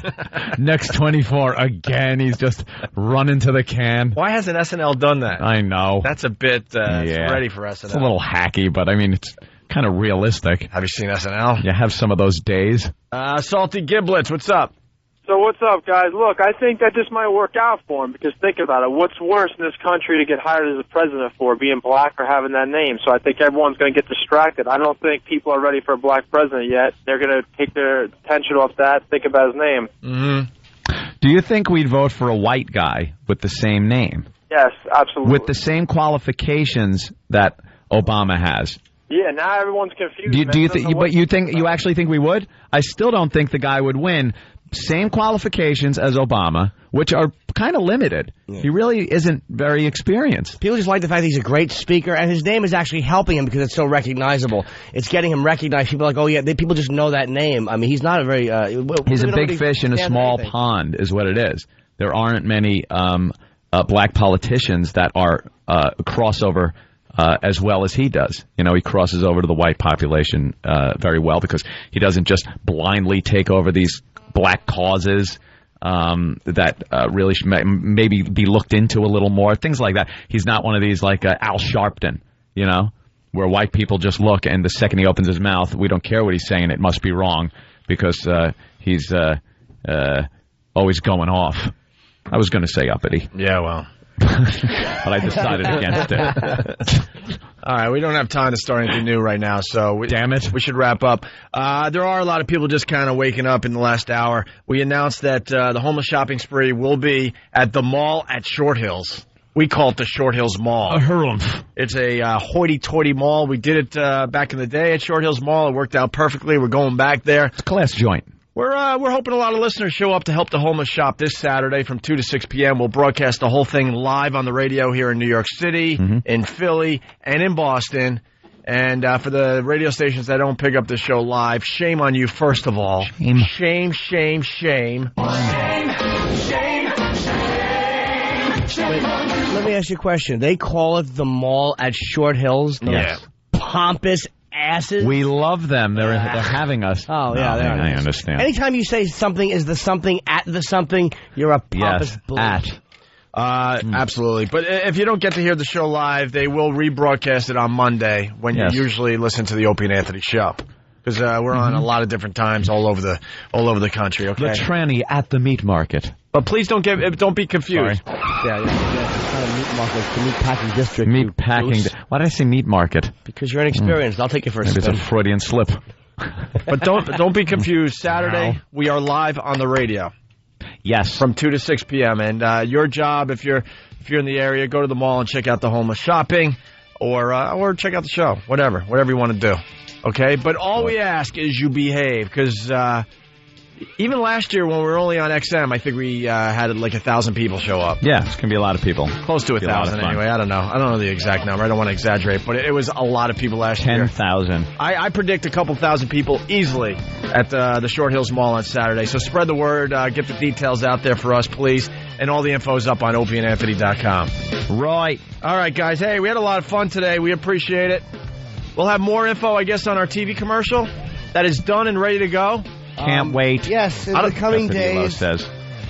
Next 24, again, he's just running to the can. Why hasn't SNL done that? I know. That's a bit ready for SNL. It's a little hacky, but I mean, it's kind of realistic. Have you seen SNL? You have some of those days. Salty Giblets, what's up? So what's up, guys? Look, I think that this might work out for him because think about it. What's worse in this country to get hired as a president for, being black or having that name? So I think everyone's going to get distracted. I don't think people are ready for a black president yet. They're going to take their attention off that, think about his name. Mm-hmm. Do you think we'd vote for a white guy with the same name? Yes, absolutely. With the same qualifications that Obama has? Yeah, now everyone's confused. Do you think? But you actually think we would? I still don't think the guy would win. Same qualifications as Obama, which are kind of limited. Yeah. He really isn't very experienced. People just like the fact that he's a great speaker, and his name is actually helping him because it's so recognizable. It's getting him recognized. People are like, oh yeah, people just know that name. I mean, he's not a very... he's a big fish in a small pond, is what it is. There aren't many black politicians that are crossover as well as he does. You know, he crosses over to the white population very well because he doesn't just blindly take over these black causes that really should maybe be looked into a little more, things like that. He's not one of these like Al Sharpton, you know, where white people just look and the second he opens his mouth, we don't care what he's saying, it must be wrong because he's always going off. I was going to say uppity. Yeah, well. But I decided against it. All right, we don't have time to start anything new right now, so damn it, we should wrap up. There are a lot of people just kind of waking up in the last hour. We announced that the homeless shopping spree will be at the mall at Short Hills. We call it the Short Hills Mall. It's a hoity-toity mall. We did it back in the day at Short Hills Mall. It worked out perfectly. We're going back there. It's a class joint. We're hoping a lot of listeners show up to help the homeless shop this Saturday from 2 to 6 p.m. We'll broadcast the whole thing live on the radio here in New York City, in Philly, and in Boston. And for the radio stations that don't pick up the show live, shame on you, first of all. Shame. Shame, shame, shame. Wait, let me ask you a question. They call it the mall at Short Hills? Yes. Pompous asses. We love them. They're having us. Oh, yeah. I understand. Anytime you say something is the something at the something, you're a pompous Absolutely. But if you don't get to hear the show live, they will rebroadcast it on Monday when you usually listen to the Opie and Anthony show. Because we're on a lot of different times all over the country. Okay. The tranny at the meat market. But please don't be confused. Sorry. Yeah, it's not a meat market. It's the meat packing district. Meat packing. Why did I say meat market? Because you're inexperienced. I'll take it for a spin. It's a Freudian slip. But don't be confused. Saturday we are live on the radio. Yes, from 2 to 6 p.m. And your job, if you're in the area, go to the mall and check out the homeless shopping, or check out the show. Whatever you want to do. Okay, but all we ask is you behave because. Even last year when we were only on XM, I think we had like 1,000 people show up. Yeah, it's going to be a lot of people. Close to 1,000 anyway. I don't know the exact number. I don't want to exaggerate, but it was a lot of people last year. 10,000. I predict a couple thousand people easily at the Short Hills Mall on Saturday. So spread the word. Get the details out there for us, please. And all the info's up on opieandanthony.com. Right. All right, guys. Hey, we had a lot of fun today. We appreciate it. We'll have more info, I guess, on our TV commercial that is done and ready to go. Can't wait. Yes, in the coming days. Says.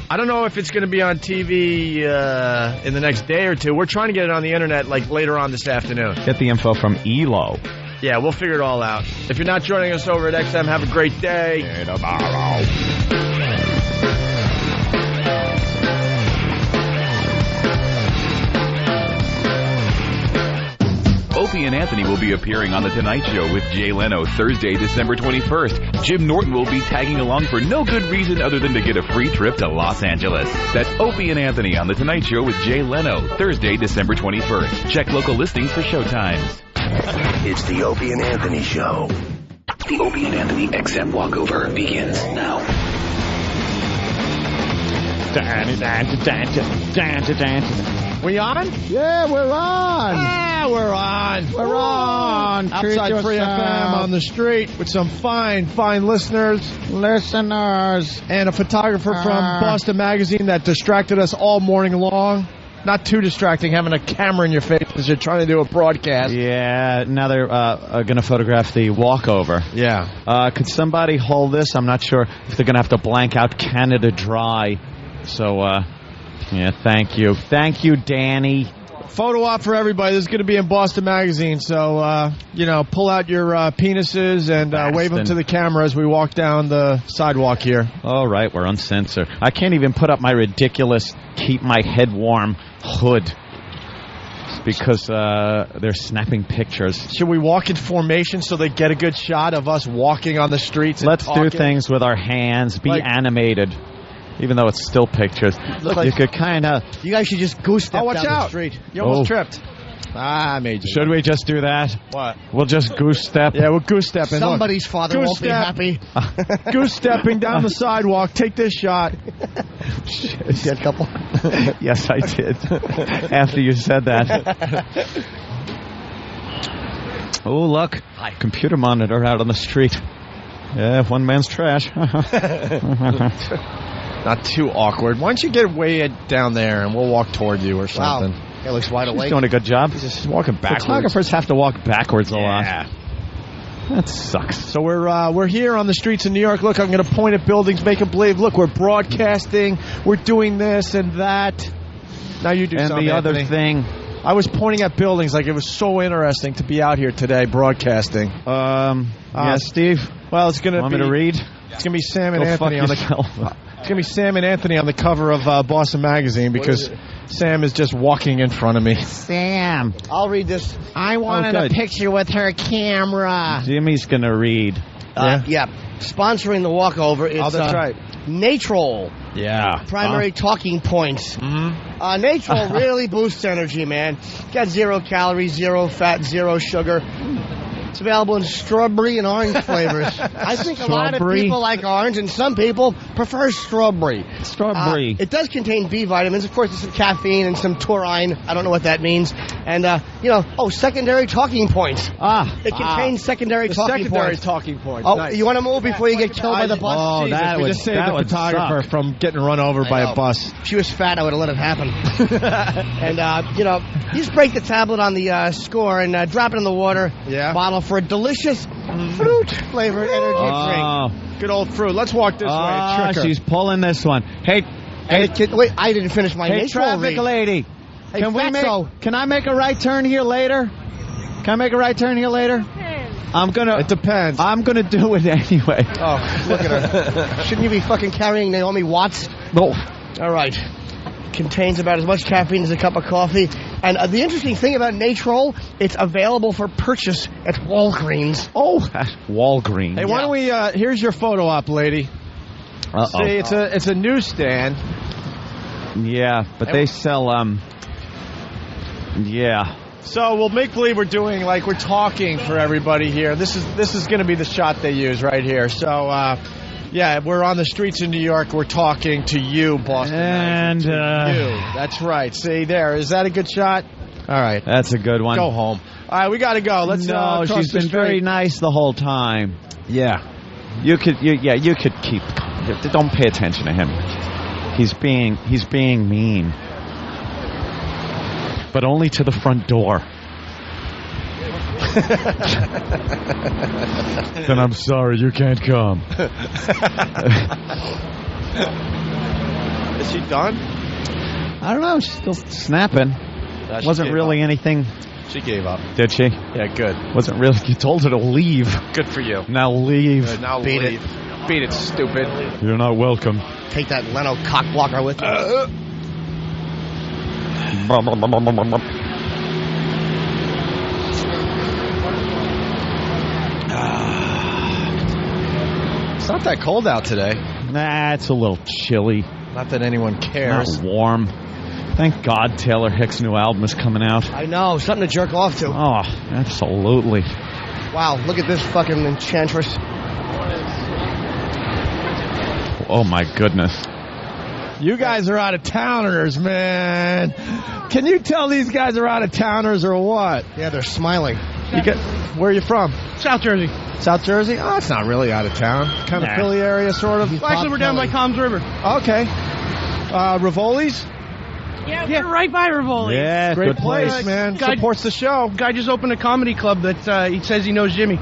I don't know if it's going to be on TV in the next day or two. We're trying to get it on the internet like later on this afternoon. Get the info from ELO. Yeah, we'll figure it all out. If you're not joining us over at XM, have a great day. See you tomorrow. Opie and Anthony will be appearing on The Tonight Show with Jay Leno Thursday, December 21st. Jim Norton will be tagging along for no good reason other than to get a free trip to Los Angeles. That's Opie and Anthony on The Tonight Show with Jay Leno Thursday, December 21st. Check local listings for showtimes. It's the Opie and Anthony Show. The Opie and Anthony XM walkover begins now. We on? Yeah, we're on. Yeah, we're on. We're on. Outside Free FM on the street with some fine listeners. And a photographer from Boston Magazine that distracted us all morning long. Not too distracting, having a camera in your face as you're trying to do a broadcast. Yeah, now they're going to photograph the walkover. Yeah. Could somebody hold this? I'm not sure if they're going to have to blank out Canada Dry. So, yeah, thank you. Thank you, Danny. photo op for everybody. This is going to be in Boston Magazine, so, pull out your penises and wave them to the camera as we walk down the sidewalk here. All right, we're uncensored. I can't even put up my ridiculous keep my head warm hood because they're snapping pictures. Should we walk in formation so they get a good shot of us walking on the streets? Let's do things with our hands, be animated. Even though it's still pictures. Look, you could kind of... You guys should just goose step watch down out. the street. You almost tripped. I made you. Should we just do that? What? We'll just goose step. Yeah, we'll goose stepping. Somebody's father won't be happy. Goose stepping down the sidewalk. Take this shot. Dead couple. Yes, I did. After you said that. Oh, look. Hi. Computer monitor out on the street. Yeah, one man's trash. Not too awkward. Why don't you get way down there and we'll walk toward you or something. Wow. It looks wide awake. He's doing a good job. He's just walking backwards. Photographers have to walk backwards a lot. Yeah. That sucks. So we're here on the streets of New York. Look, I'm going to point at buildings, make them believe. Look, we're broadcasting. We're doing this and that. Now you do something. And the other Anthony. thing. I was pointing at buildings like it was so interesting to be out here today broadcasting. Yeah, Steve. Well, it's going to be... Want me to read? It's going to be Sam and Go Anthony on the... It's going to be Sam and Anthony on the cover of Boston Magazine because Sam is just walking in front of me. Sam. I'll read this. I wanted a picture with her camera. Jimmy's going to read. Yeah. Sponsoring the walkover, it's that's right. Natrol. Yeah. Primary talking points. Natrol really boosts energy, man. Got 0 calories, 0 fat, 0 sugar. It's available in strawberry and orange flavors. I think a lot of people like orange, and some people prefer strawberry. Strawberry. It does contain B vitamins. Of course, there's some caffeine and some taurine. I don't know what that means. And, secondary talking points. It contains secondary talking points. Talking points. Oh, Nice. you want to move before you get killed by the bus? Oh, Jesus, that we would just save the photographer from getting run over by a bus. If she was fat, I would have let it happen. And, you just break the tablet on the score and drop it in the water bottle for a delicious fruit-flavored energy drink. Good old fruit. Let's walk this way. Trick her. She's pulling this one. Hey, wait, I didn't finish my hey, Natrol traffic read. lady. Hey, Can I make a right turn here later? Can I make a right turn here later? It depends. I'm gonna do it anyway. Oh, look at her. Shouldn't you be fucking carrying Naomi Watts? No. All right. Contains about as much caffeine as a cup of coffee. And the interesting thing about Natrol, it's available for purchase at Walgreens. Oh, Walgreens. Hey, why don't we? Here's your photo op, lady. Uh-oh. See, it's a newsstand. Yeah, but they sell yeah. So we'll make believe we're doing like we're talking for everybody here. This is going to be the shot they use right here. So we're on the streets in New York. We're talking to you, Boston. And to you. That's right. See there. Is that a good shot? All right. That's a good one. Go home. All right, we got to go. Let's. No, she's been very nice the whole time. Yeah. You could keep. Don't pay attention to him. He's being mean. But only to the front door. Then I'm sorry, you can't come. Is she done? I don't know. She's still snapping. Wasn't really anything. She gave up. Did she? Yeah, good. Wasn't really. You told her to leave. Good for you. Now leave. Good, now Beat leave. Beat it, stupid. You're not welcome. Take that Leno cock blocker with you. It's not that cold out today. Nah, it's a little chilly. Not that anyone cares. Not warm. Thank God Taylor Hicks' new album is coming out. I know, something to jerk off to. Oh, absolutely. Wow, look at this fucking enchantress. Oh, my goodness. You guys are out of towners, man. Can you tell these guys are out of towners or what? Yeah, they're smiling. Where are you from? South Jersey. South Jersey? Oh, it's not really out of town. Kind of Philly area, sort of. Well, actually, we're down by Combs River. Okay. Rivoli's? Yeah, we're right by Rivoli. Yeah, great good place, man. Guy supports the show. Guy just opened a comedy club that he says he knows Jimmy.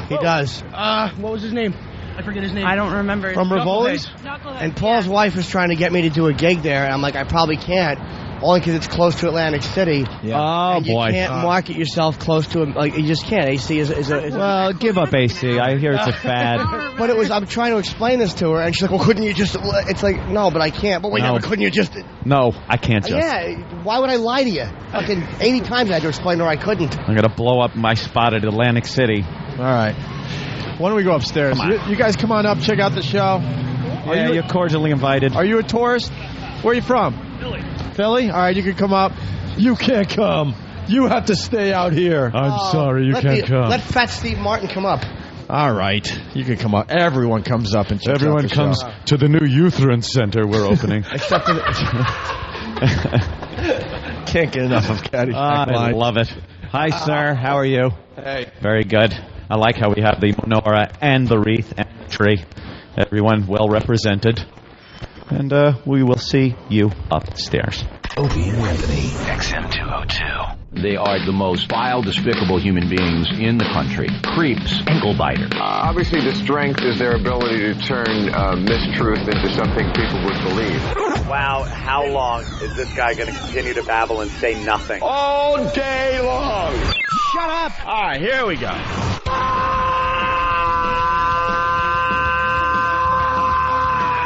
He does. What was his name? I forget his name. I don't remember. From Rivoli's? And Paul's wife is trying to get me to do a gig there, and I'm like, I probably can't. only because it's close to Atlantic City. Oh, and you boy. can't market yourself close to it. Like, you just can't. AC is a Well, give up AC. I hear it's a fad. But I'm trying to explain this to her, and she's like, well, couldn't you just... It's like, no, but I can't. But wait, No. but couldn't you just... No, I can't just. Yeah, why would I lie to you? Fucking 80 times I had to explain to her I couldn't. I'm going to blow up my spot at Atlantic City. All right. Why don't we go upstairs? You guys come on up, check out the show. Yeah, you're cordially invited. Are you a tourist? Where are you from? Philly? All right, you can come up. You can't come. You have to stay out here. I'm sorry, you can't come. Let Fat Steve Martin come up. All right, you can come up. Everyone comes up and checks out the comes show. to the new Lutheran Center we're opening. Except for the... Can't get enough of Caddy. I love it. Hi, sir. How are you? Hey. Very good. I like how we have the menorah and the wreath and the tree. Everyone well represented. And we will see you upstairs. Opie and Anthony, XM202. They are the most vile, despicable human beings in the country. Creeps, ankle biters. Obviously, the strength is their ability to turn mistruth into something people would believe. Wow, how long is this guy going to continue to babble and say nothing? All day long. Shut up. All right, here we go.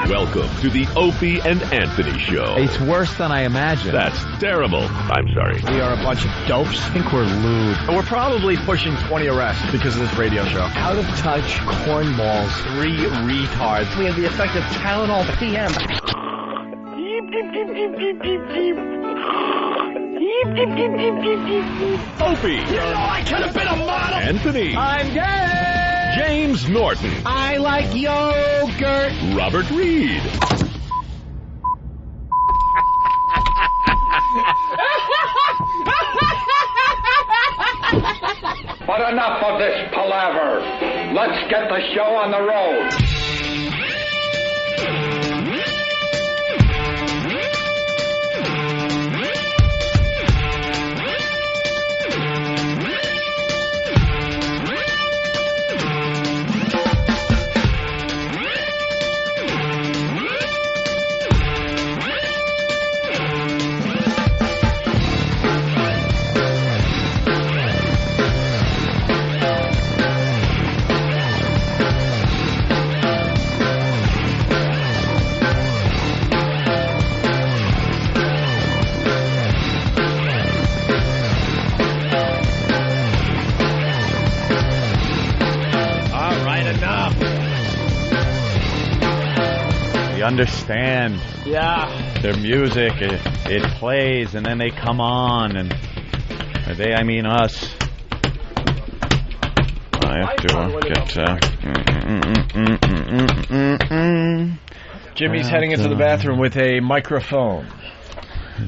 Welcome to the Opie and Anthony Show. It's worse than I imagined. That's terrible. I'm sorry. We are a bunch of dopes. I think we're lewd. We're probably pushing 20 arrests because of this radio show. Out of touch cornballs. 3 retards. We have the effect of Tylenol PM. Opie. You know I could have been a model. Anthony. I'm gay. James Norton. I like yogurt. Robert Reed. But enough of this palaver. Let's get the show on the road. Understand. Yeah. Their music, it plays, and then they come on, and I mean us. I have to get. Jimmy's heading into the bathroom with a microphone.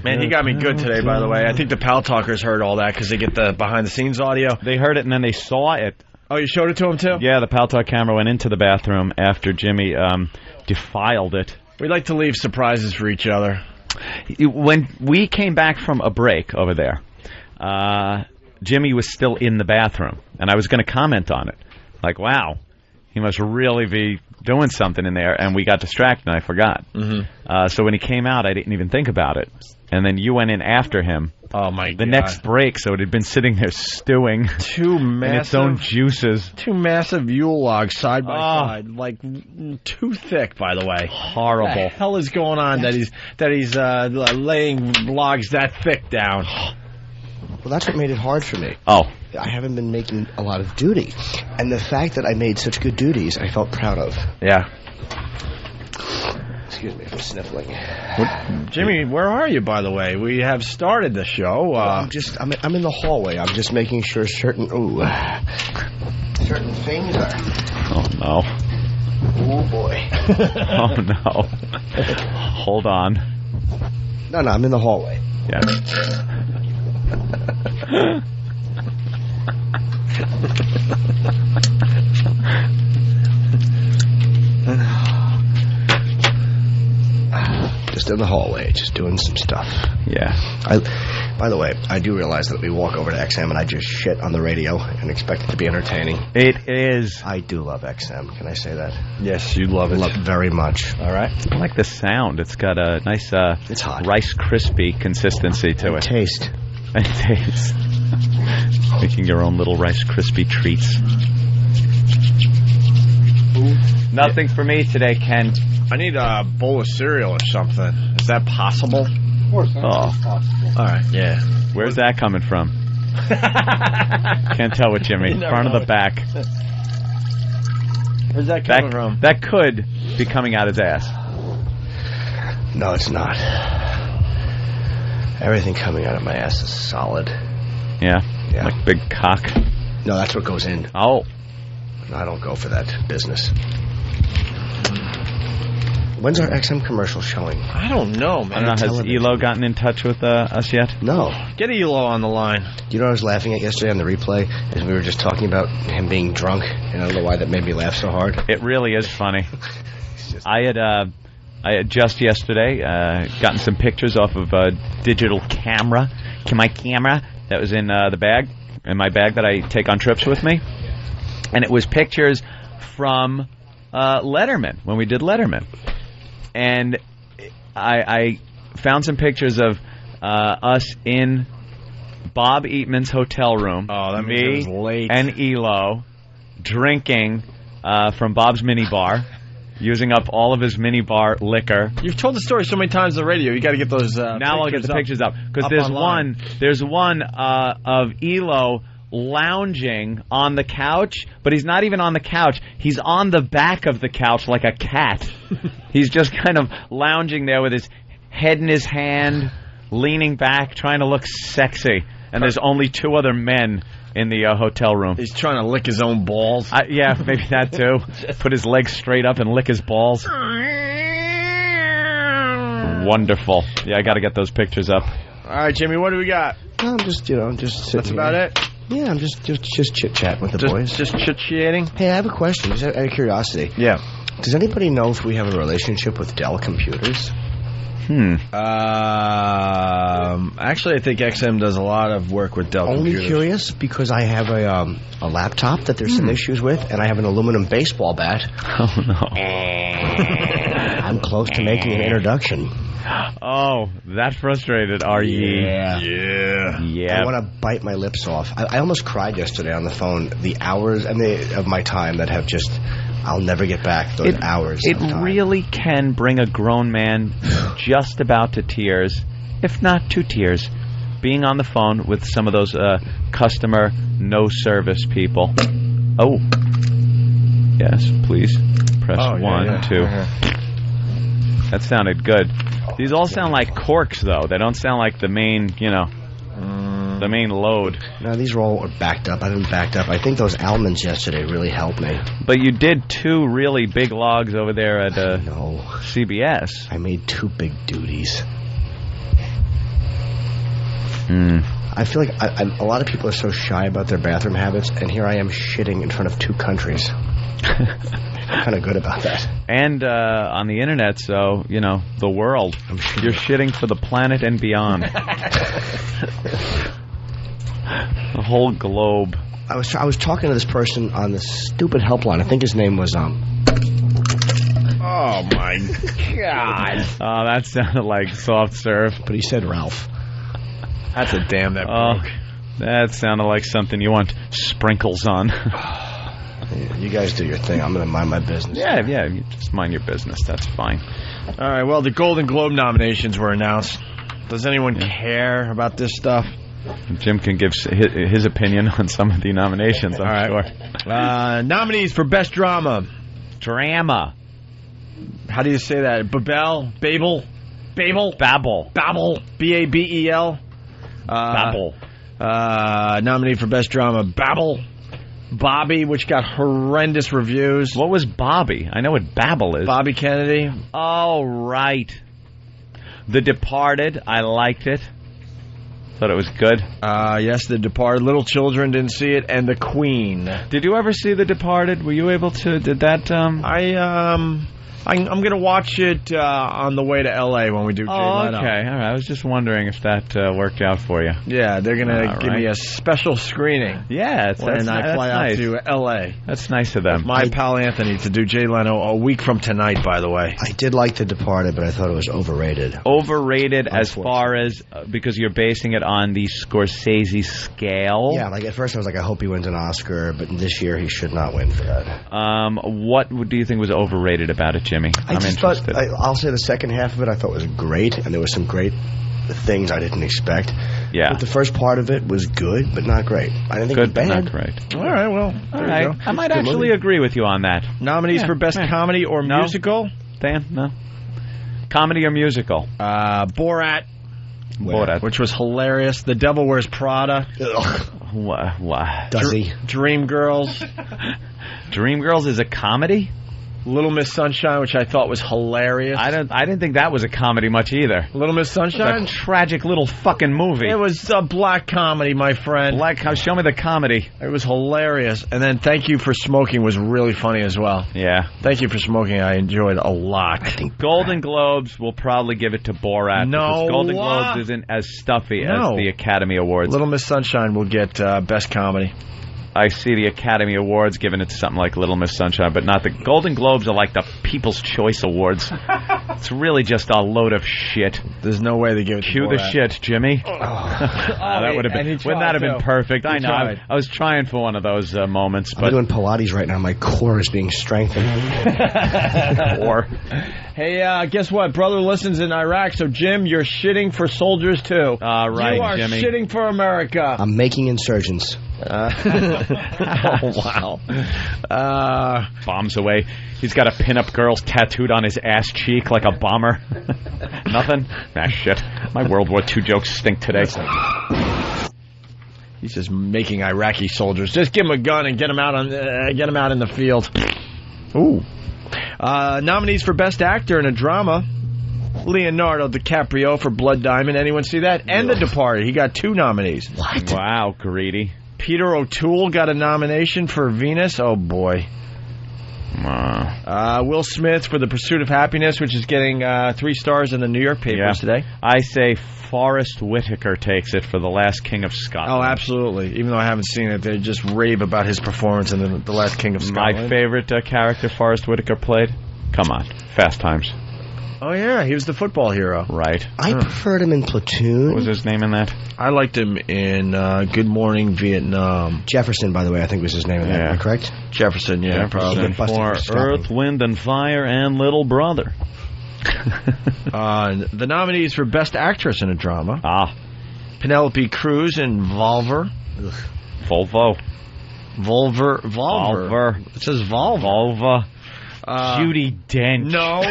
Man, he got me good today, by the way. I think the Pal Talkers heard all that because they get the behind-the-scenes audio. They heard it, and then they saw it. Oh, you showed it to them, too? Yeah, the Pal Talk camera went into the bathroom after Jimmy defiled it. We like to leave surprises for each other. When we came back from a break over there, Jimmy was still in the bathroom, and I was going to comment on it. Like, wow, he must really be doing something in there, and we got distracted, and I forgot. Mm-hmm. So when he came out, I didn't even think about it. And then you went in after him. Oh, my God. The next break, so it had been sitting there stewing in its own juices. 2 massive Yule logs side by side, like too thick, by the way. Horrible. What the hell is going on that he's laying logs that thick down? Well, that's what made it hard for me. Oh. I haven't been making a lot of duty. And the fact that I made such good duties, I felt proud of. Yeah. Excuse me for sniffling. Jimmy, where are you, by the way? We have started the show. I'm in the hallway. I'm just making sure certain things are... Oh, no. Oh, boy. Oh, no. Hold on. No, I'm in the hallway. Yeah. Just in the hallway, just doing some stuff. Yeah. By By the way, I do realize that we walk over to XM and I just shit on the radio and expect it to be entertaining. It is. I do love XM. Can I say that? Yes, you love it. Love it very much. All right. I like the sound. It's got a nice it's hot. Rice Krispie consistency to it. Taste. And taste. Making your own little Rice Krispie treats. Nothing for me today, Ken. I need a bowl of cereal or something. Is that possible? Of course, that's possible. All right, yeah. Where's that coming from? Can't tell with Jimmy. Front of the back. Where's that coming from? That could be coming out his ass. No, it's not. Everything coming out of my ass is solid. Yeah? Yeah. Like big cock? No, that's what goes in. Oh. No, I don't go for that business. When's our XM commercial showing? I don't know, man. I don't know. Has Elo gotten in touch with us yet? No. Get Elo on the line. You know what I was laughing at yesterday on the replay? As we were just talking about him being drunk, and I don't know why that made me laugh so hard. It really is funny. I had just yesterday gotten some pictures off of a digital camera. My camera that was in the bag, in my bag that I take on trips with me. And it was pictures from Letterman, when we did Letterman. And I found some pictures of us in Bob Eatman's hotel room. Oh, that means it was late. And Elo drinking from Bob's mini bar, using up all of his mini bar liquor. You've told the story so many times on the radio. You got to get those. Now I'll get the pictures up because there's one of Elo lounging on the couch, but he's not even on the couch. He's on the back of the couch like a cat. He's just kind of lounging there with his head in his hand, leaning back, trying to look sexy. And there's only two other men in the hotel room. He's trying to lick his own balls. Yeah, maybe that too. Put his legs straight up and lick his balls. Wonderful. Yeah, I got to get those pictures up. All right, Jimmy, what do we got? I'm just sitting That's about here. it? Yeah, I'm just chit-chat with the boys. Just chit-chatting? Hey, I have a question, just out of curiosity. Yeah. Does anybody know if we have a relationship with Dell Computers? Actually, I think XM does a lot of work with Dell Computers. Only curious because I have a laptop that there's some issues with, and I have an aluminum baseball bat. Oh, no. I'm close to making an introduction. Oh, that frustrated are ye? Yeah. I want to bite my lips off. I almost cried yesterday on the phone. The hours of my time that have just... I'll never get back those hours. It really can bring a grown man just about to tears, if not to tears, being on the phone with some of those customer no-service people. Oh. Yes, please. Press 1, 2. That sounded good. These all sound like corks, though. They don't sound like the main, the main load. No, these are all backed up. I've been backed up. I think those almonds yesterday really helped me. But you did 2 really big logs over there at CBS. I made 2 big duties. I feel like a lot of people are so shy about their bathroom habits, and here I am shitting in front of 2 countries. I'm kind of good about that. And on the internet, so, the world. You're shitting for the planet and beyond. The whole globe. I was talking to this person on this stupid helpline. I think his name was Oh my God! Oh, that sounded like soft serve. But he said Ralph. That's a damn that broke. That sounded like something you want sprinkles on. You guys do your thing. I'm going to mind my business. Yeah, you just mind your business. That's fine. All right, well, the Golden Globe nominations were announced. Does anyone care about this stuff? Jim can give his opinion on some of the nominations, I'm sure. Nominees for Best Drama. Drama. How do you say that? Babel? Babel. B-A-B-E-L. Babel. Nominee for Best Drama, Babel. Bobby, which got horrendous reviews. What was Bobby? I know what Babel is. Bobby Kennedy. Oh, right. The Departed. I liked it. Thought it was good. Yes, The Departed. Little Children didn't see it. And The Queen. Did you ever see The Departed? Were you able to? Did that? I'm going to watch it on the way to L.A. when we do Jay Leno. Okay. All right. I was just wondering if that worked out for you. Yeah, they're going to give me a special screening. Yeah, when I fly out to L.A. That's nice of them. My pal Anthony to do Jay Leno a week from tonight, by the way. I did like The Departed, but I thought it was overrated. Overrated as far as because you're basing it on the Scorsese scale? Yeah, like at first I was like, I hope he wins an Oscar, but this year he should not win for that. What do you think was overrated about it, Jimmy? I'm interested. I'll say the second half of it I thought was great, and there were some great things I didn't expect. Yeah. But the first part of it was good, but not great. I didn't think it was bad. Not great. All right, well, there you go. I might actually agree with you on that. Nominees for Best Comedy or Musical? Dan, no. Comedy or musical? Borat. Which was hilarious. The Devil Wears Prada. What? Does he? Dreamgirls. Dreamgirls is a comedy? Little Miss Sunshine, which I thought was hilarious. I didn't think that was a comedy much either. Little Miss Sunshine? It was a tragic little fucking movie. It was a black comedy, my friend. Show me the comedy. It was hilarious. And then Thank You for Smoking was really funny as well. Yeah. Thank You for Smoking I enjoyed a lot. I think Golden Globes will probably give it to Borat. No. Because Golden Globes isn't as stuffy as the Academy Awards. Little Miss Sunshine will get Best Comedy. I see the Academy Awards giving it to something like Little Miss Sunshine, but not the Golden Globes are like the People's Choice Awards. It's really just a load of shit. There's no way they give it to Cue the shit, Jimmy. That would have been. Wouldn't that have been perfect? I know. I was trying for one of those moments. But I'm doing Pilates right now. My core is being strengthened. Hey, guess what? Brother listens in Iraq, so Jim, you're shitting for soldiers too. Right, you are Jimmy. shitting for America. I'm making insurgents. Wow. Bombs away. He's got a pinup girl tattooed on his ass cheek like a bomber. Nothing? Shit. My World War II jokes stink today. He's just making Iraqi soldiers. Just give him a gun and get him out in the field. Ooh. Nominees for Best Actor in a Drama. Leonardo DiCaprio for Blood Diamond. Anyone see that? And The Departed. He got 2 nominees. What? Wow, greedy. Peter O'Toole got a nomination for Venus. Oh, boy. Will Smith for The Pursuit of Happiness, which is getting 3 stars in the New York papers today. I say Forrest Whitaker takes it for The Last King of Scotland. Oh, absolutely. Even though I haven't seen it, they just rave about his performance in The Last King of Scotland. My favorite character Forrest Whitaker played? Come on. Fast Times. Oh, yeah, he was the football hero. Right. I preferred him in Platoon. What was his name in that? I liked him in Good Morning Vietnam. Jefferson, by the way, I think was his name in that. Am I correct? Jefferson, yeah. Jefferson for Earth, Wind, and Fire and Little Brother. The nominees for Best Actress in a Drama. Penelope Cruz in Volver. Volvo. Volver. It says Volvo. Volva. Judi Dench. No,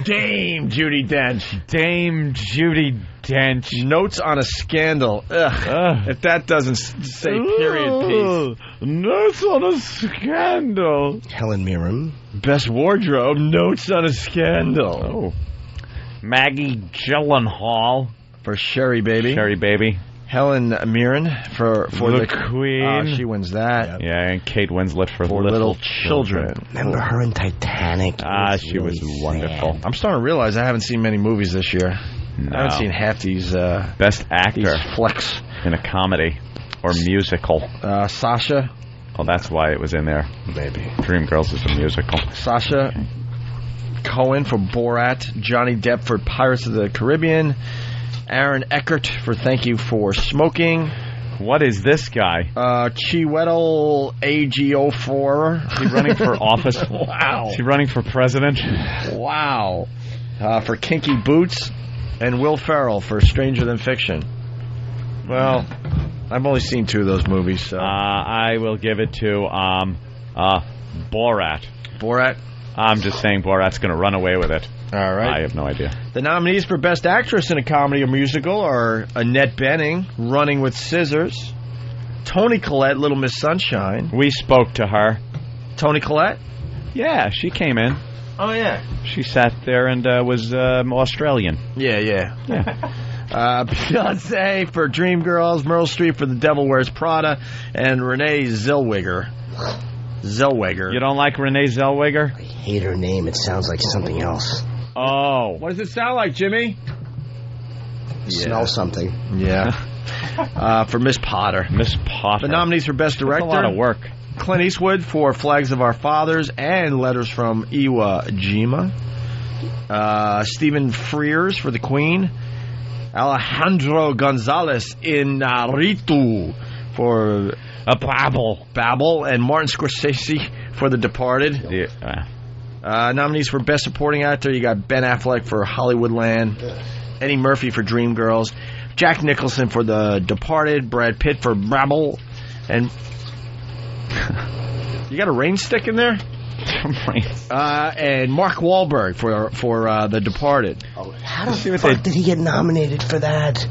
Dame Judi Dench. Dame Judi Dench. Notes on a Scandal. If that doesn't say period piece. Notes on a Scandal. Helen Mirren. Best Wardrobe. Notes on a Scandal. Maggie Gyllenhaal for Sherry Baby. Sherry Baby. Helen Mirren for the Queen. She wins that. Yeah, and Kate Winslet for Little Children. Remember her in Titanic? She was wonderful. I'm starting to realize I haven't seen many movies this year. No. I haven't seen half these. Best Actor these flicks in a comedy or musical. Sasha. Oh, that's why it was in there. Maybe. Dreamgirls is a musical. Sasha Cohen for Borat. Johnny Depp for Pirates of the Caribbean. Aaron Eckhart for Thank You for Smoking. What is this guy? Chiwetel Ejiofor. Is he running for office? Wow. Is he running for president? Wow. For Kinky Boots. And Will Ferrell for Stranger Than Fiction. Well, I've only seen 2 of those movies. So. I will give it to Borat. Borat? I'm just saying Borat's going to run away with it. All right. I have no idea. The nominees for Best Actress in a Comedy or Musical are Annette Bening, Running with Scissors, Toni Collette, Little Miss Sunshine. We spoke to her. Toni Collette? Yeah, she came in. Oh, yeah. She sat there and was Australian. Yeah. Beyonce for Dreamgirls, Meryl Streep for The Devil Wears Prada, and Renee Zellweger Zellweger. You don't like Renee Zellweger? I hate her name. It sounds like something else. Oh. What does it sound like, Jimmy? Smell something. Yeah. For Miss Potter. Miss Potter. The nominees for Best Director. That's a lot of work. Clint Eastwood for Flags of Our Fathers and Letters from Iwo Jima. Stephen Frears for The Queen. Alejandro Gonzalez Iñárritu for Babel, and Martin Scorsese for The Departed. Yeah. Nominees for Best Supporting Actor, you got Ben Affleck for Hollywoodland, Eddie Murphy for Dreamgirls, Jack Nicholson for The Departed, Brad Pitt for Babel, and you got a rain stick in there? And Mark Wahlberg for The Departed. How the fuck did he get nominated for that?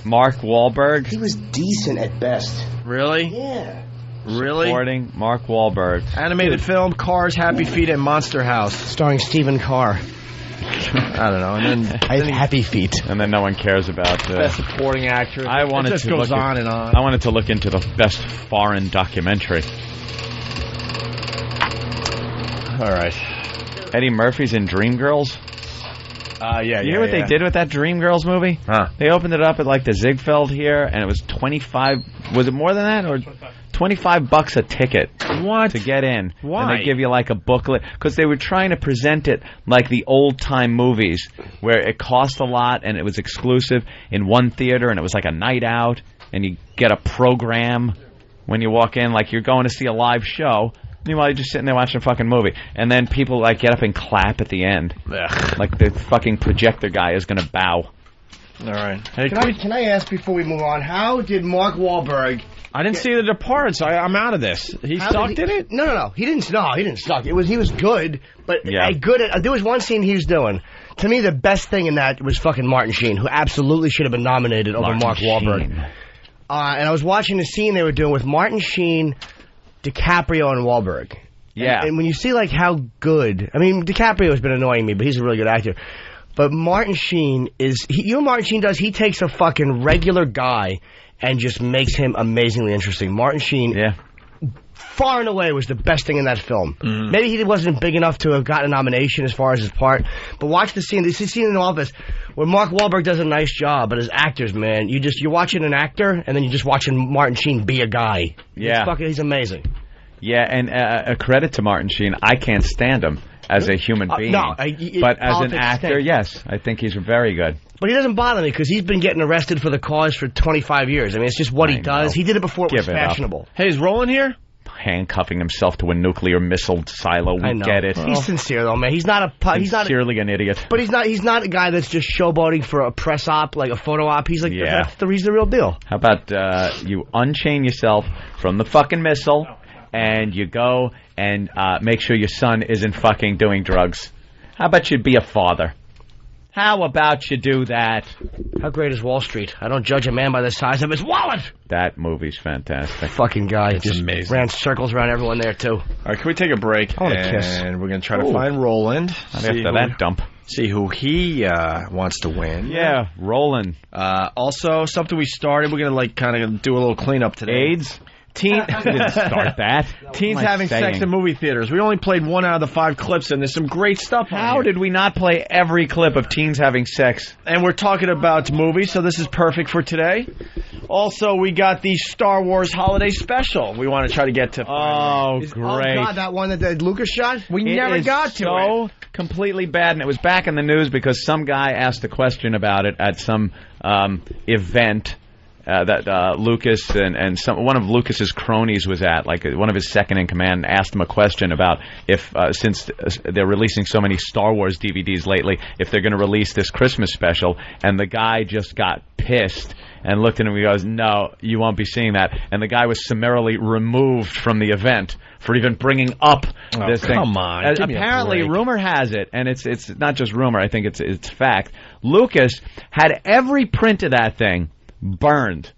Mark Wahlberg? He was decent at best. Really? Yeah. Really? Supporting Mark Wahlberg. Animated film, Cars, Happy Feet, and Monster House. Starring Stephen Carr. I don't know. And then Happy Feet. And then no one cares about Best Supporting Actor. I wanted it just to goes look on at, and on. I wanted to look into the Best Foreign Documentary. All right. Eddie Murphy's in Dreamgirls. Yeah. You hear what they did with that Dreamgirls movie? Huh. They opened it up at like the Ziegfeld here, and it was 25. Was it more than that, or $25 a ticket? What? To get in? Why? And they give you like a booklet because they were trying to present it like the old time movies, where it cost a lot and it was exclusive in one theater, and it was like a night out, and you get a program when you walk in, like you're going to see a live show. Meanwhile, you're just sitting there watching a fucking movie. And then people, like, get up and clap at the end. Ugh. Like the fucking projector guy is going to bow. All right. Hey, Can I ask before we move on, how did Mark Wahlberg... I didn't see The Departed, so I'm out of this. He sucked in it? No. He didn't suck. He was good, but Yeah. there was one scene he was doing. To me, the best thing in that was fucking Martin Sheen, who absolutely should have been nominated over Mark Wahlberg. And I was watching the scene they were doing with Martin Sheen, DiCaprio, and Wahlberg. Yeah. And when you see, like, how good... I mean, DiCaprio has been annoying me, but he's a really good actor. But Martin Sheen is... You know what Martin Sheen does? He takes a fucking regular guy and just makes him amazingly interesting. Martin Sheen... Yeah. Far and away was the best thing in that film. Mm-hmm. Maybe he wasn't big enough to have gotten a nomination as far as his part, but watch the scene. This is scene in the office where Mark Wahlberg does a nice job, but as actors, man, you're watching an actor and then you're just watching Martin Sheen be a guy. Yeah. He's amazing. Yeah, and a credit to Martin Sheen. I can't stand him as a human being. But as an actor, yes, I think he's very good. But he doesn't bother me because he's been getting arrested for the cause for 25 years. I mean, it's just what he does. He did it before it was fashionable. Hey, is Roland here? Handcuffing himself to a nuclear missile silo. We get it. He's sincere though, man. He's not sincerely an idiot. But he's not a guy that's just showboating for a press op, like a photo op. He's like, he's the real deal. How about you unchain yourself from the fucking missile and you go and make sure your son isn't fucking doing drugs? How about you be a father? How about you do that? How great is Wall Street? I don't judge a man by the size of his wallet. That movie's fantastic. Fucking guy. It's just amazing. Ran circles around everyone there, too. All right, can we take a break? I want to kiss. And we're going to try to find Roland. After that dump. See who he wants to win. Yeah, Roland. Also, something we started, we're going to like kind of do a little cleanup today. AIDS? Didn't start that. Teens having sex in movie theaters. We only played 1 out of the 5 clips, and there's some great stuff on How here. did we not play every clip of teens having sex? And we're talking about movies, so this is perfect for today. Also, we got the Star Wars Holiday Special we want to try to get to. Oh, great. Oh, God, that one that Lucas shot? We never got to so it. Completely bad, and it was back in the news because some guy asked a question about it at some event that Lucas and one of Lucas's cronies was at, like one of his second in command, asked him a question about if since they're releasing so many Star Wars DVDs lately, if they're going to release this Christmas special, and the guy just got pissed and looked at him and goes, "No, you won't be seeing that." And the guy was summarily removed from the event for even bringing up this thing. Come on, give me a apparently, break. rumor has it, and it's not just rumor. I think it's fact. Lucas had every print of that thing burned,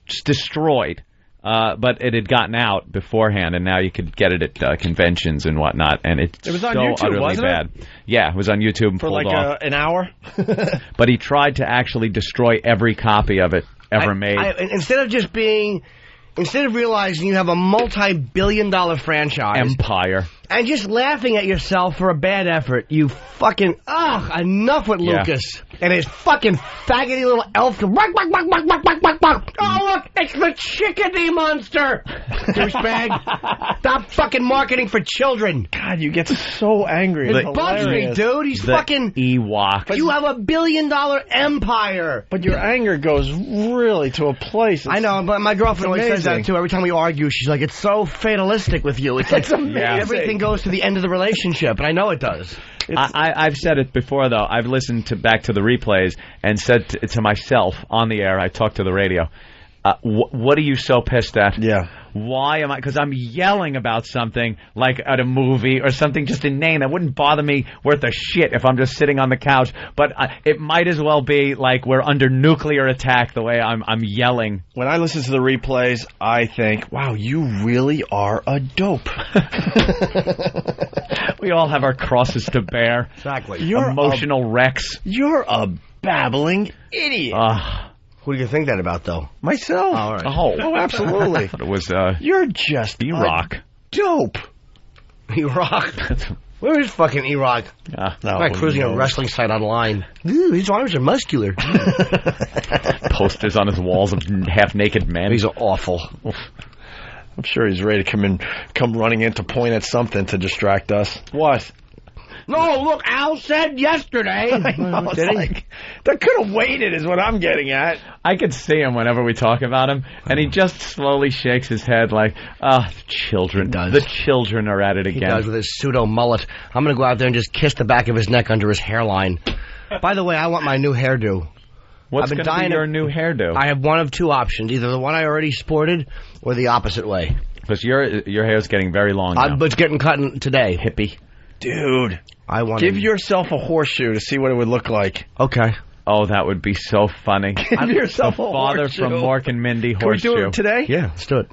just destroyed, but it had gotten out beforehand, and now you could get it at conventions and whatnot, and it was on so YouTube, utterly wasn't bad. Yeah, it was on YouTube and For pulled like off. an hour? But he tried to actually destroy every copy of it ever made. Instead of just being Instead of realizing you have a multi-billion-dollar franchise. Empire. And just laughing at yourself for a bad effort, you fucking... enough with Lucas. And his fucking faggoty little elf... Oh, look, it's the chickadee monster! Douchebag. Stop fucking marketing for children. God, you get so angry. It bugs me, dude. He's fucking... Ewok. You have a $1 billion empire. But your anger goes really to a place. I know, but my girlfriend always says that, too. Every time we argue, she's like, it's so fatalistic with you. It's like everything goes to the end of the relationship, and I know it does. I've said it before, though. I've listened back to the replays and said to myself on the air, I talked to the radio, what are you so pissed at? Yeah. Why am I? Because I'm yelling about something like at a movie or something just inane that wouldn't bother me worth a shit if I'm just sitting on the couch. But it might as well be like we're under nuclear attack the way I'm yelling. When I listen to the replays, I think, wow, you really are a dope. We all have our crosses to bear. Exactly. You're emotional wrecks. You're a babbling idiot. Who do you think that about, though? Myself. Oh, all right. Oh, absolutely. It was you're just E-Rock. Dope. E-Rock. Where is fucking E-Rock? No, cruising a wrestling site online. Ooh, his arms are muscular. Posters on his walls of half-naked men. These are awful. I'm sure he's ready to come running in to point at something to distract us. What? No, look, Al said yesterday. I know, that could have waited is what I'm getting at. I could see him whenever we talk about him, and he just slowly shakes his head like, the children. The children are at it again. He does with his pseudo mullet. I'm going to go out there and just kiss the back of his neck under his hairline. By the way, I want my new hairdo. What's going to be your new hairdo? I have one of two options, either the one I already sported or the opposite way. Because your hair's getting very long now. But it's getting cut today, hippie. Dude, I want give yourself a horseshoe to see what it would look like. Okay. Oh, that would be so funny. Give yourself a Father horseshoe. from Mork and Mindy horseshoe. Can we do it today? Yeah, let's do it.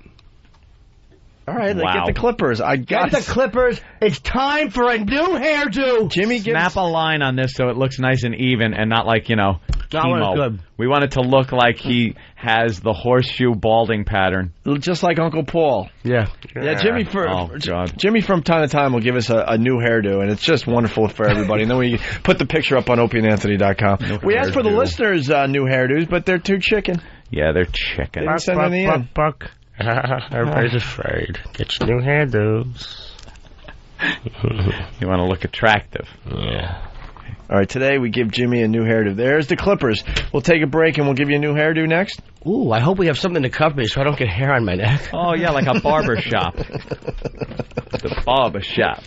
All right, get the clippers. Get the clippers. It's time for a new hairdo. Jimmy, snap a line on this so it looks nice and even and not like, chemo. Good. We want it to look like he has the horseshoe balding pattern. Just like Uncle Paul. Yeah. Yeah, Jimmy Jimmy from time to time will give us a new hairdo, and it's just wonderful for everybody. And then we put the picture up on OpieandAnthony.com. We asked for the listeners' new hairdos, but they're too chicken. Yeah, they're chicken. They didn't send any in. Everybody's afraid. Get your new hairdos. You want to look attractive. Yeah. All right, today we give Jimmy a new hairdo. There's the clippers. We'll take a break and we'll give you a new hairdo next. Ooh, I hope we have something to cover me so I don't get hair on my neck. Oh, yeah, like a barber shop. The barber shop.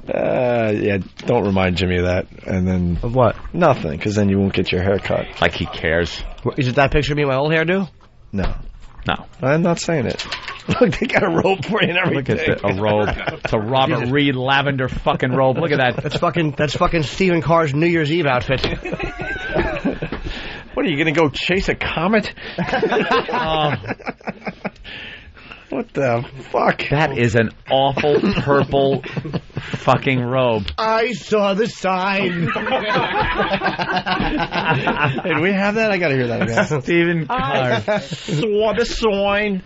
Yeah, don't remind Jimmy of that. And then... Of what? Nothing, because then you won't get your hair cut. Like he cares. Is it that picture of me in my old hairdo? No. No. I'm not saying it. Look, they got a robe for you and everything. Look at a robe. It's a Robert Reed lavender fucking robe. Look at that. That's fucking Stephen Carr's New Year's Eve outfit. What, are you going to go chase a comet? What the fuck? That is an awful purple fucking robe. I saw the sign. Hey, do we have that? I got to hear that again. Stephen Carr. I saw the sign.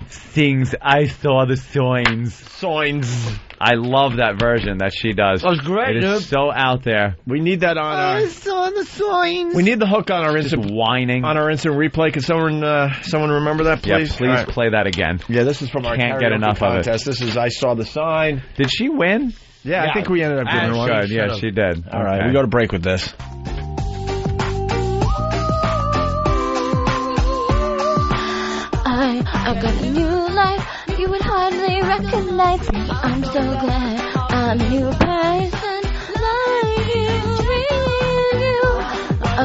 I saw the signs. Signs. I love that version that she does. That was great, It dude. is so out there. We need that on our... I saw the signs. We need the hook on our instant whining. On our instant replay. Can someone remember that, please? Yeah, please play that again. Yeah, this is from our Can't get enough contest. of it. This is I Saw the Sign. Did she win? Yeah, I think we ended up giving her one. Yeah, she did. All right, we go to break with this. I've got a new life. You would hardly recognize me. I'm so glad I'm a new person. Like you.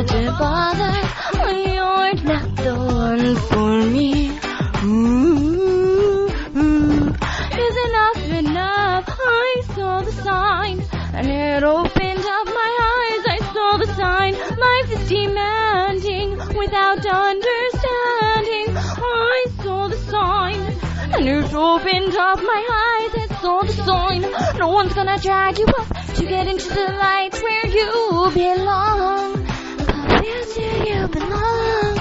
Dear bother, you're not the one for me. Is enough? I saw the sign, and it opened up my eyes. I saw the sign. Life is demanding without understanding. I saw the sign, and it opened up my eyes. I saw the sign. No one's gonna drag you up to get into the light where you belong. But where do you belong?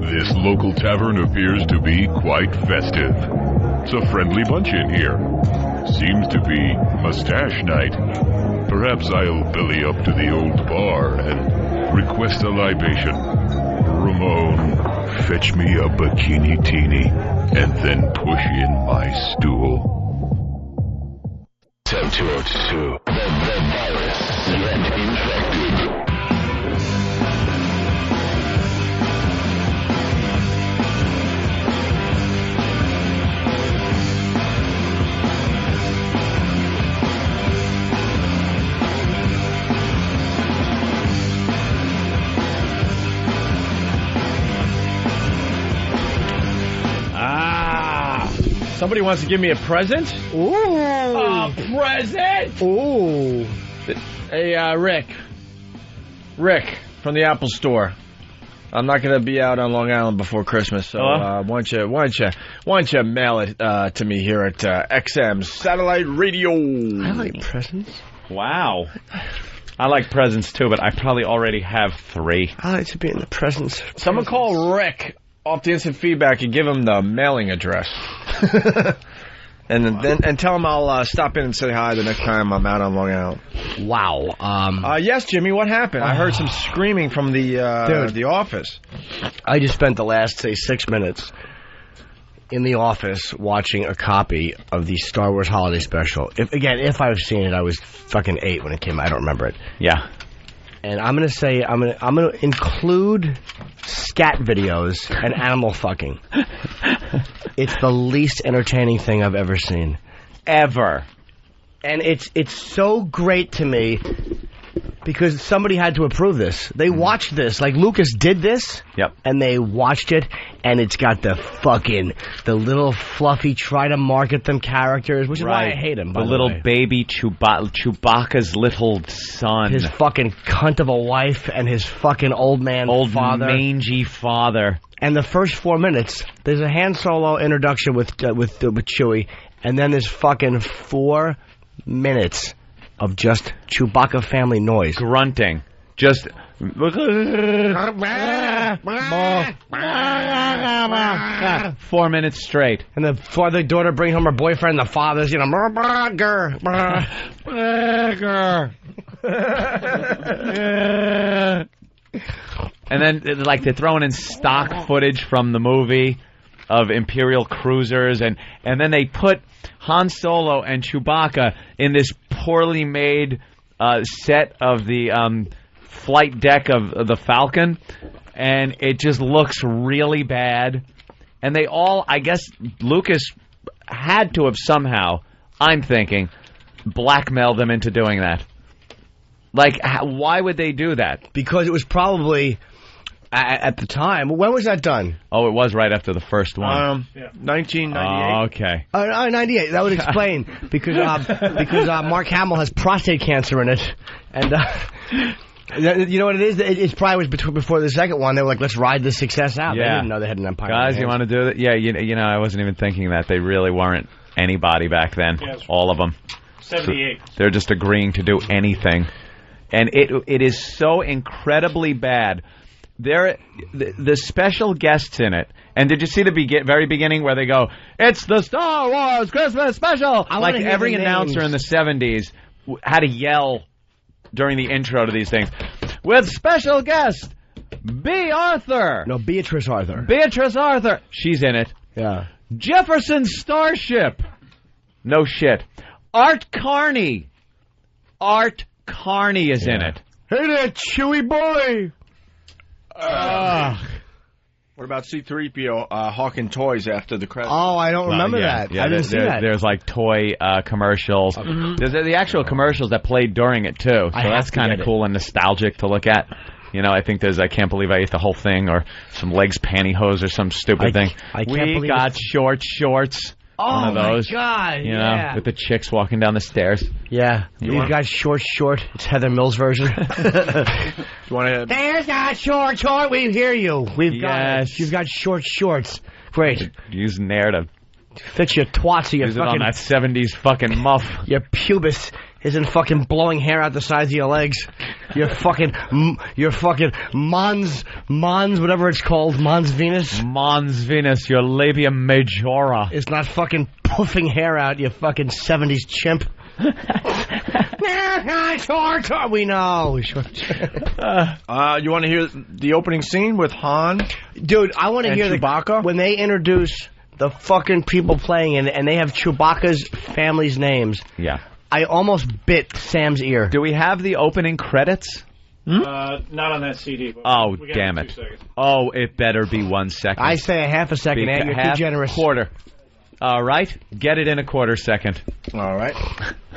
This local tavern appears to be quite festive. It's a friendly bunch in here. Seems to be mustache night. Perhaps I'll belly up to the old bar and request a libation. Ramon, fetch me a bikini teeny and then push in my stool. 7202. The virus. Get infected. Somebody wants to give me a present? Ooh. A present? Ooh. Hey, Rick from the Apple Store. I'm not going to be out on Long Island before Christmas, so why don't you mail it to me here at XM Satellite Radio? I like presents. Wow. I like presents too, but I probably already have 3. I like to be in the presents. Someone call Rick off the instant feedback and give him the mailing address. and tell him I'll stop in and say hi the next time I'm out on Long Island. Wow. Yes, Jimmy, what happened? I heard some screaming from the office. I just spent the last, say, 6 minutes in the office watching a copy of the Star Wars Holiday Special. If I've seen it, I was fucking 8 when it came out. I don't remember it. Yeah. And I'm gonna say I'm gonna include scat videos and animal fucking. It's the least entertaining thing I've ever seen. Ever. And it's so great to me because somebody had to approve this. They watched this. Like, Lucas did this. Yep. And they watched it, and it's got the little fluffy, try to market them characters, which is why I hate him, by the little way. baby Chewbacca's little son. His fucking cunt of a wife and his fucking old father. Mangy father. And the first 4 minutes, there's a Han Solo introduction with Chewie, and then there's fucking 4 minutes of just Chewbacca family noise. Grunting. Just... 4 minutes straight. And the daughter brings home her boyfriend, the father's, And then, like, they're throwing in stock footage from the movie of Imperial cruisers, and then they put Han Solo and Chewbacca in this poorly made set of the flight deck of the Falcon, and it just looks really bad. And they all, I guess, Lucas had to have somehow, I'm thinking, blackmailed them into doing that. Like, why would they do that? Because it was probably... At the time, when was that done? Oh, it was right after the first one. 1998. Oh, okay. 98. That would explain because Mark Hamill has prostate cancer in it, and you know what it is? It probably was before the second one. They were like, "Let's ride this success out." Yeah. They didn't know they had an empire. Guys, you want to do that? Yeah, you know, I wasn't even thinking that they really weren't anybody back then. Yeah, all of them. 78. So they're just agreeing to do anything, and it is so incredibly bad. The special guests in it, and did you see the very beginning where they go, "It's the Star Wars Christmas Special"? Like every announcer in the 70s had to yell during the intro to these things, with special guest B. Arthur. No, Beatrice Arthur. Beatrice Arthur. She's in it. Yeah. Jefferson Starship. No shit. Art Carney. Art Carney is in it. Hey there, Chewy boy. What about C-3PO hawking toys after the credits? Oh, I don't remember that. Yeah, I didn't see that. There's like toy commercials. Mm-hmm. There's the actual commercials that played during it too. So that's kind of cool and nostalgic to look at. You know, I think there's I Can't Believe I Ate the Whole Thing, or some legs pantyhose or some stupid thing. We got short shorts. Oh, one of those, my God, you know, with the chicks walking down the stairs. Yeah. You've got short. It's Heather Mills' version. You want to... There's got short. We hear you. We've got You've got short shorts. Great. Use Nair to fix your twats. Your use fucking... it on that 70s fucking muff. Your pubis isn't fucking blowing hair out the sides of your legs. Your fucking Mons, whatever it's called, Mons Venus. Mons Venus, your labia majora. It's not fucking puffing hair out, you fucking 70s chimp. We know. You want to hear the opening scene with Han? Dude, I want to hear Chewbacca? when they introduce the fucking people playing it and they have Chewbacca's family's names. Yeah. I almost bit Sam's ear. Do we have the opening credits? Not on that CD. But Oh, we got damn 2 it. seconds. Oh, it better be 1 second. I say a half a second, and you're too generous. Quarter. All right. Get it in a quarter second. All right.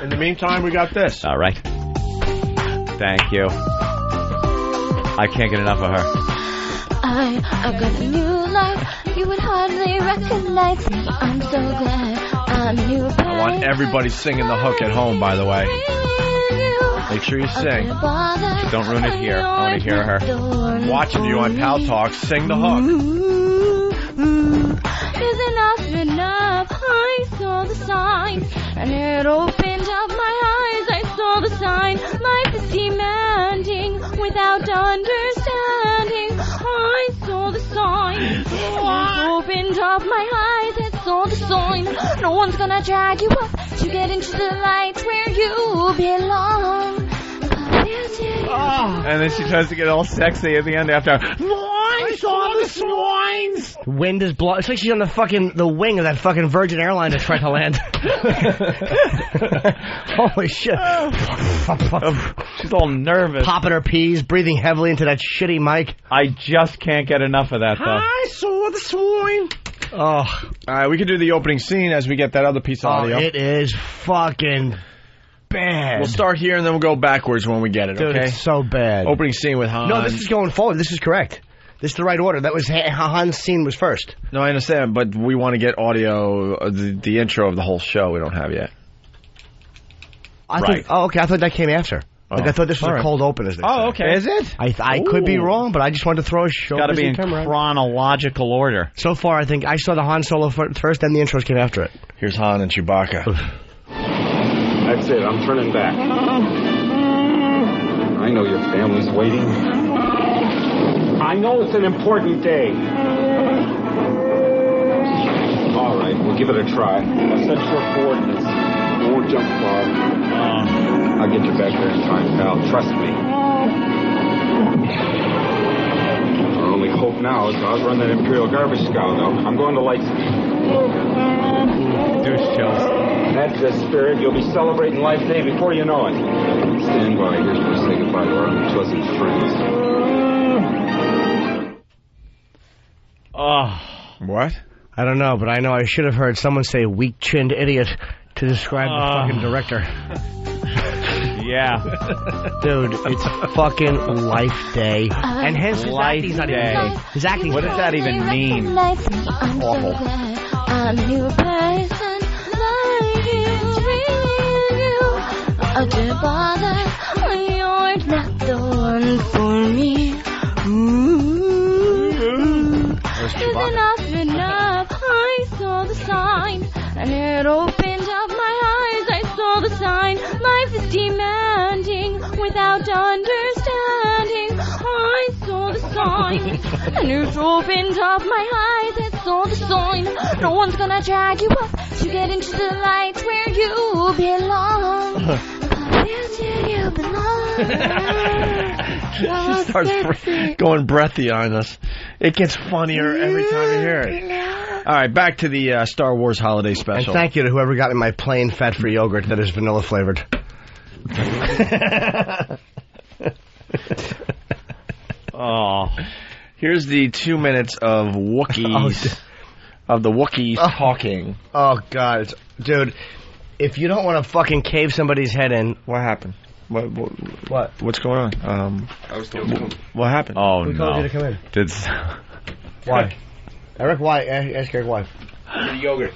In the meantime, we got this. All right. Thank you. I can't get enough of her. I've got a new life. You would hardly recognize me. I'm so glad I'm a new person. I want everybody singing the hook at home, by the way. Make sure you sing. Don't ruin it here. I want to hear her. Watching you on Pal Talk, sing the hook. Is enough? I saw the sign, and it opened up my eyes. I saw the sign. Life is demanding without understanding. I saw the sign. It opened up my eyes. I saw the sign. No one's gonna drag you up to get into the light where you belong. And then she tries to get all sexy at the end after. I saw the swines. Wind is blowing. It's like she's on the wing of that fucking Virgin Airlines that's trying to land. Holy shit. She's all nervous. Popping her peas, breathing heavily into that shitty mic. I just can't get enough of that, though. I saw the swine. Oh. All right, we can do the opening scene as we get that other piece of audio. It is fucking bad. We'll start here and then we'll go backwards when we get it, Dude, okay? it's so bad. Opening scene with Han. No, this is going forward. This is correct. This is the right order. That was Han's scene was first. No, I understand, but we want to get audio, the intro of the whole show we don't have yet. Okay. I thought that came after. Like, I thought this was a cold open, as they say. Okay. Is it? I could be wrong, but I just wanted to throw a show. Got to be in chronological order. So far, I think I saw the Han Solo first, then the intros came after it. Here's Han and Chewbacca. That's it. I'm turning back. I know your family's waiting. I know it's an important day. All right, we'll give it a try. I'll set your coordinates. You won't jump far. I'll get you back there in time, pal. Trust me. Our only hope now is to outrun that Imperial garbage scow, though. I'm going to Lightspeed. Douche chills. That's the spirit. You'll be celebrating Life Day before you know it. Stand by. Here's where we say goodbye to our unpleasant friends. Oh. What? I don't know, but I know I should have heard someone say weak-chinned idiot to describe the fucking director. Yeah. Dude, it's fucking Life Day. And hence his acting's not even his acting. What does that even mean? Awful. I'm a new person like you. Don't bother. You're not the one for me. Is enough? I saw the sign, and it opened up my eyes. I saw the sign. Life is demanding without understanding. I saw the sign, and it opened up my eyes. I saw the sign. No one's gonna drag you up to get into the light where you belong. Where do you belong? She starts going breathy on us. It gets funnier every time you hear it. All right, back to the Star Wars Holiday Special. And thank you to whoever got me my plain fat-free yogurt that is vanilla flavored. Oh, here's the 2 minutes of Wookiees, of the Wookiees talking. Oh God, dude! If you don't want to fucking cave somebody's head in, what happened? What? What's going on? I was told what happened? Oh Who no! told you to come in? Why? Eric, why? Ask Eric why. the yogurt.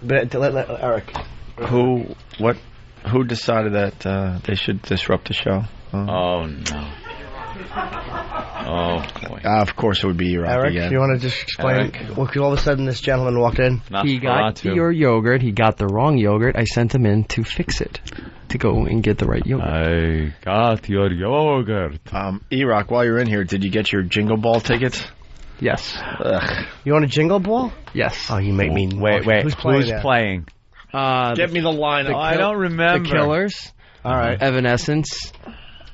But let Eric. Who decided that they should disrupt the show? Oh no! Oh, boy. Of course it would be E-Rock Eric, again. you want to just explain? Well, all of a sudden this gentleman walked in. He got your yogurt. He got the wrong yogurt. I sent him in to fix it, to go and get the right yogurt. I got your yogurt. E-Rock, while you're in here, did you get your Jingle Ball tickets? Yes. Ugh. You want a Jingle Ball? Yes. Oh, you make me... Wait. Who's playing? Get me the lineup. I don't remember. The Killers. All right. Evanescence.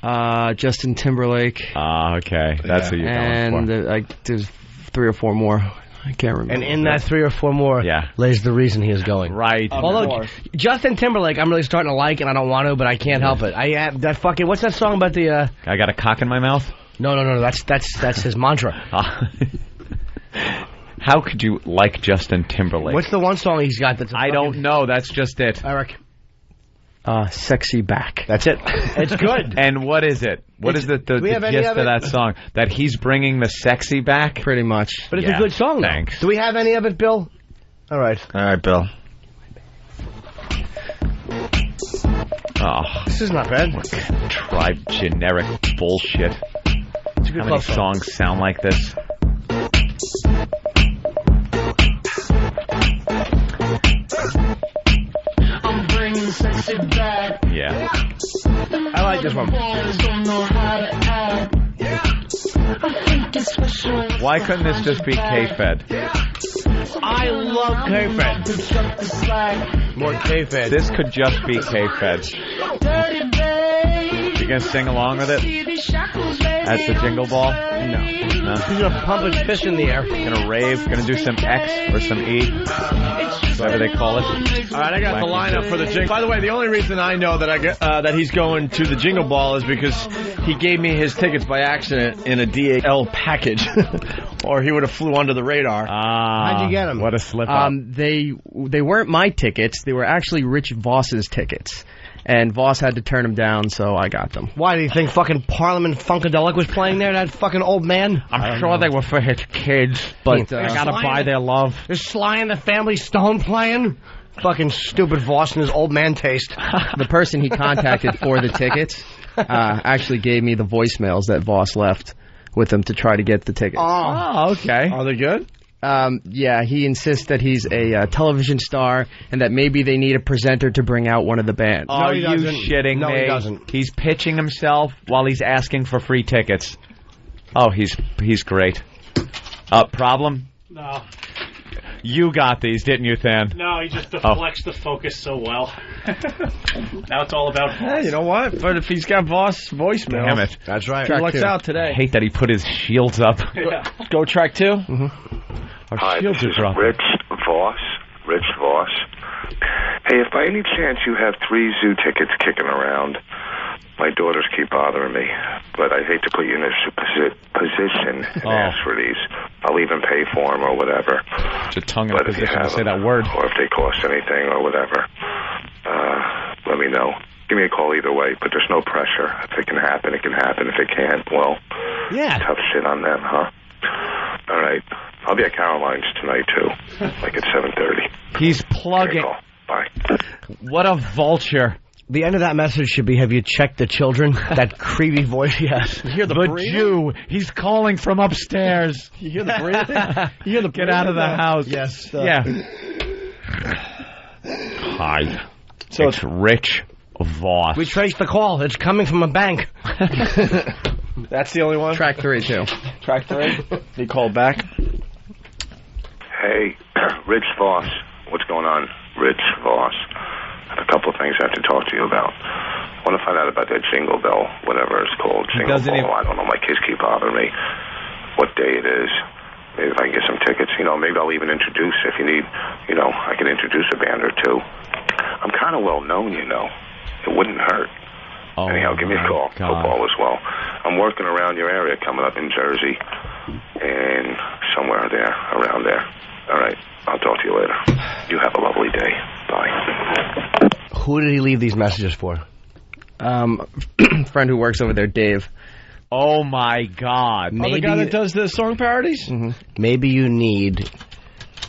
Justin Timberlake. Okay. That's who you're going for. There's 3 or 4 more. I can't remember. And in that 3 or 4 more lays the reason he is going. Right. Although Justin Timberlake, I'm really starting to like, and I don't want to, but I can't help it. I have that fucking... What's that song about the... I got a cock in my mouth? No. That's his mantra. How could you like Justin Timberlake? What's the one song he's got that's... I don't know. That's just it. Eric. Sexy Back. That's it. It's good. And what is it? What is the gist of that song? That he's bringing the sexy back? Pretty much. But it's a good song, though. Thanks. Do we have any of it, Bill? All right. All right, Bill. Oh, this is not bad. Tribe generic bullshit. It's a good How many songs sound like this? I'm bringing sexy back. Yeah. I like this one. Why couldn't this just be K-Fed? I love K-Fed. More K-Fed. This could just be K-Fed. You gonna sing along with it? At the Jingle Ball? No. He's gonna pump his fist in the air. Gonna rave? Gonna do some X or some E? Whatever they call it. All right, I got the lineup for the Jingle. By the way, the only reason I know that that he's going to the Jingle Ball is because he gave me his tickets by accident in a DHL package, or he would have flew under the radar. How'd you get them? What a slip up. They weren't my tickets. They were actually Rich Voss's tickets. And Voss had to turn them down, so I got them. Why, do you think fucking Parliament Funkadelic was playing there, that fucking old man? I'm sure they were for his kids, but I gotta buy their love. Is Sly and the Family Stone playing? Fucking stupid Voss and his old man taste. The person he contacted for the tickets actually gave me the voicemails that Voss left with them to try to get the tickets. Oh, okay. Are they good? Yeah, he insists that he's a television star and that maybe they need a presenter to bring out one of the bands. Are you shitting me? No, he doesn't. He's pitching himself while he's asking for free tickets. Oh, he's great. Problem? No. You got these, didn't you, Than? No, he just deflects the focus so well. Now it's all about Voss. Hey, you know what? But if he's got Voss voicemail, Damn it. That's right. He lucks out today. I hate that he put his shields up. Yeah. Go track 2? Our Hi, shields this are is dropping. Rich Voss. Hey, if by any chance you have 3 zoo tickets kicking around, my daughters keep bothering me, but I hate to put you in this position and ask for these. I'll even pay for them or whatever. It's a tongue in But a if you position to have say that word. or if they cost anything or whatever, let me know. Give me a call either way, but there's no pressure. If it can happen, it can happen. If it can't, well, tough shit on them, huh? All right. I'll be at Caroline's tonight, too, like at 7:30. He's plugging. Okay, bye. What a vulture. The end of that message should be, have you checked the children? That creepy voice he has. You hear the breathing? Jew. He's calling from upstairs. You hear the breathing? You hear the Get out of the house. Yes. Yeah. Hi. So it's Rich Voss. We traced the call. It's coming from a bank. That's the only one? Track 3, too. Track 3? He called back? Hey, Rich Voss. What's going on? Rich Voss. I have a couple of things I have to talk to you about. I want to find out about that Jingle Bell, whatever it's called. Jingle Ball. I don't know. My kids keep bothering me. What day it is. Maybe if I can get some tickets. Maybe I'll even introduce, if you need, I can introduce a band or two. I'm kind of well known, It wouldn't hurt. Oh, anyhow, give me a call. God. Football as well. I'm working around your area, coming up in Jersey and somewhere there, around there. All right. I'll talk to you later. You have a lovely day. Bye. Who did he leave these messages for? Friend who works over there, Dave. Oh, my God. The guy that does the song parodies? Mm-hmm. Maybe you need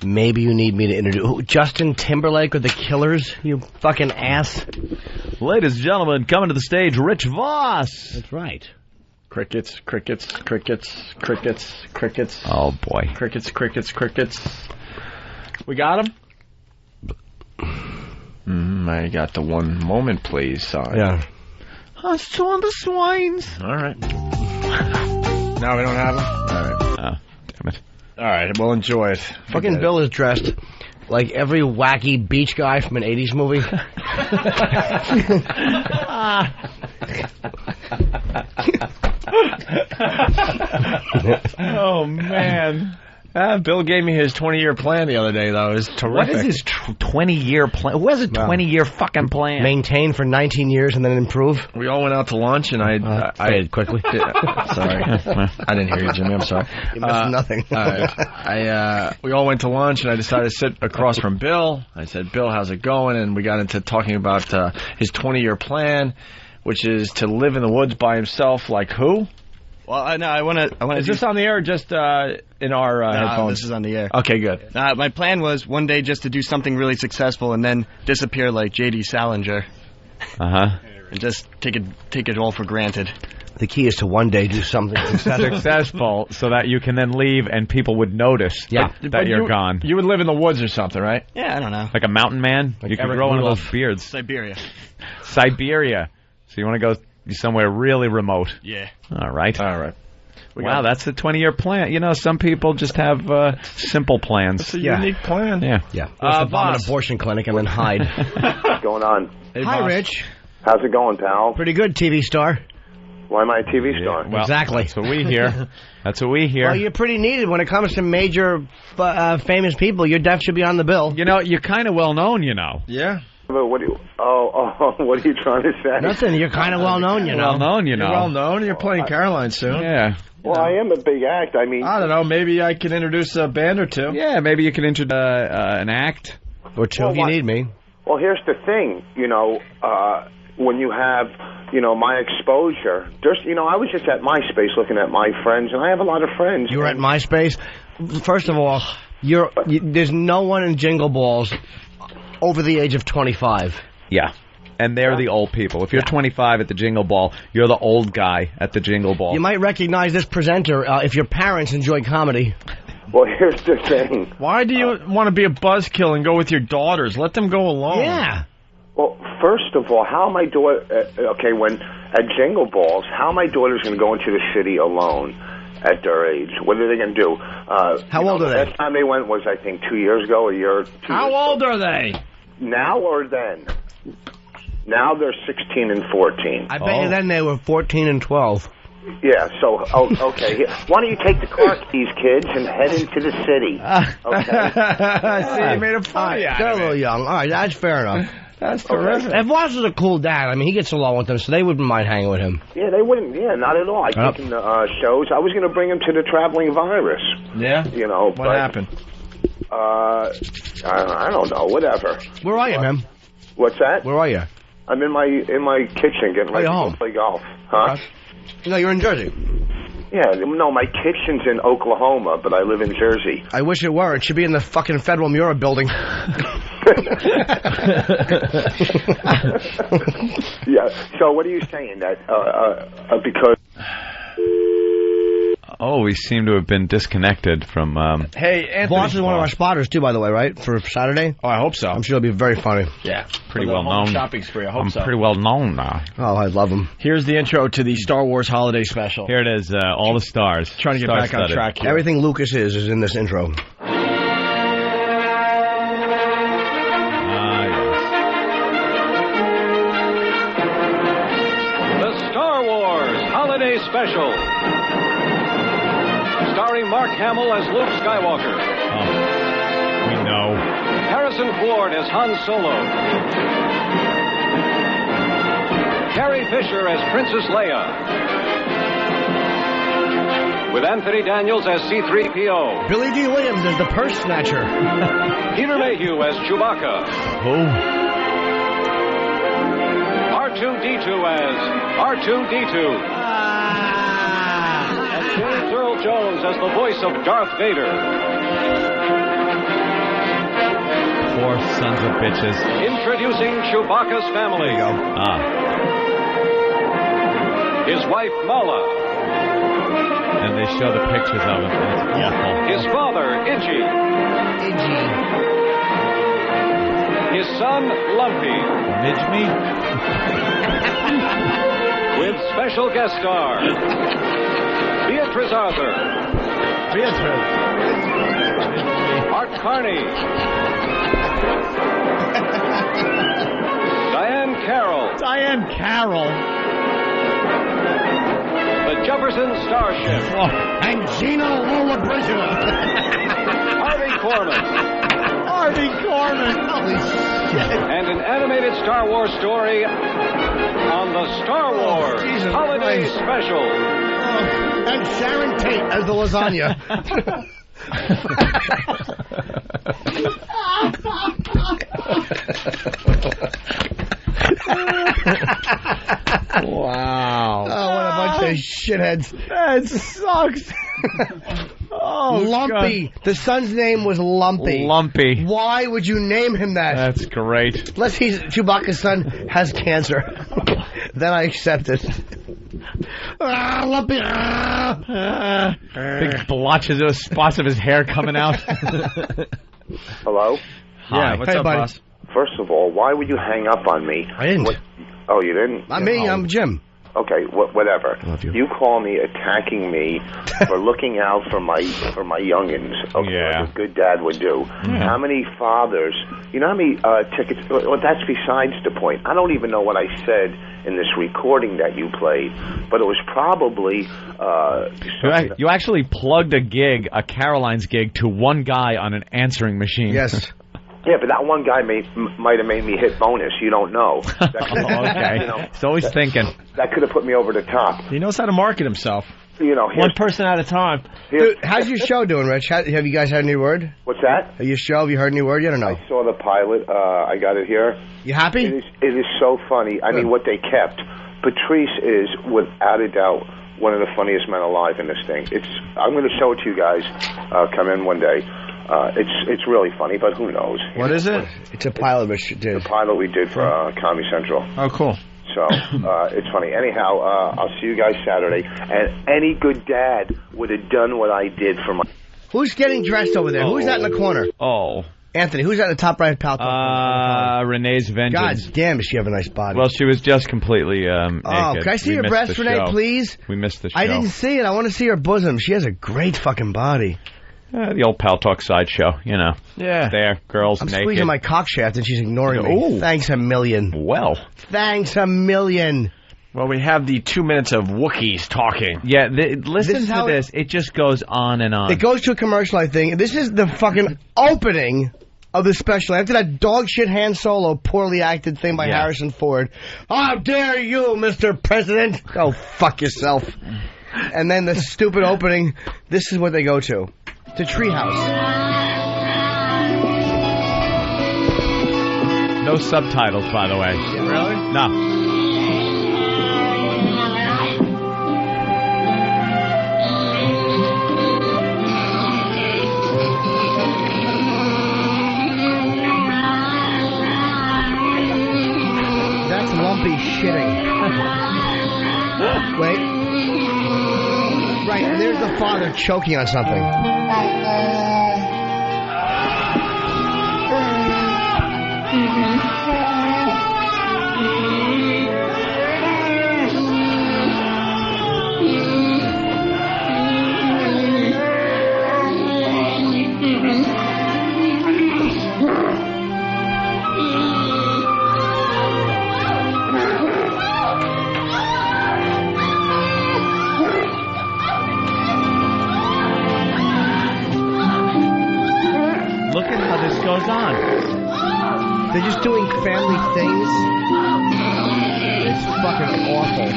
me to introduce Justin Timberlake or the Killers, you fucking ass. Ladies and gentlemen, coming to the stage, Rich Voss. That's right. Crickets, crickets, crickets, crickets, crickets. Oh, boy. Crickets, crickets, crickets. We got him? I got the one moment, please. Sign. Yeah. I saw the swines. All right. Now we don't have him? All right. Oh, damn it. All right, we'll enjoy it. Fucking Bill is dressed like every wacky beach guy from an 80s movie. Oh, man. Bill gave me his 20-year plan the other day, though. It was terrific. What is his 20-year plan? Who has a 20-year fucking plan? Maintain for 19 years and then improve. We all went out to lunch, and I faded quickly. Sorry. I didn't hear you, Jimmy. I'm sorry. You missed nothing. We all went to lunch, and I decided to sit across from Bill. I said, Bill, how's it going? And we got into talking about his 20-year plan, which is to live in the woods by himself like who? Well, no, I want to. Is this on the air or just in our headphones? This is on the air. Okay, good. My plan was one day just to do something really successful and then disappear like J.D. Salinger. Uh-huh. And just take it all for granted. The key is to one day do something successful so that you can then leave and people would notice that you're gone. You would live in the woods or something, right? Yeah, I don't know. Like a mountain man? Like you could Eric grow one of Rudolph. those beards. Siberia. So you want to go somewhere really remote? Yeah. All right. All right. Wow, that's the 20-year plan. You know, some people just have simple plans. It's a unique plan. Yeah. Yeah. Bomb an abortion clinic and then hide. What's going on? Hey, hi, boss. Rich. How's it going, pal? Pretty good, TV star. Why am I a TV star? Well, exactly. That's what we hear. That's what we hear. Well, you're pretty needed when it comes to major famous people. Your death should be on the bill. You know, you're kind of well known, you know. Yeah. But what do you? What are you trying to say? Nothing. You're kind of well known, you know. Well known, you know. You're well known. You're playing Caroline soon. Yeah. Well, I am a big act. I mean, I don't know. Maybe I can introduce a band or two. Yeah, maybe you can introduce an act or two if you need me. Well, here's the thing. You know, when you have, my exposure. There's, I was just at MySpace looking at my friends, and I have a lot of friends. You were at MySpace. First of all, there's no one in Jingle Balls over the age of 25. Yeah. And they're the old people. If you're 25 at the Jingle Ball, you're the old guy at the Jingle Ball. You might recognize this presenter if your parents enjoy comedy. Well, here's the thing. Why do you want to be a buzzkill and go with your daughters? Let them go alone. Yeah. Well, first of all, how am I doing? When at Jingle Balls, how are my daughters going to go into the city alone at their age? What are they going to do? How old are they? Last time they went was, I think, 2 years ago, How old are they? Now or then? Now they're 16 and 14. I bet you then they were 14 and 12. Yeah, so, okay. Why don't you take the car keys, kids, and head into the city? Okay? See, you made a funny out They're a of it. little young. All right, that's fair enough. That's terrific. And Voss is a cool dad. I mean, he gets along with them, so they wouldn't mind hanging with him. Yeah, they wouldn't. Yeah, not at all. I take him to shows. I was going to bring him to the Traveling Virus. Yeah? What happened? I don't know. Whatever. Where are you, man? What's that? Where are you? I'm in my kitchen getting ready to go play golf. Huh? No, you're in Jersey. Yeah, no, my kitchen's in Oklahoma, but I live in Jersey. I wish it were. It should be in the fucking Federal Mural building. Yeah, so what are you saying? That because... Oh, we seem to have been disconnected from... Hey, Anthony. Voss is one of our spotters, too, by the way, right? For Saturday? Oh, I hope so. I'm sure it'll be very funny. Yeah. Pretty For the well home known. shopping spree, I hope I'm so. pretty well known now. Oh, I love him. Here's the intro to the Star Wars Holiday Special. Here it is, all the stars. Trying to get back on track here. Everything Lucas is in this intro. The Star Wars Holiday Special. Starring Mark Hamill as Luke Skywalker. We know. Harrison Ford as Han Solo. Carrie Fisher as Princess Leia. With Anthony Daniels as C-3PO. Billy D. Williams as the Purse Snatcher. Peter Mayhew as Chewbacca. Who? R2-D2 as R2-D2. And James Earl Jones as the voice of Darth Vader. Poor sons of bitches. Introducing Chewbacca's family. Ah. His wife, Mala. they show the pictures of him. It's awful. His father, Iggy. His son, Lumpy. Midge me? With special guest star, Beatrice Arthur. Art Carney. Diane Carroll. The Jefferson Starship. And Gina Lollobrigida. Harvey Korman. Holy shit. And an animated Star Wars story on the Star Wars Holiday Special. And Sharon Tate as the lasagna. Wow. Oh, what a bunch of shitheads. That sucks. Oh, Lumpy. God. The son's name was Lumpy. Lumpy. Why would you name him that? That's great. Unless Chewbacca's son has cancer. Then I accept it. Lumpy. Big blotches of spots of his hair coming out. Hello? Hi. Yeah, what's up, buddy. boss? First of all, why would you hang up on me? I didn't. Oh, you didn't? Not me, I'm Jim. Okay, whatever. Love you. You call me attacking me for looking out for my youngins. Okay, Yeah. like a good dad would do. How many fathers? You know how many tickets? Well, that's besides the point. I don't even know what I said in this recording that you played, but it was probably. You actually plugged a Caroline's gig, to one guy on an answering machine. Yes. Yeah, but that one guy might have made me hit bonus. You don't know. Okay. You know, He's always thinking. that could have put me over the top. He knows how to market himself. You know, One person at a time. Dude, how's your show doing, Rich? Have you guys heard any word? What's that? Your show, have you heard any word yet or no? I saw the pilot. I got it here. You happy? It is so funny. I mean, what they kept. Patrice is, without a doubt, one of the funniest men alive in this thing. I'm going to show it to you guys. Come in one day. It's really funny, but who knows? What is it? It's a pilot we did. The pilot we did for Comedy Central. Oh, cool. So it's funny. Anyhow, I'll see you guys Saturday. And any good dad would have done what I did for my. Who's getting dressed over there? Who's that in the corner? Oh. Anthony, who's that in the top right palette? Renee's Vengeance. God damn, does she have a nice body? Well, she was just completely naked. Oh, can I see your breast, Renee, please? We missed the show. I didn't see it. I want to see her bosom. She has a great fucking body. The old Pal Talk sideshow, you know. Yeah. There, girls I'm naked. squeezing my cock shaft and she's ignoring me. Ooh. Thanks a million. Well. Thanks a million. Well, we have the 2 minutes of Wookiees talking. Yeah, listen to this. It just goes on and on. It goes to a commercial, I think. This is the fucking opening of the special. After that dog shit Han Solo poorly acted thing by Harrison Ford. How dare you, Mr. President? Oh, fuck yourself. And then the stupid opening, this is what they go to. The Treehouse. No subtitles, by the way. Yeah, really? No. That's Lumpy shitting. Wait. Right, and there's the father choking on something. Look at how this goes on. They're just doing family things. It's fucking awful.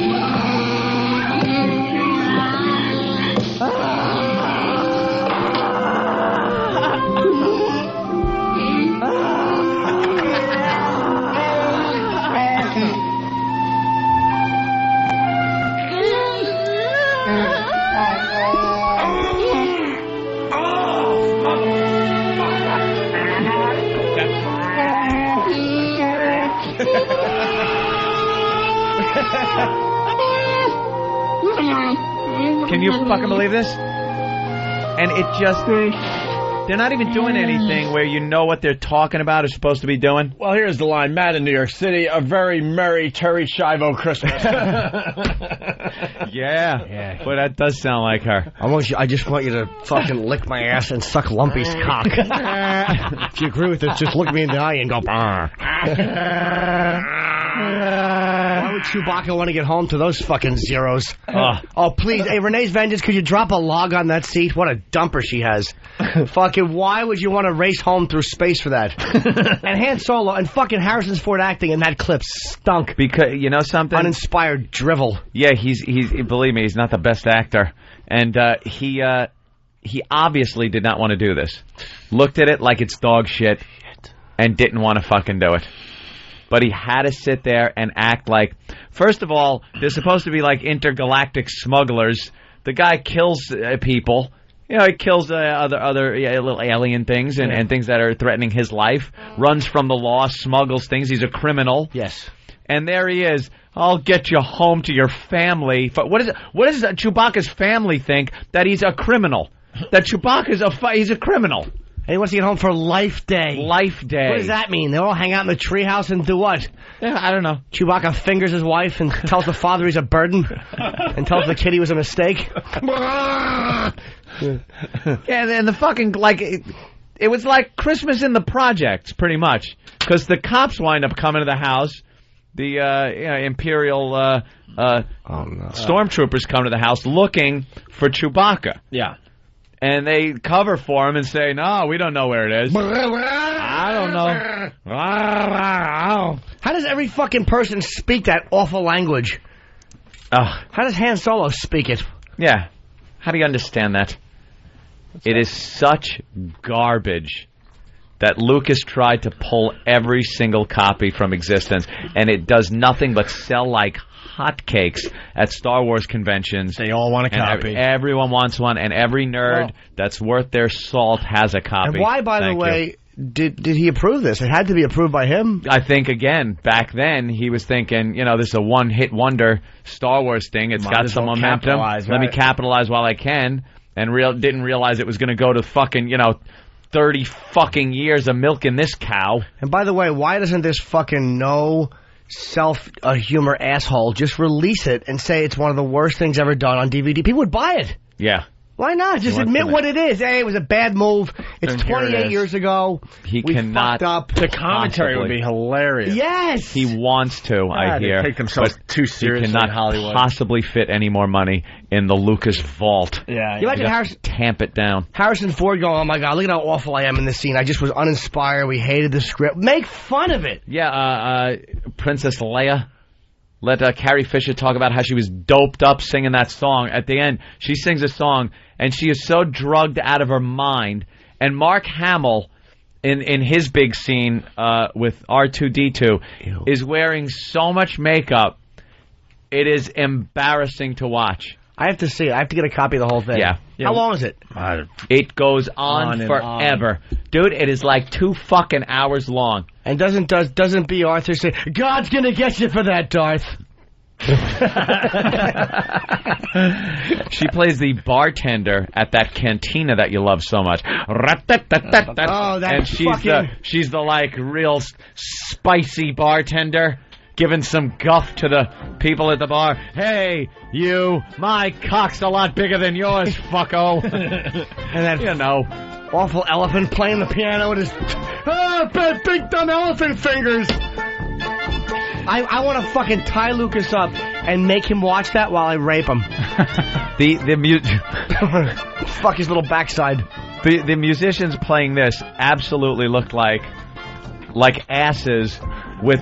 Can you fucking believe this? And it just... They're not even doing anything where you know what they're talking about is supposed to be doing. Well, here's the line. Matt in New York City, a very merry Terry Schiavo Christmas. Yeah. But that does sound like her. I just want you to fucking lick my ass and suck Lumpy's cock. If you agree with this, just look me in the eye and go, "Brr." Why would Chewbacca want to get home to those fucking zeros? Oh, please. Hey, Renee's Vengeance, could you drop a log on that seat? What a dumper she has. Fucking, why would you want to race home through space for that? And Han Solo and fucking Harrison Ford acting in that clip stunk. Because, you know something? Uninspired drivel. Yeah, he's believe me, he's not the best actor. And he obviously did not want to do this. Looked at it like it's dog shit and didn't want to fucking do it. But he had to sit there and act like... First of all, they're supposed to be like intergalactic smugglers. The guy kills people. You know, he kills other little alien things and things that are threatening his life. Runs from the law, smuggles things. He's a criminal. Yes. And there he is. I'll get you home to your family. What does Chewbacca's family think that he's a criminal? That Chewbacca's he's a criminal. And he wants to get home for Life Day. Life Day. What does that mean? They all hang out in the treehouse and do what? Yeah, I don't know. Chewbacca fingers his wife and tells the father he's a burden and tells the kid he was a mistake. Yeah, and the fucking, like, it was like Christmas in the projects, pretty much. Because the cops wind up coming to the house. The Imperial stormtroopers come to the house looking for Chewbacca. Yeah. And they cover for him and say, no, we don't know where it is. I don't know. How does every fucking person speak that awful language? How does Han Solo speak it? Yeah. How do you understand that? It is such garbage that Lucas tried to pull every single copy from existence, and it does nothing but sell like hotcakes at Star Wars conventions. They all want a copy. Everyone wants one, and every nerd that's worth their salt has a copy. And why, by the way, did he approve this? It had to be approved by him. I think, again, back then, he was thinking, this is a one-hit wonder Star Wars thing. It's got some momentum. Let me capitalize while I can. And didn't realize it was going to go to fucking, 30 fucking years of milking this cow. And by the way, why doesn't this fucking self-humor asshole just release it and say it's one of the worst things ever done on DVD? People would buy it. Yeah. Why not? Just admit what it is. Hey, it was a bad move. It's 28 years ago. We fucked up. The commentary would be hilarious. Yes. He wants to, I hear. They take themselves too seriously in Hollywood. He cannot possibly fit any more money in the Lucas vault. Yeah. You imagine tamp it down. Harrison Ford going, oh my God, look at how awful I am in this scene. I just was uninspired. We hated the script. Make fun of it. Yeah, Princess Leia. Let Carrie Fisher talk about how she was doped up singing that song. At the end, she sings a song, and she is so drugged out of her mind. And Mark Hamill, in his big scene with R2-D2, is wearing so much makeup, it is embarrassing to watch. I have to see it. I have to get a copy of the whole thing. Yeah. How long is it? It goes on forever. Dude, it is like 2 fucking hours long. And doesn't B. Arthur say, God's gonna get you for that, Darth? She plays the bartender at that cantina that you love so much. And she's the like real spicy bartender, giving some guff to the people at the bar. Hey, you, my cock's a lot bigger than yours, fucko. And that awful elephant playing the piano with his big dumb elephant fingers. I want to fucking tie Lucas up and make him watch that while I rape him. Fuck his little backside. The musicians playing this absolutely looked like asses with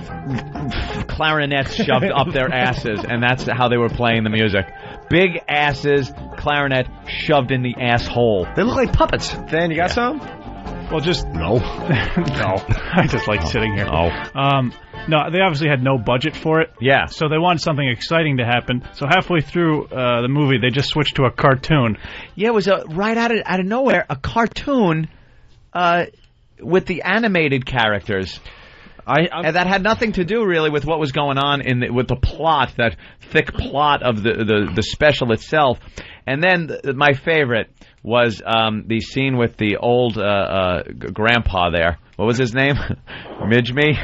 clarinets shoved up their asses, and that's how they were playing the music. Big asses, clarinet shoved in the asshole. They look like puppets. Dan, you got some? Well, just no. I just like sitting here. No, they obviously had no budget for it. Yeah. So they wanted something exciting to happen. So halfway through the movie, they just switched to a cartoon. Yeah, it was right out of nowhere, a cartoon with the animated characters. And that had nothing to do really with what was going on with the plot, that thick plot of the special itself. And then my favorite was the scene with the old grandpa there. What was his name? Midgeme?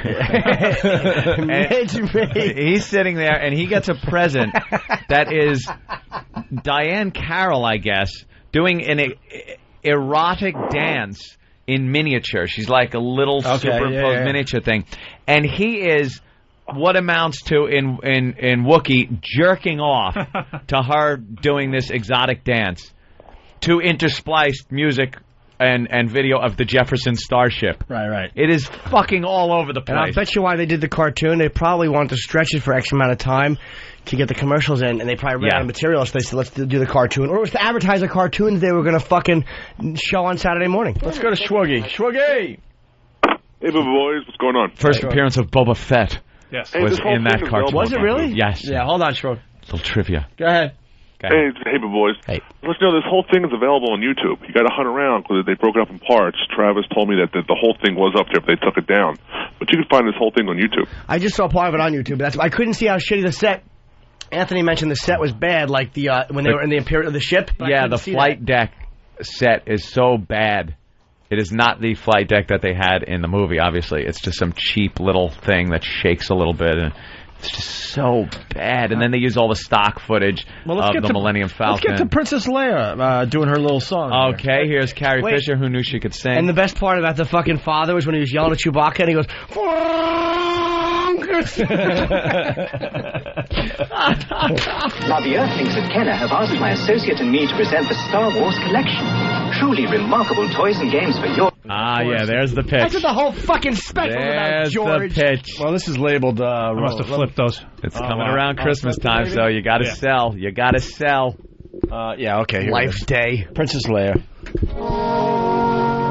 Midgeme. He's sitting there, and he gets a present that is Diane Carroll, I guess, doing an erotic dance in miniature. She's like a little superimposed miniature thing. And he is what amounts to, in Wookiee, jerking off to her doing this exotic dance to interspliced music and video of the Jefferson Starship. Right. It is fucking all over the place. And I bet you why they did the cartoon, they probably wanted to stretch it for X amount of time to get the commercials in, and they probably ran out of material, so they said, let's do the cartoon. Or it was to advertise a cartoon they were going to fucking show on Saturday morning. Let's go to Schwoogie. Schwoogie! Hey, boys, what's going on? First appearance of Boba Fett was hey, in that cartoon. Was it really? Yes. Yeah, hold on, Schwoogie. Little trivia. Go ahead. Hey, boys. Hey. Let's know this whole thing is available on YouTube. You got to hunt around because they broke it up in parts. Travis told me that the whole thing was up there, but they took it down. But you can find this whole thing on YouTube. I just saw part of it on YouTube. I couldn't see how shitty the set. Anthony mentioned the set was bad, like when they were in the ship. Yeah, the flight deck set is so bad. It is not the flight deck that they had in the movie, obviously. It's just some cheap little thing that shakes a little bit, and it's just so bad. And then they use all the stock footage of the Millennium Falcon. Let's get to Princess Leia doing her little song. Okay, here's Carrie Fisher, who knew she could sing. And the best part about the fucking father was when he was yelling at Chewbacca, and he goes, Now, the Earthlings at Kenner have asked my associate and me to present the Star Wars collection. Truly remarkable toys and games for your... there's the pitch. That's what the whole fucking special about, George. The pitch. Well, this is labeled... I must have flipped those. It's coming around Christmas time, so you got to sell. You got to sell. Okay. Life's Day. Princess Leia.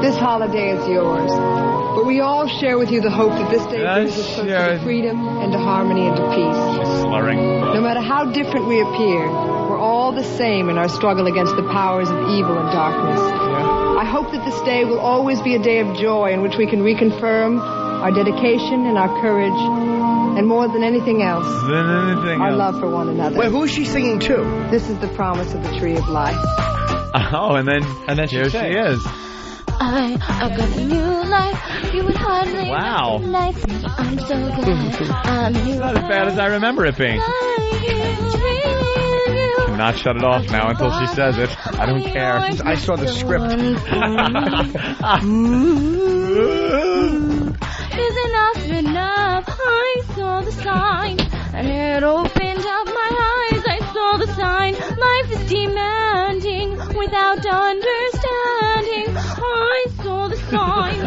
This holiday is yours, but we all share with you the hope that this day brings us closer to freedom and to harmony and to peace. Slurring. No matter how different we appear, we're all the same in our struggle against the powers of evil and darkness. I hope that this day will always be a day of joy in which we can reconfirm our dedication and our courage, and more than anything else, our love for one another. Wait, who is she singing to? This is the promise of the Tree of Life. Oh, and then here she is. I got a new life. You would hardly like. I'm so glad I'm here. It's not as bad as I remember it being. Cannot shut it off now until she says it. I don't care. I saw the script. Is enough? I saw the sign, and it opened up my eyes. I saw the sign. Life is demanding without understanding. I saw the sign,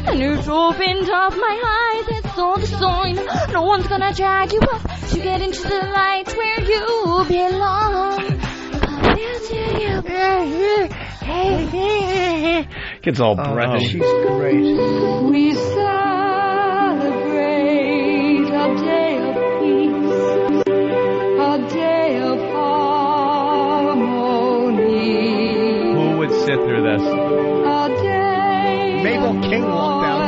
and it opened up my eyes. I saw the sign. No one's gonna drag you up to get into the light where you belong. Gets all breathy. She's great. We celebrate a day of peace, a day of harmony. Who would sit through this? A day Mabel King walked out.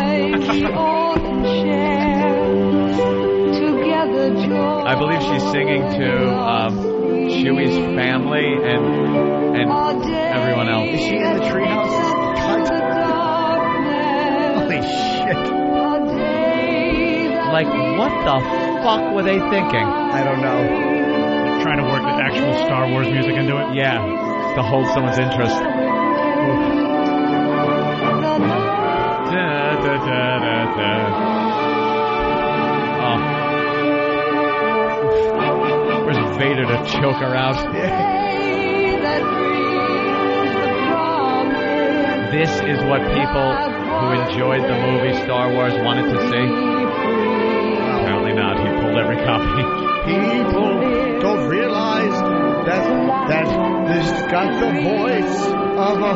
I believe she's singing to Chewie's family and everyone else. Is she in the treehouse? Holy shit. Like, what the fuck were they thinking? I don't know. Trying to work the actual Star Wars music into it? Yeah, to hold someone's interest. Where's Vader to choke her out? This is what people who enjoyed the movie Star Wars wanted to see? Apparently not. He pulled every copy. People don't realize that this got the voice of a...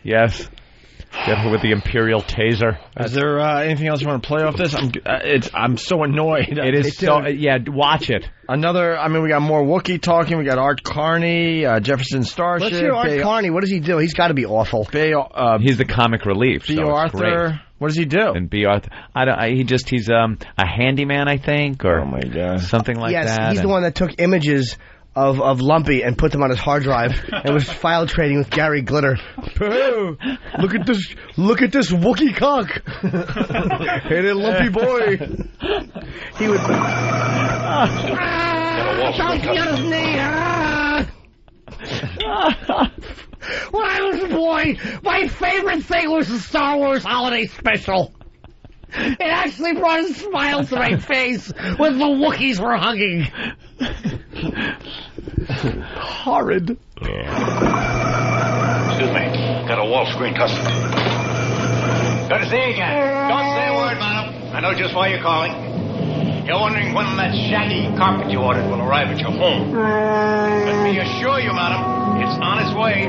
Yes. Get her with the Imperial taser. Is there anything else you want to play off this? I'm so annoyed. It is so... Yeah, watch it. We got more Wookiee talking. We got Art Carney, Jefferson Starship. Let's hear Art Carney. What does he do? He's got to be awful. He's the comic relief. B. Arthur. What does he do? And B. Arthur. He's a handyman, I think, or something like that. Yes, he's the one that took images of Lumpy and put them on his hard drive and was file trading with Gary Glitter. Look at this Wookiee cock. Hey there, Lumpy boy. He would don't get his knee. When I was a boy, my favorite thing was the Star Wars Holiday Special. It actually brought a smile to my face when the Wookiees were hugging. Horrid. Excuse me. Got a wall screen customer. Good to see you again. Don't say a word, madam. I know just why you're calling. You're wondering when that shaggy carpet you ordered will arrive at your home. Let me assure you, madam, it's on its way.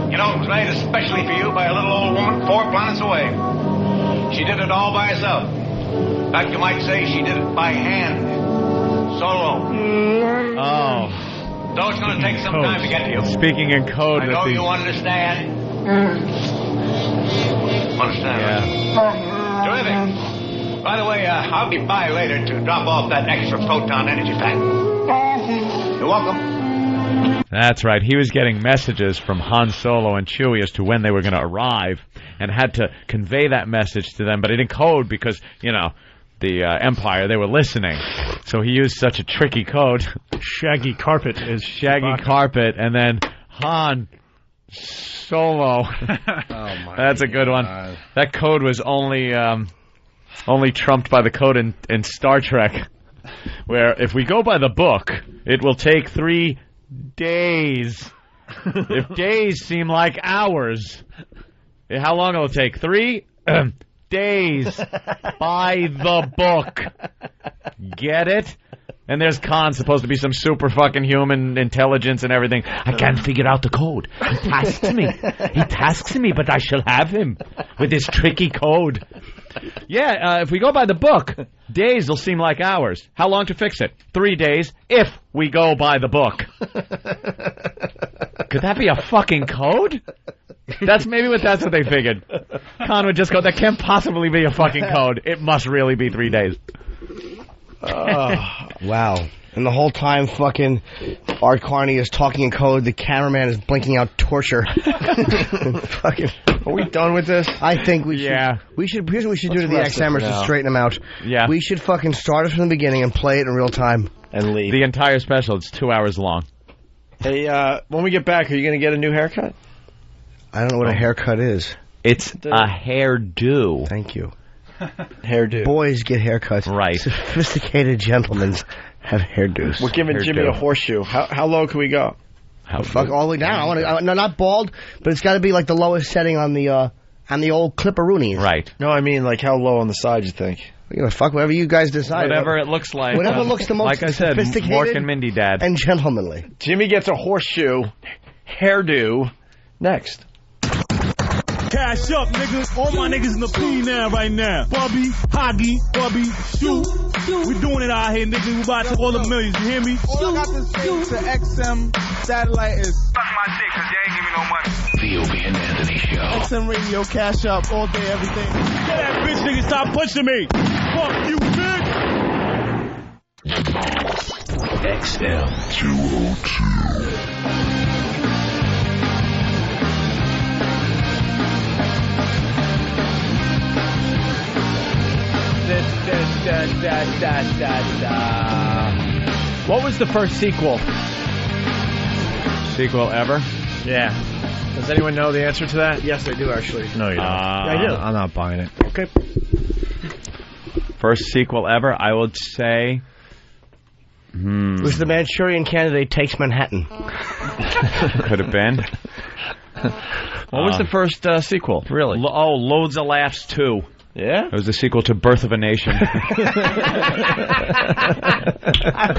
You know, it was made especially for you by a little old woman 4 planets away. She did it all by herself. In fact, you might say she did it by hand. Solo. Oh. So it's going to take some time to get to you. Speaking in code. I know you understand. Understand? Yeah. Terrific. By the way, I'll be by later to drop off that extra proton energy pack. You're welcome. That's right. He was getting messages from Han Solo and Chewie as to when they were going to arrive and had to convey that message to them, but in code because, you know, the Empire, they were listening. So he used such a tricky code. Shaggy carpet is Shaggy carpet, and then Han Solo. That's a good one. That code was only trumped by the code in Star Trek, where if we go by the book, it will take 3 days. If days seem like hours, how long will it take? 3 days by the book. Get it? And there's Khan, supposed to be some super fucking human intelligence and everything. I can't figure out the code. He tasks me, but I shall have him with this tricky code. Yeah, if we go by the book, days will seem like hours. How long to fix it? 3 days, if we go by the book. Could that be a fucking code? That's what they figured. Khan would just go, that can't possibly be a fucking code. It must really be 3 days. Wow. And the whole time fucking Art Carney is talking in code, the cameraman is blinking out torture. Fucking, are we done with this? I think we should. Yeah. Here's what we should do to the XMers to straighten them out. Yeah. We should fucking start it from the beginning and play it in real time. And leave. The entire special, it's 2 hours long. Hey, when we get back, are you going to get a new haircut? I don't know what a haircut is. It's a hairdo. Thank you. Hairdo. Boys get haircuts. Right. Sophisticated gentlemen have hairdos. We're giving Jimmy a horseshoe. How low can we go? Fuck all the way down. I want to. No, not bald, but it's got to be like the lowest setting on the old clipperoonies. Right. No, I mean like how low on the side you think? We're gonna fuck whatever you guys decide. Whatever it looks like. Whatever looks the most like I said, sophisticated Mork and Mindy Dad. And gentlemanly. Jimmy gets a horseshoe hairdo next. Cash up, niggas. All my niggas in the P now, right now. Bubby, Hoggy, Bubby, shoot. We doing it out here, niggas. We about to all the millions. You hear me? All I got to say to XM satellite is Suck my dick, cause they ain't give me no money. The Opie and Anthony Show. XM Radio, cash up all day, everything. Get that bitch, nigga. Stop pushing me. Fuck you, bitch. XM 202. What was the first sequel? Sequel ever? Yeah. Does anyone know the answer to that? Yes, I do, actually. No, you don't. I do. I'm not buying it. Okay. First sequel ever, I would say... It was the Manchurian Candidate Takes Manhattan. Could have been. What was the first sequel? Really? Loads of Laughs 2. Yeah? It was the sequel to Birth of a Nation. I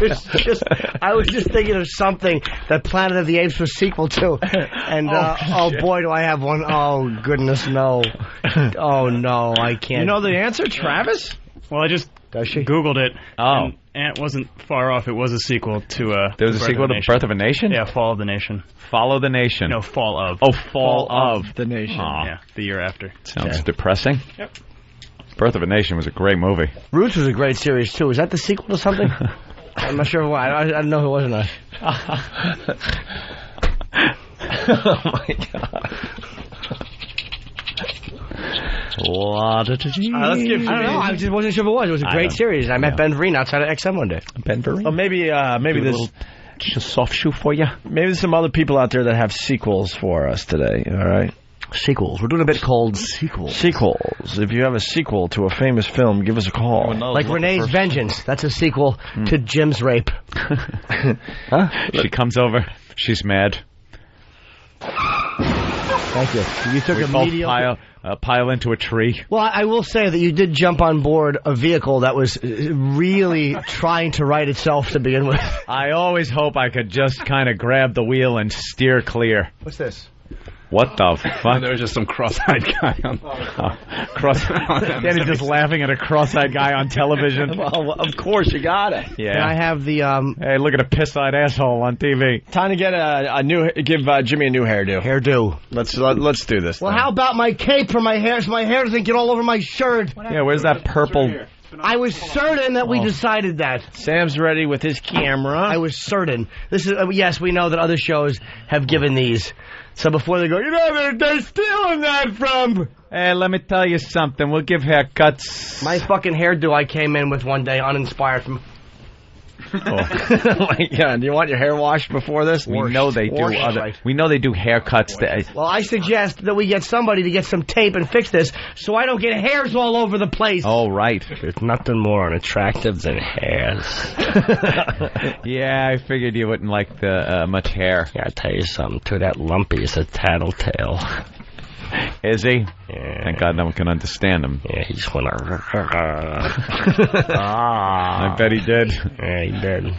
was just thinking of something that Planet of the Apes was sequel to. And, oh boy, do I have one. Oh, goodness, no. Oh, no, I can't. You know the answer, Travis? Well, I just Does she? Googled it. Oh. And Ant wasn't far off. It was a sequel to... There was a sequel to Birth of a Nation? Yeah, Fall of the Nation. Follow the Nation. No, Fall of. Oh, Fall of the Nation. Aw. Yeah, the year after. Sounds depressing. Yep. Birth of a Nation was a great movie. Roots was a great series, too. Is that the sequel to something? I'm not sure why. I don't know who it was or not. Oh, my God. Let's give I don't know. I just wasn't sure if it was. It was a great series. I met Ben Vereen outside of XM one day. Ben Vereen? Oh, maybe there's a soft shoe for you. Maybe there's some other people out there that have sequels for us today. All right. Sequels. We're doing a bit called sequels. Sequels. If you have a sequel to a famous film, give us a call. Like Renee's Vengeance. That's a sequel to Jim's Rape. Huh? She comes over. She's mad. Thank you. You took we a both mediocre... pile into a tree. Well, I will say that you did jump on board a vehicle that was really trying to right itself to begin with. I always hope I could just kind of grab the wheel and steer clear. What's this? What the fuck? There was just some cross-eyed guy on. Danny's just laughing at a cross-eyed guy on television. Well, of course, you got it. Yeah. And I have the Hey, look at a piss-eyed asshole on TV. Time to get give Jimmy a new hairdo. Hairdo. Let's do this. Well, how about my cape for my hair so my hair doesn't get all over my shirt? Yeah, where's that purple? I was certain that we decided that. Sam's ready with his camera. I was certain. This is yes, we know that other shows have given these. So before they go, they're stealing that from. Hey, let me tell you something. We'll give haircuts. My fucking hairdo I came in with one day, uninspired from. Oh my God! Do you want your hair washed before this? We know they do We know they do haircuts. Well, I suggest that we get somebody to get some tape and fix this, so I don't get hairs all over the place. Oh, right. There's nothing more unattractive than hairs. Yeah, I figured you wouldn't like the much hair. Yeah, I'll tell you something too. That Lumpy is a tattletale. Is he? Yeah. Thank God no one can understand him. Yeah, he just went. I bet he did. Yeah, he did.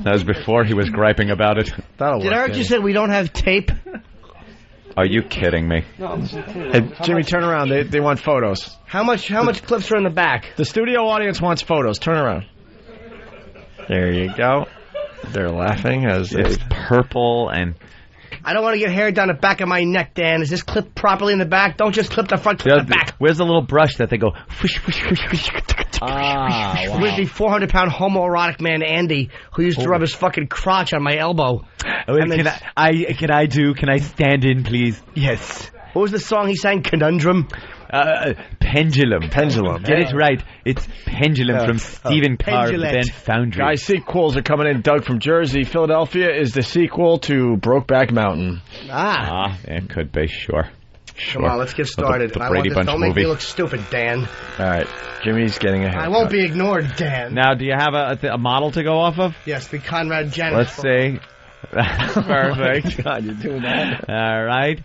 That was before he was griping about it. Did Eric just say we don't have tape? Are you kidding me? Hey, Jimmy, turn around. They want photos. How much clips are in the back? The studio audience wants photos. Turn around. There you go. They're laughing as it's purple and. I don't want to get hair down the back of my neck, Dan. Is this clipped properly in the back? Don't just clip the front, clip the back. Where's the little brush that they go? Where's the 400-pound homoerotic man, Andy, who used to rub his fucking crotch on my elbow? Can I stand in, please? Yes. What was the song he sang? Conundrum? Pendulum. Get it right. It's Pendulum from Stephen Carr, Ben Foundry. Guys, sequels are coming in. Doug from Jersey. Philadelphia is the sequel to Brokeback Mountain. It could be, sure. Come on, let's get started. The Brady Bunch don't movie. make me look stupid, Dan. All right, Jimmy's getting a haircut. I won't be ignored, Dan. Now, do you have a model to go off of? Yes, the Conrad Janis. Let's see. That's perfect. God, you're doing that. All right.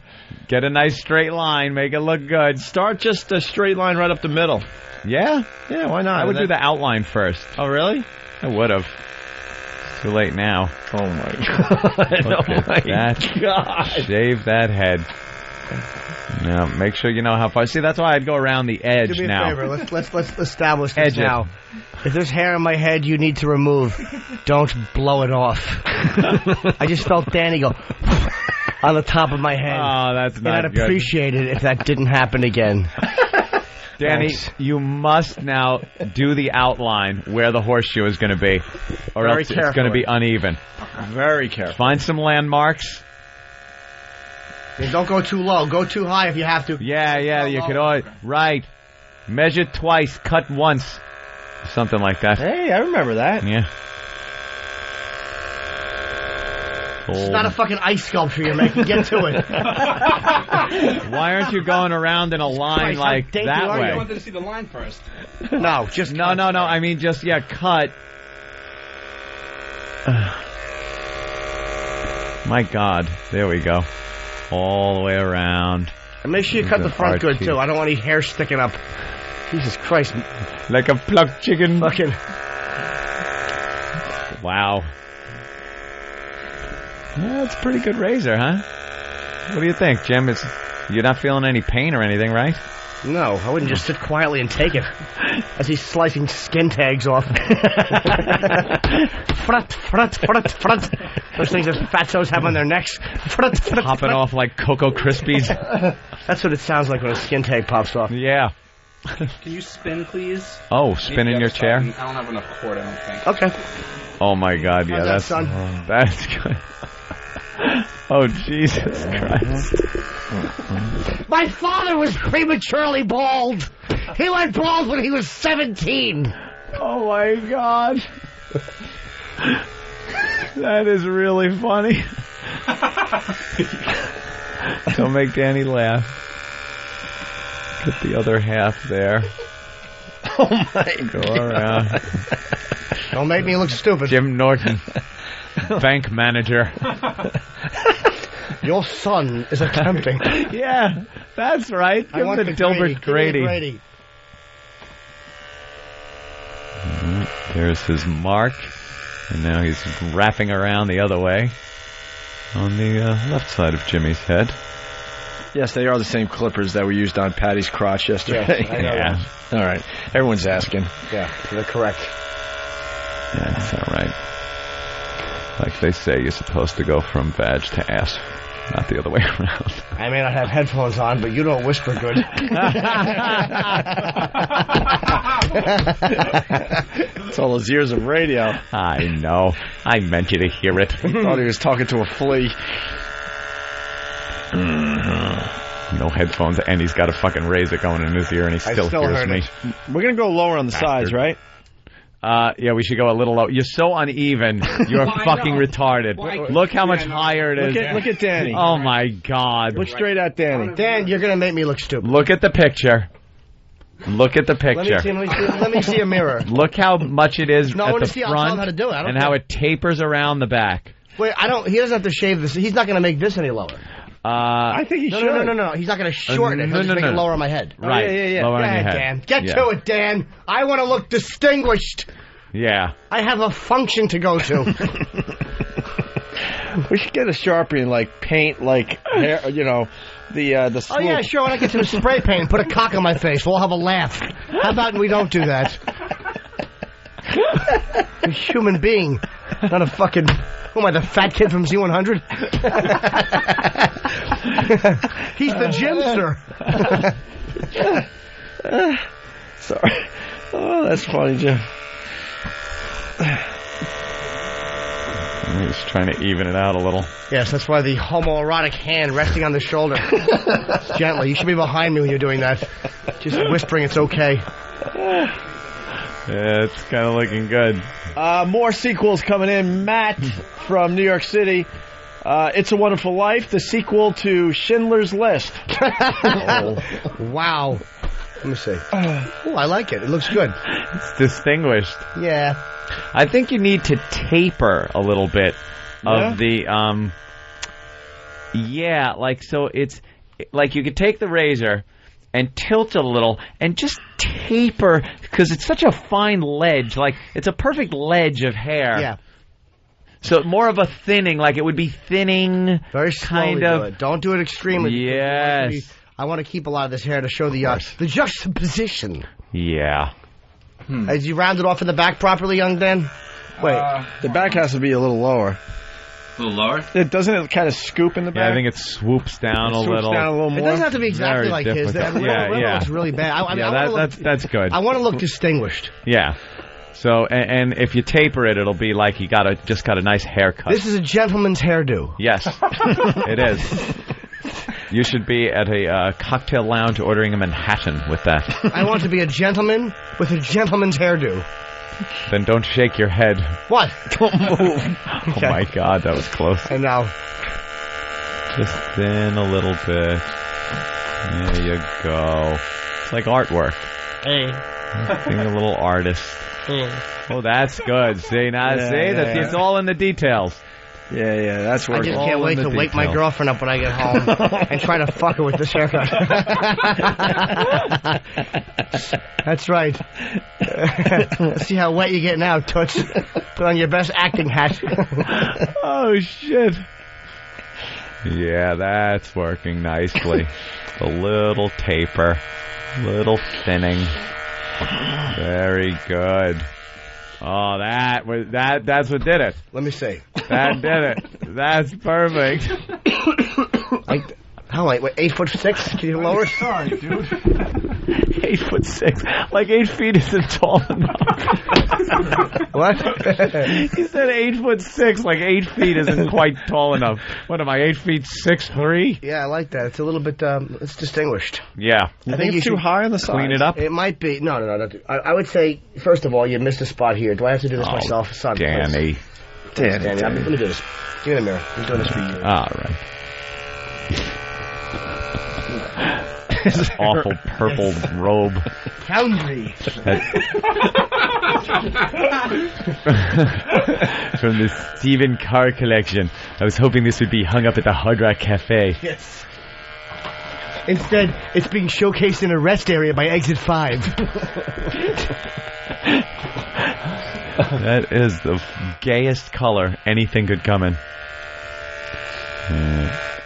Get a nice straight line. Make it look good. Start just a straight line right up the middle. Yeah? Yeah, why not? I would do the outline first. Oh, really? I would have. Too late now. Oh, my God. Look at that. God. Shave that head. Now, make sure you know how far. See, that's why I'd go around the edge now. Do me now. a favor. Let's establish this now. If there's hair on my head you need to remove, don't blow it off. I just felt Danny go on the top of my head. Oh, that's not I'd good. appreciate it if that didn't happen again. Danny, Thanks. you must now do the outline where the horseshoe is going to be, or else it's going to be uneven. Very careful. Find some landmarks. And don't go too low. Go too high if you have to. Yeah, you could always... Right. Measure twice, cut once. Something like that. Hey, I remember that. Yeah. It's not a fucking ice sculpture you're making. Get to it. Why aren't you going around in a line like that way? I wanted to see the line first. No, just No. I mean, just, cut. My God. There we go. All the way around. And make sure you cut the front good, too. I don't want any hair sticking up. Jesus Christ. Like a plucked chicken. Fucking. Wow. Yeah, that's a pretty good razor, huh? What do you think, Jim? You're not feeling any pain or anything, right? No, I wouldn't just sit quietly and take it as he's slicing skin tags off. Frut, frut, frut, frut. Those things that fatzos have on their necks. Frut, frut, Popping frut. off like Cocoa Krispies. That's what it sounds like when a skin tag pops off. Yeah. Can you spin, please? Oh, spin in your chair? I don't have enough cord, I don't think. Okay. Oh my God! Yeah, How's that, that's son? that's good. Oh Jesus Christ! My father was prematurely bald. He went bald when he was 17. Oh my God! That is really funny. Don't make Danny laugh. Get the other half there. Oh my Go around. Don't make me look stupid. Jim Norton, bank manager. Your son is attempting. Yeah, that's right. I want the Dilbert Grady. Grady. There's his mark, and now he's wrapping around the other way on the left side of Jimmy's head. Yes, they are the same clippers that we used on Patty's crotch yesterday. Yes, I know Yeah. All right. Everyone's asking. Yeah, they're correct. Yeah, that's all right. Like they say, you're supposed to go from vag to ass, not the other way around. I may not have headphones on, but you don't whisper good. It's all those years of radio. I know. I meant you to hear it. Thought he was talking to a flea. No headphones, and he's got a fucking razor going in his ear, and he still hears heard me. it. We're going to go lower on the sides, right? Yeah, we should go a little low. You're so uneven. You're fucking retarded. Look how much higher it is. Look at Danny. Oh, my God. Look straight at Danny. Dan, you're going to make me look stupid. Look at the picture. Look at the Let me picture. let me see a mirror. Look how much it is No, I at wanna the see- I'll tell him front how to do it. I don't and how care. it tapers around the back. Wait, he doesn't have to shave this. He's not going to make this any lower. I think he should. No. He's not going to shorten it. He'll just make it lower on my head. Right. yeah. Lower Go on your ahead, head. Dan. Get Yeah. to it, Dan. I want to look distinguished. Yeah. I have a function to go to. We should get a Sharpie and like paint like hair, the Oh, swoop. yeah, sure. When I get to the spray paint, put a cock on my face. We'll have a laugh. How about we don't do that? A human being, not a fucking... Who am I, the fat kid from Z100? He's the gymster. Sorry. Oh, that's funny, Jim. I'm just trying to even it out a little. Yes, that's why the homoerotic hand resting on the shoulder. Gently. You should be behind me when you're doing that. Just whispering it's okay. Yeah, it's kind of looking good. More sequels coming in. Matt from New York City. It's a Wonderful Life, the sequel to Schindler's List. Oh, wow. Let me see. Oh, I like it. It looks good. It's distinguished. Yeah. I think you need to taper a little bit of the, so it's, like you could take the razor and tilt it a little and just taper, because it's such a fine ledge, like, it's a perfect ledge of hair. Yeah. So more of a thinning, like it would be thinning. Very slowly kind do of. it. Don't do it extremely. Yes. I want to keep a lot of this hair to show the juxtaposition. Yeah. As you round it off in the back properly, young Dan? Wait. The back has to be a little lower. A little lower? Doesn't it kind of scoop in the back? Yeah, I think it swoops down a little. Down a little more. It doesn't have to be exactly Very like his. difficult. That Yeah. looks really bad. That's good. I want to look distinguished. Yeah. So, and if you taper it, it'll be like you just got a nice haircut. This is a gentleman's hairdo. Yes, it is. You should be at a cocktail lounge ordering a Manhattan with that. I want to be a gentleman with a gentleman's hairdo. Then don't shake your head. What? Don't move. Oh my God, that was close. And now, just thin a little bit. There you go. It's like artwork. Hey. Being a little artist. Oh, that's good. See, now, it's all in the details. Yeah, that's I working. just can't wait to wake my girlfriend up when I get home and try to fuck her with this haircut. That's right. See how wet you get now, Toots. Put on your best acting hat. Oh, shit. Yeah, that's working nicely. A little taper. Little thinning. Very good. Oh, that's what did it. Let me see. That did it. That's perfect. How like 8'6"? Can you lower it? Sorry, dude. 8'6". Like 8 feet isn't tall enough. What? He said 8'6". Like 8 feet isn't quite tall enough. What am I? 8 feet 6'3"? Yeah, I like that. It's a little bit. It's distinguished. Yeah. I think it's too high on the side. Clean it up. It might be. No. I would say first of all, you missed a spot here. Do I have to do this myself, son? Danny. Danny. Let me do this. Give me the mirror. I'm doing this for you. All right. This awful purple robe. Foundry. From the Stephen Carr collection. I was hoping this would be hung up at the Hard Rock Cafe. Yes. Instead, it's being showcased in a rest area by Exit 5. That is the gayest color anything could come in.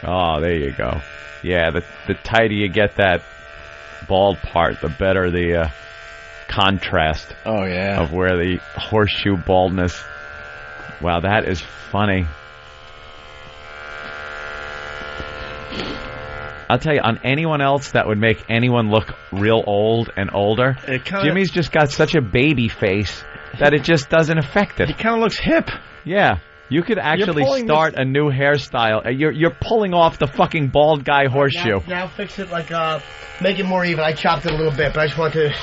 Oh, there you go. Yeah, the tighter you get that bald part, the better the contrast. Oh, yeah. Of where the horseshoe baldness. Wow, that is funny. I'll tell you, on anyone else that would make anyone look real old and older, Jimmy's just got such a baby face that it just doesn't affect it. He kind of looks hip. Yeah. You could actually start a new hairstyle. You're pulling off the fucking bald guy horseshoe. Now fix it like, make it more even. I chopped it a little bit, but I just want to...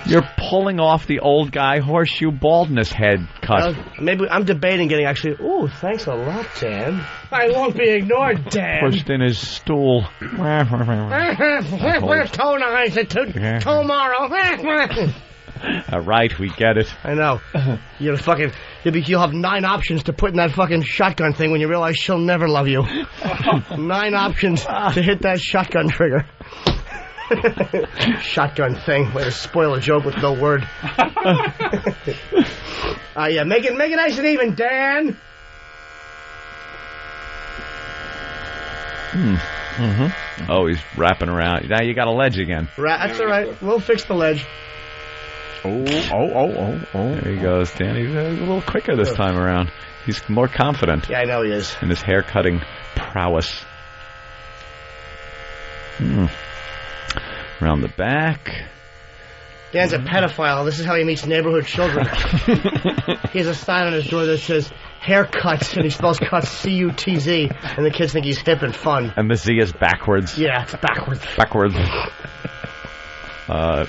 You're pulling off the old guy horseshoe baldness head cut. Maybe I'm debating getting actually... Ooh, thanks a lot, Dan. I won't be ignored, Dan. Pushed in his stool. We're tone-eyes tomorrow. All right, we get it. I know. You'll have 9 options to put in that fucking shotgun thing when you realize she'll never love you. 9 options to hit that shotgun trigger. Shotgun thing. Way to spoil a joke with no word. Yeah, make it nice and even, Dan. Mm-hmm. Oh, he's wrapping around. Now you got a ledge again. That's all right. We'll fix the ledge. Oh. There he goes, Dan. He's a little quicker this time around. He's more confident. Yeah, I know he is. In his hair-cutting prowess. Around the back. Dan's a pedophile. This is how he meets neighborhood children. He has a sign on his door that says haircuts, and he spells cuts C-U-T-Z, and the kids think he's hip and fun. And the Z is backwards. Yeah, it's backwards.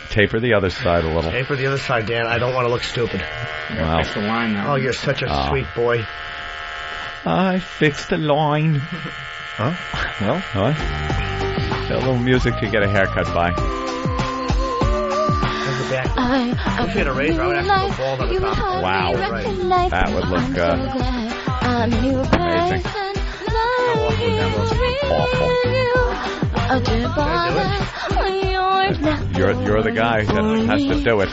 Taper the other side a little. Taper the other side, Dan. I don't want to look stupid. Wow. Fix the line now. Oh, you're such a sweet boy. I fixed the line. Huh? Well, what? A little music to get a haircut by. If you had a razor, I would actually go bald on the top. Wow. Right. That would look amazing. Awful. You're the guy that has to do it.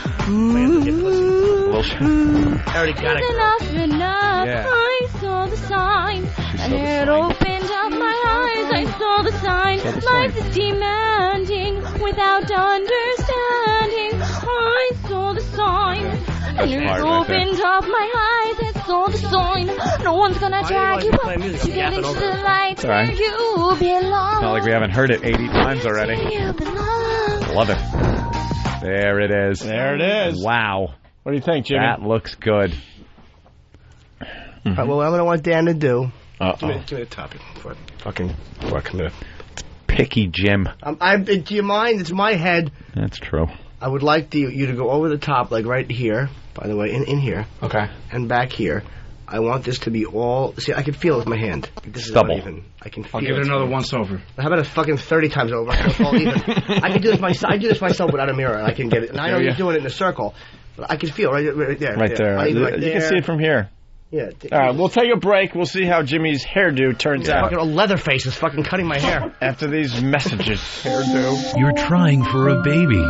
I already got it. Enough. I saw the sign, and it opened up my eyes. I saw the sign. Life is demanding without understanding. I saw the sign, and it opened up my eyes. I saw the sign. No one's gonna drag you up to get into the light where you belong. It's not like we haven't heard it 80 times already. Love it. There it is. There it is. Wow. What do you think, Jimmy? That looks good. All right, well, what I'm going to want Dan to do... Give me the topic before I come here. Picky Jim. Do you mind? It's my head. That's true. I would like you to go over the top, like right here, by the way, in here. Okay. And back here. I want this to be all... See, I can feel it with my hand. This Stubble. is uneven. I can feel I'll give it another once over. How about 30 times over? It's all even. I can do this myself. I do this myself without a mirror. I can get it. And I know you're doing it in a circle, but I can feel right there. Right there. Right You can see it from here. Yeah. All right, we'll take a break. We'll see how Jimmy's hairdo turns out. Fucking Leatherface is fucking cutting my hair. After these messages. Hairdo. You're trying for a baby.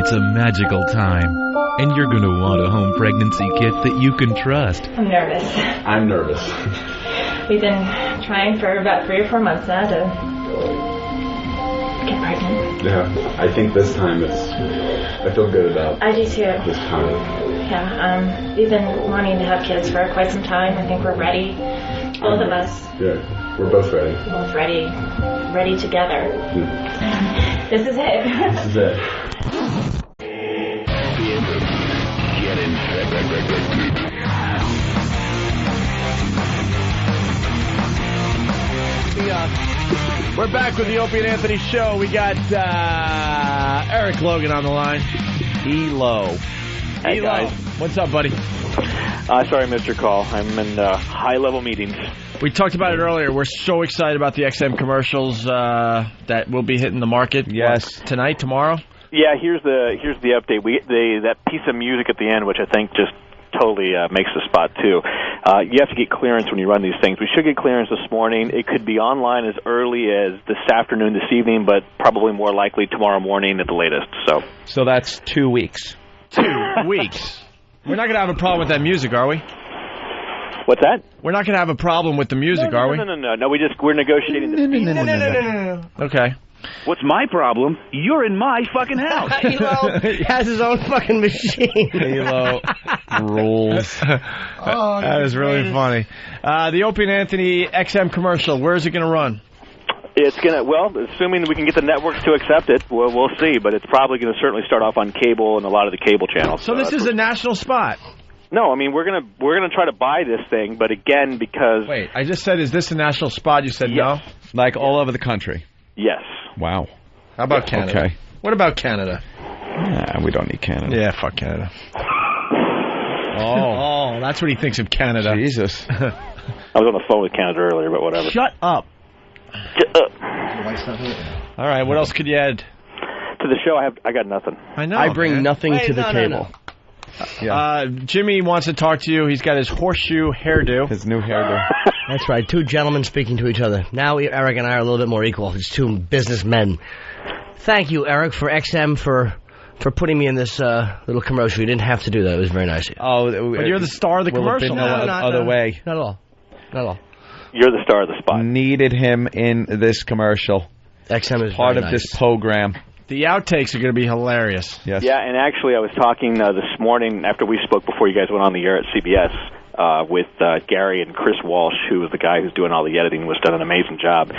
It's a magical time. And you're going to want a home pregnancy kit that you can trust. I'm nervous. I'm nervous. We've been trying for about 3 or 4 months now to get pregnant. Yeah, I think this time I feel good about I do too. this time. Yeah, we've been wanting to have kids for quite some time. I think we're ready. Both of us. Yeah, we're both ready. Both ready. Ready together. This is it. This is it. Get infected. We're back with the Opie and Anthony Show. We got Eric Logan on the line. Elo. Hey, guys. What's up, buddy? Sorry I missed your call. I'm in high-level meetings. We talked about it earlier. We're so excited about the XM commercials that will be hitting the market. Yes. What, tonight, tomorrow? Yeah, here's the update. That piece of music at the end, which I think just totally makes the spot, too. You have to get clearance when you run these things. We should get clearance this morning. It could be online as early as this afternoon, this evening, but probably more likely tomorrow morning at the latest. So that's 2 weeks. 2 weeks. We're not going to have a problem with that music, are we? What's that? We're not going to have a problem with the music, are we? No. We're negotiating the Okay. What's my problem? You're in my fucking house. Elo has his own fucking machine. Elo rules. That is really funny. The Opie and Anthony XM commercial, where is it going to run? It's going to, well, assuming we can get the networks to accept it, we'll see, but it's probably going to certainly start off on cable and a lot of the cable channels. So this is a national spot? No, I mean, we're gonna try to buy this thing, but again, because... Wait, I just said, is this a national spot? You said yes. No? Like all over the country? Yes. Wow. How about Canada? Okay. What about Canada? Nah, we don't need Canada. Yeah, fuck Canada. Oh, that's what he thinks of Canada. Jesus. I was on the phone with Canada earlier, but whatever. Shut up. Shut up. All right, what else could you add? To the show, I got nothing. I know. I bring nothing to the table. Yeah. Jimmy wants to talk to you. He's got his horseshoe hairdo. His new hairdo. That's right. Two gentlemen speaking to each other. Now Eric and I are a little bit more equal. It's two businessmen. Thank you, Eric, for XM for putting me in this little commercial. You didn't have to do that. It was very nice of you. Oh, but you're the star of the commercial. No other way. Not at all. Not at all. You're the star of the spot. Needed him in this commercial. XM is part of nice. this program. The outtakes are going to be hilarious. Yes. Yeah, and actually I was talking this morning after we spoke before you guys went on the air at CBS with Gary and Chris Walsh, who was the guy who's doing all the editing, was done an amazing job.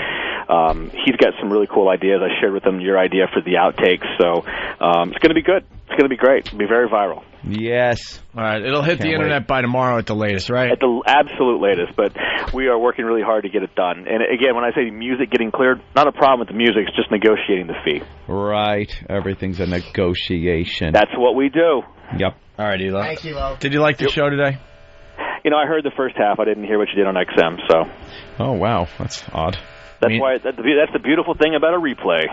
He's got some really cool ideas. I shared with him your idea for the outtakes, so it's going to be good. It's going to be great. It'll be very viral. Yes. All right, it'll hit the internet by tomorrow at the latest, right? At the absolute latest, but we are working really hard to get it done. And again, when I say music getting cleared, not a problem with the music, it's just negotiating the fee. Right. Everything's a negotiation. That's what we do. Yep. All right, Elo. Thank you, Elo. Did you like the show today? You know, I heard the first half. I didn't hear what you did on XM, so. Oh, wow. That's odd. That's the beautiful thing about a replay.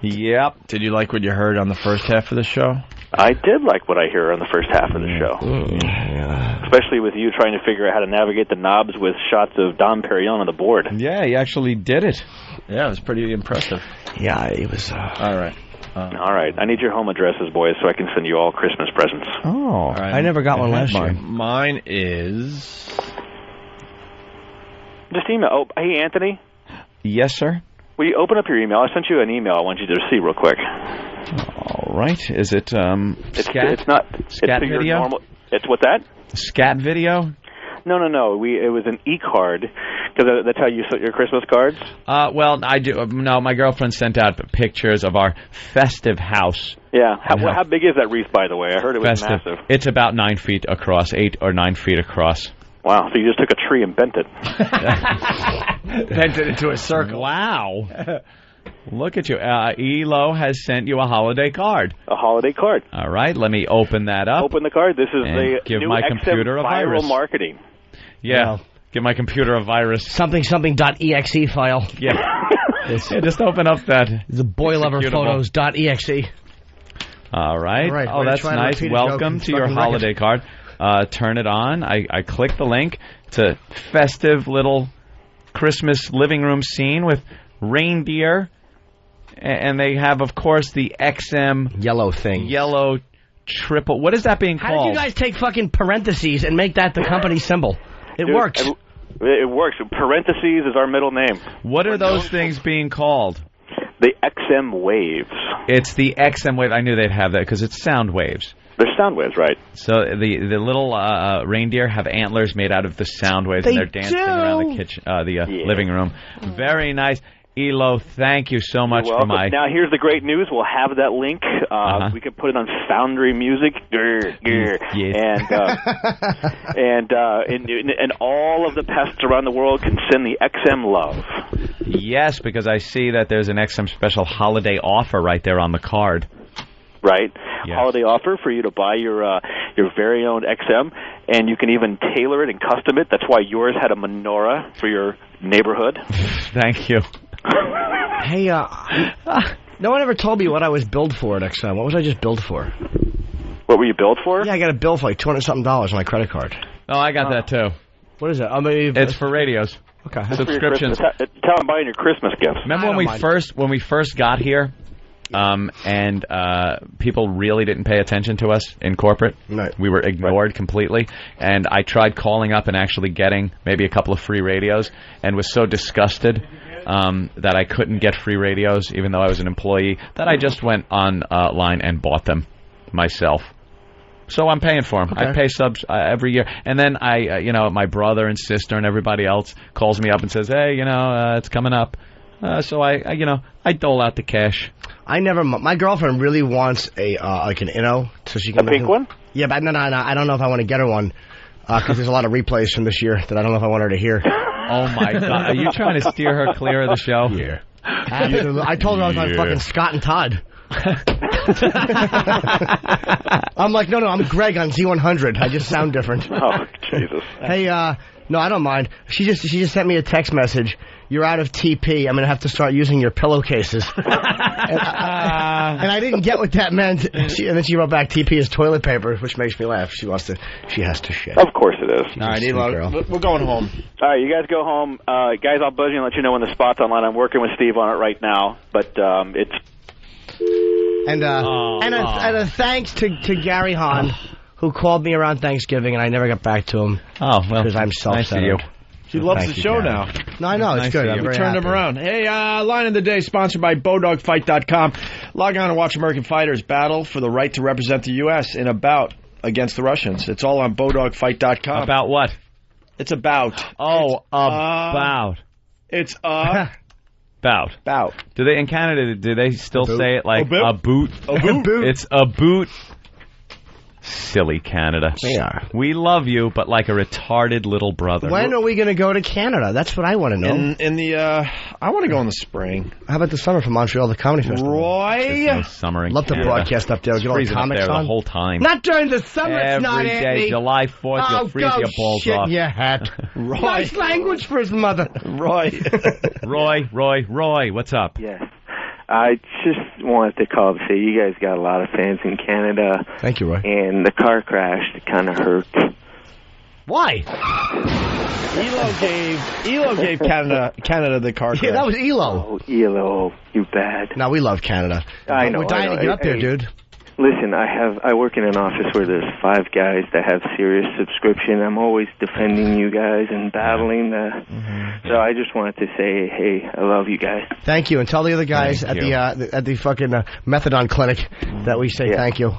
Yep. Did you like what you heard on the first half of the show? I did like what I hear on the first half of the show. Yeah. Especially with you trying to figure out how to navigate the knobs with shots of Dom Perignon on the board. Yeah, he actually did it. Yeah, it was pretty impressive. Yeah, it was... All right. All right. I need your home addresses, boys, so I can send you all Christmas presents. Oh. All right. I never got one last year. Mine is... Just email. Oh, hey, Anthony? Yes, sir? Will you open up your email? I sent you an email I want you to see real quick. All right. Is it scat? It's not. Scat it's video? Normal, it's what's that? Scat video? No. It was an e-card, because that's how you sent your Christmas cards? Well, I do. No, my girlfriend sent out pictures of our festive house. Yeah. How big is that wreath, by the way? I heard it was festive. massive. It's about 9 feet across, 8 or 9 feet across. Wow, so you just took a tree and bent it. Bent it into a circle. Wow. Look at you. Elo has sent you a holiday card. A holiday card. All right, let me open that up. Open the card. This is the give new my XM computer a viral virus. marketing. Yeah, Well, give my computer a virus. Something.exe file. Yeah. Yeah, just open up that. The boyloverphotos.exe. All right. All right, Oh, we're that's trying to nice. repeat a Welcome joke to your and holiday card. Turn it on. I click the link. It's a festive little Christmas living room scene with reindeer. And they have, of course, the XM... Yellow thing. Yellow triple... What is that being How called? did you guys take fucking parentheses and make that the company symbol? It Dude, works. It works. Parentheses is our middle name. What are those things being called? The XM Waves. It's the XM wave. I knew they'd have that because it's sound waves. They're sound waves, right? So the little reindeer have antlers made out of the sound waves, and they're dancing around the kitchen, living room. Very nice. Elo, thank you so much for my... Now, here's the great news. We'll have that link. We can put it on Foundry Music. And all of the pests around the world can send the XM love. Yes, because I see that there's an XM special holiday offer right there on the card. Right? Yes. Holiday offer for you to buy your very own XM, and you can even tailor it and custom it. That's why yours had a menorah for your neighborhood. Thank you. Hey, no one ever told me what I was billed for at XM. What was I just billed for? What were you billed for? Yeah, I got a bill for like $200-something on my credit card. Oh, I got that too. What is that? I mean, it's for radios. Okay. Subscriptions. Tell them buying your Christmas gifts. Remember when we first got here, and people really didn't pay attention to us in corporate? Right. We were ignored completely, and I tried calling up and actually getting maybe a couple of free radios, and was so disgusted that I couldn't get free radios, even though I was an employee, that I just went online and bought them myself. So I'm paying for them. Okay. I pay subs every year. And then my brother and sister and everybody else calls me up and says, hey, it's coming up. So I dole out the cash. My girlfriend really wants an Inno. So she can a pink one? Yeah, but no. I don't know if I want to get her one. Because there's a lot of replays from this year that I don't know if I want her to hear. Oh, my God. Are you trying to steer her clear of the show? Yeah. I told her I was on fucking Scott and Todd. I'm like, no, I'm Greg on Z100. I just sound different. Oh, Jesus. Hey, no, I don't mind. She just sent me a text message. You're out of TP. I'm going to have to start using your pillowcases. And I didn't get what that meant. And then she wrote back, TP is toilet paper, which makes me laugh. She has to shit. Of course it is. All right, Elon, we're going home. All right, you guys go home. Guys, I'll buzz you and let you know when the spot's online. I'm working with Steve on it right now, but it's... And a thanks to Gary Hahn, who called me around Thanksgiving, and I never got back to him. Oh, well, because I'm self-centered. Nice of you. He loves the show now. No, I know. It's good. We turned him around. Hey, Line of the Day, sponsored by BowDogFight.com. Log on and watch American fighters battle for the right to represent the U.S. in a bout against the Russians. It's all on BowDogFight.com. About what? It's about. Oh, about. It's a... Bout. Do they in Canada? Do they still say it like a boot? A boot. It's a boot. Silly Canada. They are. We love you, but like a retarded little brother. When are we going to go to Canada? That's what I want to know. I want to go in the spring. How about the summer from Montreal, the comedy festival? Roy, no summering. Love to broadcast up there. Get all the comics on the whole time. Not during the summer. Every it's not, day, Anthony. July 4th, you'll freeze your balls shit off. In your hat. Roy. Nice language for his mother. Roy, what's up? Yes. I just wanted to call to say you guys got a lot of fans in Canada. Thank you, Roy. And the car crash kind of hurt. Why? Elo gave Canada the car crash. Yeah, that was Elo. Oh, Elo, you bad. No, we love Canada. I know. We're dying to get up there, dude. Listen, I work in an office where there's 5 guys that have Sirius subscription. I'm always defending you guys and battling the. Mm-hmm. So I just wanted to say, hey, I love you guys. Thank you, and tell the other guys at the fucking methadone clinic that we say thank you.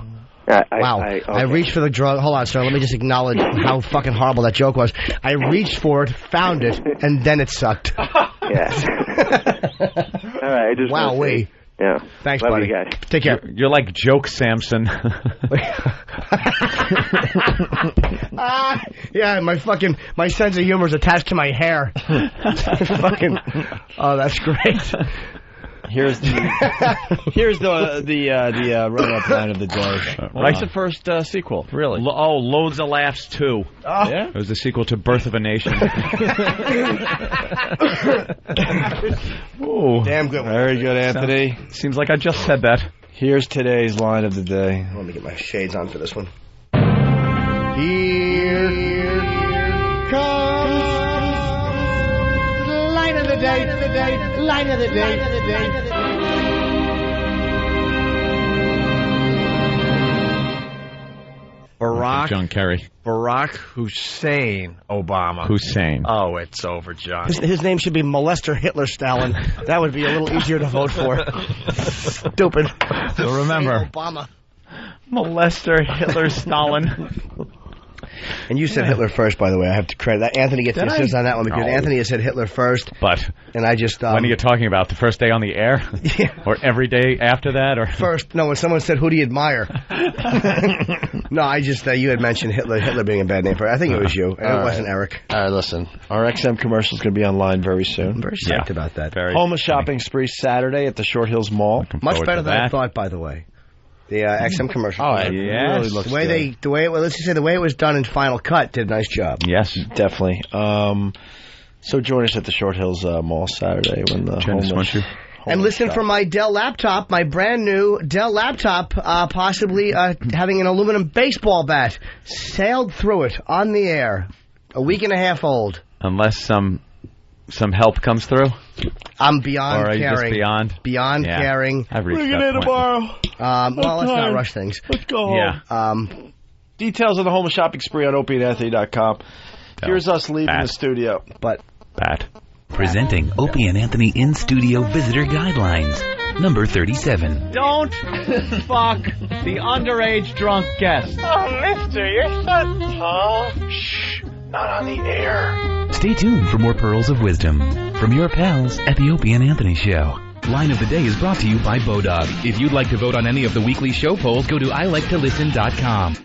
I reached for the drug. Hold on, sir. Let me just acknowledge how fucking horrible that joke was. I reached for it, found it, and then it sucked. Yes. All right. I just Wowee. Yeah. Thanks, love buddy. You guys. Take care. You're like Joke Samson. Yeah, my sense of humor is attached to my hair. Fucking. Oh, that's great. Here's the run-up line of the day. What's the first sequel? Really? Loads of Laughs 2. Oh. Yeah? It was the sequel to Birth of a Nation. Ooh. Damn good one. Very good, Anthony. Seems like I just said that. Here's today's line of the day. Let me get my shades on for this one. Here comes the line of the day. Line of the day. Barack John Kerry. Barack Hussein Obama. Hussein. Oh, it's over, John. His name should be Molester Hitler Stalin. That would be a little easier to vote for. Stupid. So remember, Obama. Molester Hitler Stalin. And you said Hitler first, by the way. I have to credit that. Anthony gets the assist on that one because No. Anthony has said Hitler first. But and I just when are you talking about? The first day on the air, or every day after that, or first? No, when someone said, "Who do you admire?" No, I just you had mentioned Hitler being a bad name for it. I think it was you, and it wasn't Eric. All right, listen. Our XM commercial is going to be online very soon. I'm very psyched about that. Home shopping spree Saturday at the Short Hills Mall. Much better than I thought, by the way. The XM commercial. Oh, it really looks the way good. let's just say the way it was done in Final Cut did a nice job. Yes, definitely. So join us at the Short Hills Mall Saturday when the homeless. And listen for my Dell laptop, my brand new Dell laptop, possibly having an aluminum baseball bat. Sailed through it on the air, a week and a half old. unless some help comes through. I'm beyond or are you caring. Just beyond Caring. I've reached We're that going to point. tomorrow. Well, let's not rush things. Let's go home. Yeah. Details of the home shopping spree on OpieandAnthony.com. Here's us leaving the studio. But Pat. Presenting Opie and Anthony in-studio visitor guidelines. Number 37. Don't fuck the underage drunk guest. Oh, mister, you're so tall. Shh, not on the air. Stay tuned for more pearls of wisdom from your pals at the Opie and Anthony Show. Line of the Day is brought to you by Bodog. If you'd like to vote on any of the weekly show polls, go to iliketolisten.com.